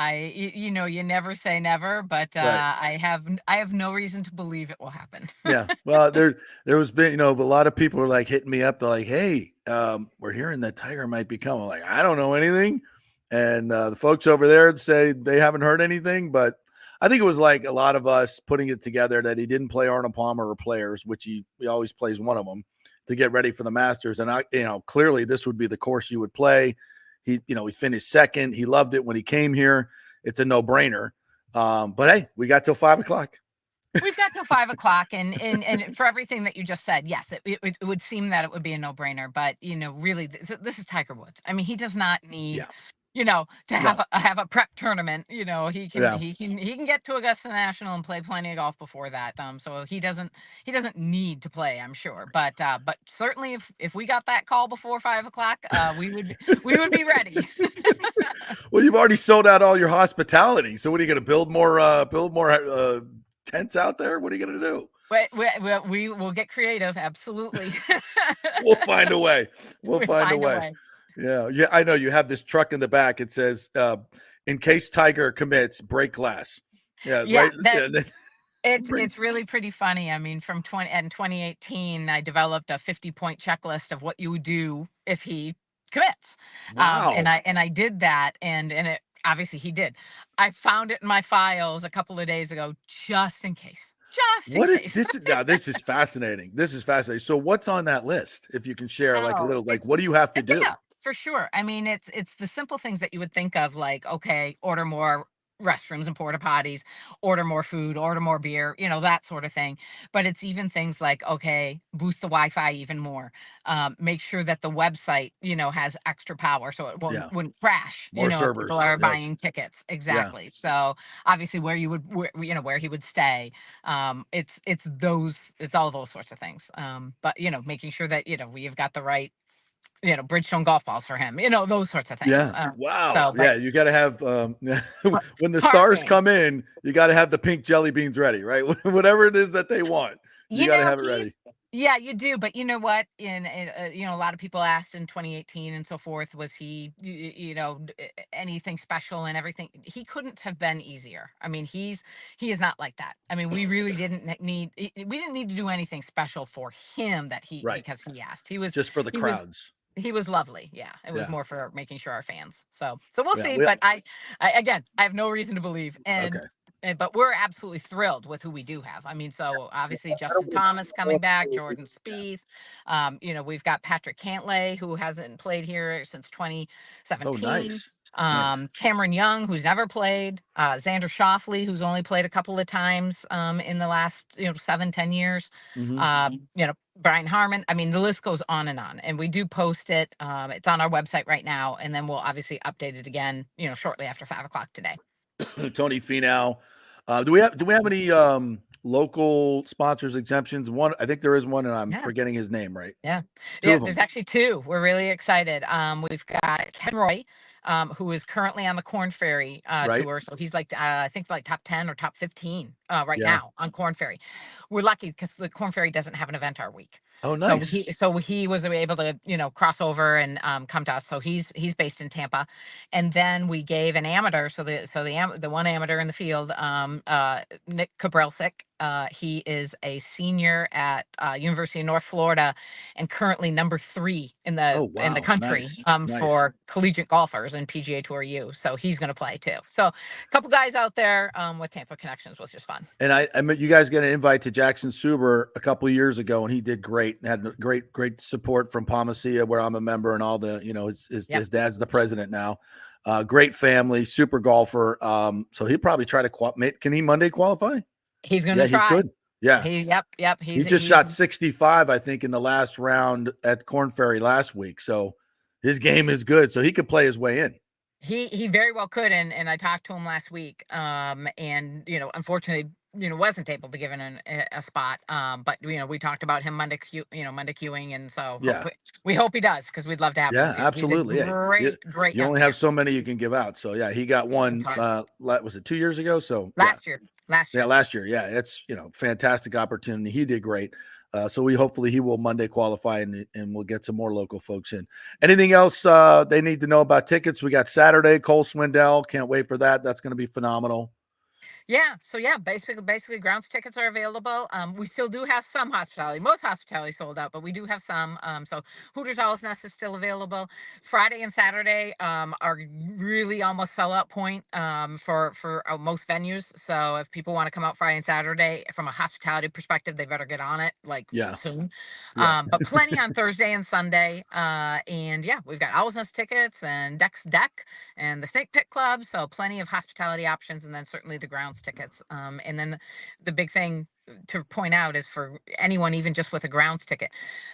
S10: you never say never, but
S5: Right.
S10: I have no reason to believe it will happen.
S5: Yeah. Well, there was been, a lot of people were like hitting me up. They're like, hey, we're hearing that tiger might be coming. I'm like, I don't know anything. And the folks over there say they haven't heard anything, but I think it was like a lot of us putting it together that he didn't play Arnold Palmer or Players, which he always plays one of them to get ready for the Masters. And clearly this would be the course you would play. He finished second. He loved it when he came here. It's a no brainer. But hey, we got till 5 o'clock.
S10: we've got till 5 o'clock, and for everything that you just said, yes, it would seem that it would be a no brainer, but really, this is Tiger Woods. I mean, he does not need,
S5: Yeah.
S10: to have
S5: No.
S10: a prep tournament. He can
S5: Yeah.
S10: he can get to Augusta National and play plenty of golf before that. So he doesn't need to play, I'm sure. But certainly, if we got that call before 5 o'clock, we would be ready.
S5: Well, you've already sold out all your hospitality. So what are you going to build more tents out there? What are you going to do?
S10: We will get creative. Absolutely.
S5: We'll find a way. We'll find a way. Yeah. I know you have this truck in the back. It says, in case Tiger commits, break glass. Yeah.
S10: Yeah.
S5: Right.
S10: It's really pretty funny. I mean, in 2018, I developed a 50-point checklist of what you would do if he commits.
S5: Wow.
S10: And I did that, and it obviously he did. I found it in my files a couple of days ago, just in case.
S5: This is fascinating. This is fascinating. So what's on that list? If you can share like a little, like, what do you have to do?
S10: Yeah, for sure. I mean, it's the simple things that you would think of, like, okay, order more restrooms and porta potties, order more food, order more beer, that sort of thing. But it's even things like, okay, boost the Wi-Fi even more. Make sure that the website, has extra power so it wouldn't crash.
S5: More
S10: if
S5: servers.
S10: people are
S5: Yes.
S10: buying tickets. Exactly. Yeah. So obviously where he would stay. It's all those sorts of things. But making sure that we've got the right Bridgestone golf balls for him, those sorts of things.
S5: Yeah. Wow. So, you got to have, when the stars come in, you got to have the pink jelly beans ready, right? Whatever it is that they want, you got to have it ready.
S10: Yeah, you do. But you know what? A lot of people asked in 2018 and so forth, was he, anything special and everything? He couldn't have been easier. I mean, he is not like that. I mean, we really didn't need to do anything special for him because he asked. He was
S5: just for the crowds.
S10: He was lovely. Yeah. It was more for making sure our fans. So we'll see. But I have no reason to believe. But we're absolutely thrilled with who we do have. I mean, so obviously Justin Thomas coming back, Jordan Spieth. We've got Patrick Cantlay, who hasn't played here since 2017.
S5: Oh, nice.
S10: Cameron Young, who's never played, Xander Schauffele, who's only played a couple of times in the last 7-10 years.
S5: Mm-hmm.
S10: Brian Harmon. I mean, the list goes on, and we do post it. It's on our website right now, and then we'll obviously update it again shortly after 5 o'clock today.
S5: Tony Finau. Do we have any local sponsors exemptions? One, I think there is one, and I'm forgetting his name, right?
S10: Yeah. There's actually two. We're really excited. We've got Ken Roy, who is currently on the Corn Ferry tour. So he's like, I think like top 10 or top 15 now on Corn Ferry. We're lucky because the Corn Ferry doesn't have an event our week.
S5: Oh, nice.
S10: So he was able to, cross over and come to us. So he's based in Tampa. And then we gave an amateur. So the one amateur in the field, Nick Kabrelsic, he is a senior at University of North Florida and currently number 3 in the country for collegiate golfers in PGA Tour U. So he's going to play too. So a couple guys out there with Tampa connections was just fun.
S5: And I met you guys get an invite to Jackson Suber a couple of years ago, and he did great. Had great support from Palmacia, where I'm a member, and all the his dad's the president now. Great family, super golfer. So he'll probably try to can he Monday qualify?
S10: He's going to try.
S5: He could. Yeah.
S10: Yep.
S5: He just shot 65, I think, in the last round at Corn Ferry last week. So his game is good. So he could play his way in.
S10: He very well could, and I talked to him last week. And unfortunately, wasn't able to give in a spot. But we talked about him Monday queuing, and so we hope he does, because we'd love to have him.
S5: Yeah, absolutely.
S10: Great.
S5: You only have so many you can give out. So he got one. Was it 2 years ago? So
S10: last year.
S5: Yeah, last year. Yeah, it's fantastic opportunity. He did great. So hopefully he will Monday qualify, and we'll get some more local folks in. Anything else they need to know about tickets? We got Saturday, Cole Swindell. Can't wait for that. That's going to be phenomenal.
S10: Yeah. So basically grounds tickets are available. We still do have some hospitality. Most hospitality sold out, but we do have some. So Hooters Owl's Nest is still available. Friday and Saturday are really almost sellout point for most venues. So if people want to come out Friday and Saturday from a hospitality perspective, they better get on it soon. Yeah. But plenty on Thursday and Sunday. And we've got Owl's Nest tickets and Deck's Deck and the Snake Pit Club. So plenty of hospitality options, and then certainly the grounds grounds tickets. And then the big thing to point out is for anyone, even just with a grounds ticket,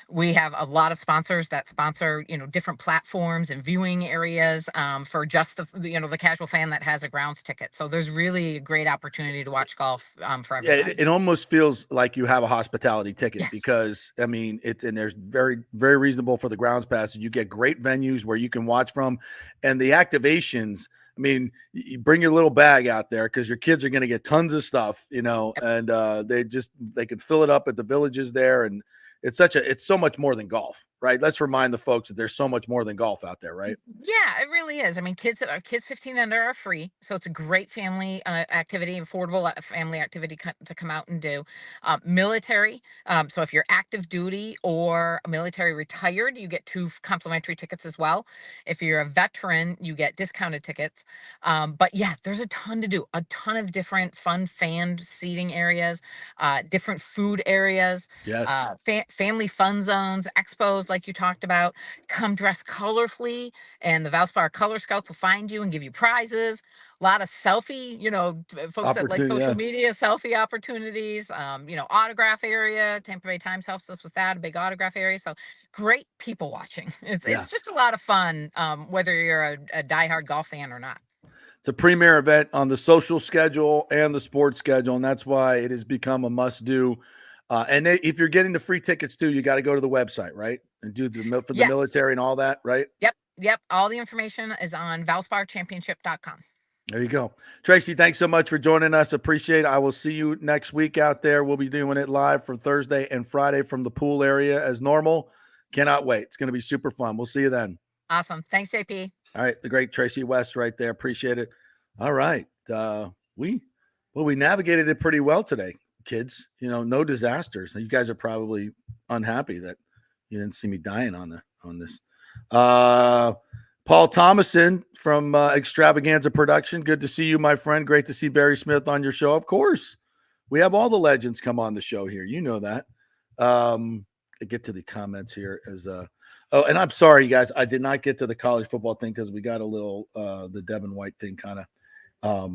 S10: we have a lot of sponsors that sponsor, different platforms and viewing areas for just the casual fan that has a grounds ticket. So there's really a great opportunity to watch golf for everybody.
S5: Yeah, it almost feels like you have a hospitality ticket. Yes. Because and there's very, very reasonable for the grounds passes. You get great venues where you can watch from, and the activations. You bring your little bag out there because your kids are going to get tons of stuff, and they can fill it up at the villages there. And it's so much more than golf, right? Let's remind the folks that there's so much more than golf out there, right?
S10: Yeah, it really is. Kids 15 and under are free. So it's a great family activity, affordable family activity to come out and do. Military. So if you're active duty or military retired, you get 2 complimentary tickets as well. If you're a veteran, you get discounted tickets. But yeah, there's a ton to do, a ton of different fun fan seating areas, different food areas.
S5: Yes.
S10: Family fun zones, expos like you talked about. Come dress colorfully, and the Valspar Color Scouts will find you and give you prizes. A lot of selfie, folks that like social media selfie opportunities. Autograph area. Tampa Bay Times helps us with that, a big autograph area. So great people watching. It's just a lot of fun, whether you're a diehard golf fan or not.
S5: It's a premier event on the social schedule and the sports schedule, and that's why it has become a must-do. And if you're getting the free tickets too, you got to go to the website, right? And do the military and all that, right?
S10: Yep. All the information is on valsparchampionship.com.
S5: There you go. Tracy, thanks so much for joining us. Appreciate it. I will see you next week out there. We'll be doing it live for Thursday and Friday from the pool area as normal. Cannot wait. It's going to be super fun. We'll see you then.
S10: Awesome. Thanks, JP.
S5: All right. The great Tracy West right there. Appreciate it. All right. We navigated it pretty well today. Kids, no disasters. You guys are probably unhappy that you didn't see me dying on this. Paul Thomason from Extravaganza Production. Good to see you, my friend. Great to see Barry Smith on your show. Of course, we have all the legends come on the show here. You know that. I get to the comments here as and I'm sorry, you guys. I did not get to the college football thing because we got a little the Devin White thing kind of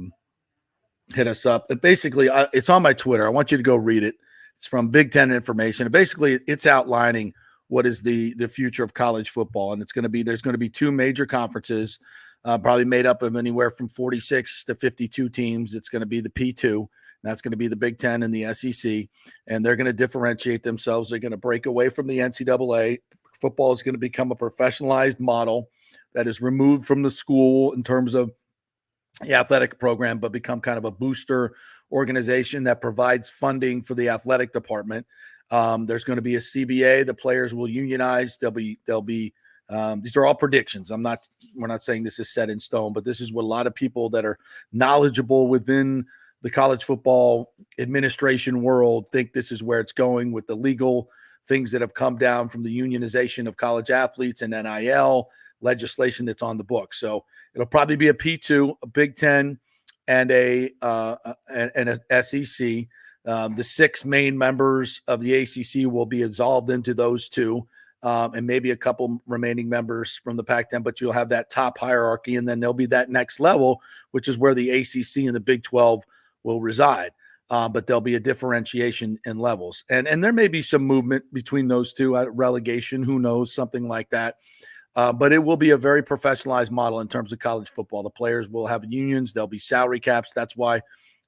S5: hit us up. Basically, it's on my Twitter. I want you to go read it. It's from Big Ten Information. And basically, it's outlining what is the future of college football. And there's going to be 2 major conferences, probably made up of anywhere from 46 to 52 teams. It's going to be the P2. And that's going to be the Big Ten and the SEC. And they're going to differentiate themselves. They're going to break away from the NCAA. Football is going to become a professionalized model that is removed from the school in terms of the athletic program, but become kind of a booster organization that provides funding for the athletic department. There's going to be a CBA. The players will unionize. They'll be these are all predictions. We're not saying this is set in stone, but this is what a lot of people that are knowledgeable within the college football administration world think this is where it's going with the legal things that have come down from the unionization of college athletes and NIL legislation that's on the book. So it'll probably be a P2, a Big Ten, and a SEC. The 6 main members of the ACC will be absolved into those 2, and maybe a couple remaining members from the Pac-10, but you'll have that top hierarchy, and then there'll be that next level, which is where the ACC and the Big 12 will reside. But there'll be a differentiation in levels. And there may be some movement between those 2 at relegation, who knows, something like that. But it will be a very professionalized model in terms of college football. The players will have unions. There'll be salary caps. That's why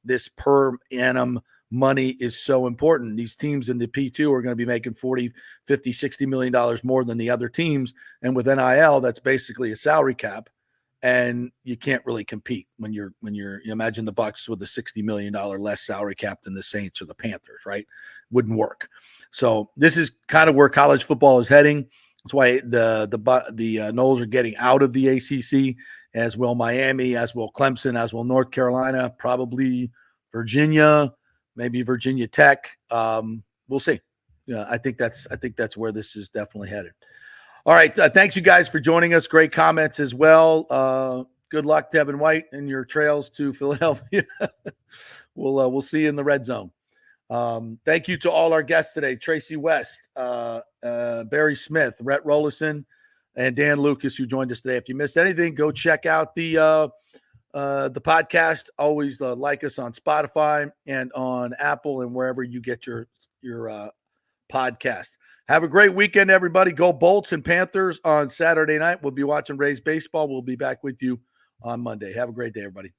S5: this per annum money is so important. These teams in the P2 are going to be making $40, $50, $60 million more than the other teams. And with NIL, that's basically a salary cap. And you can't really compete when you imagine the Bucs with a $60 million less salary cap than the Saints or the Panthers, right? Wouldn't work. So this is kind of where college football is heading. That's why the Noles are getting out of the ACC, as will Miami, as will Clemson, as will North Carolina, probably Virginia, maybe Virginia Tech. We'll see. Yeah, I think that's where this is definitely headed. All right, thanks you guys for joining us. Great comments as well. Good luck, Devin White, and your trails to Philadelphia. We'll see you in the red zone. Thank you to all our guests today: Tracy West, Barry Smith, Rhett Rollison, and Dan Lucas, who joined us today. If you missed anything, go check out the the podcast. Always like us on Spotify and on Apple and wherever you get your podcast. Have a great weekend, everybody. Go Bolts and Panthers on Saturday night. We'll be watching Rays baseball. We'll be back with you on Monday. Have a great day, everybody.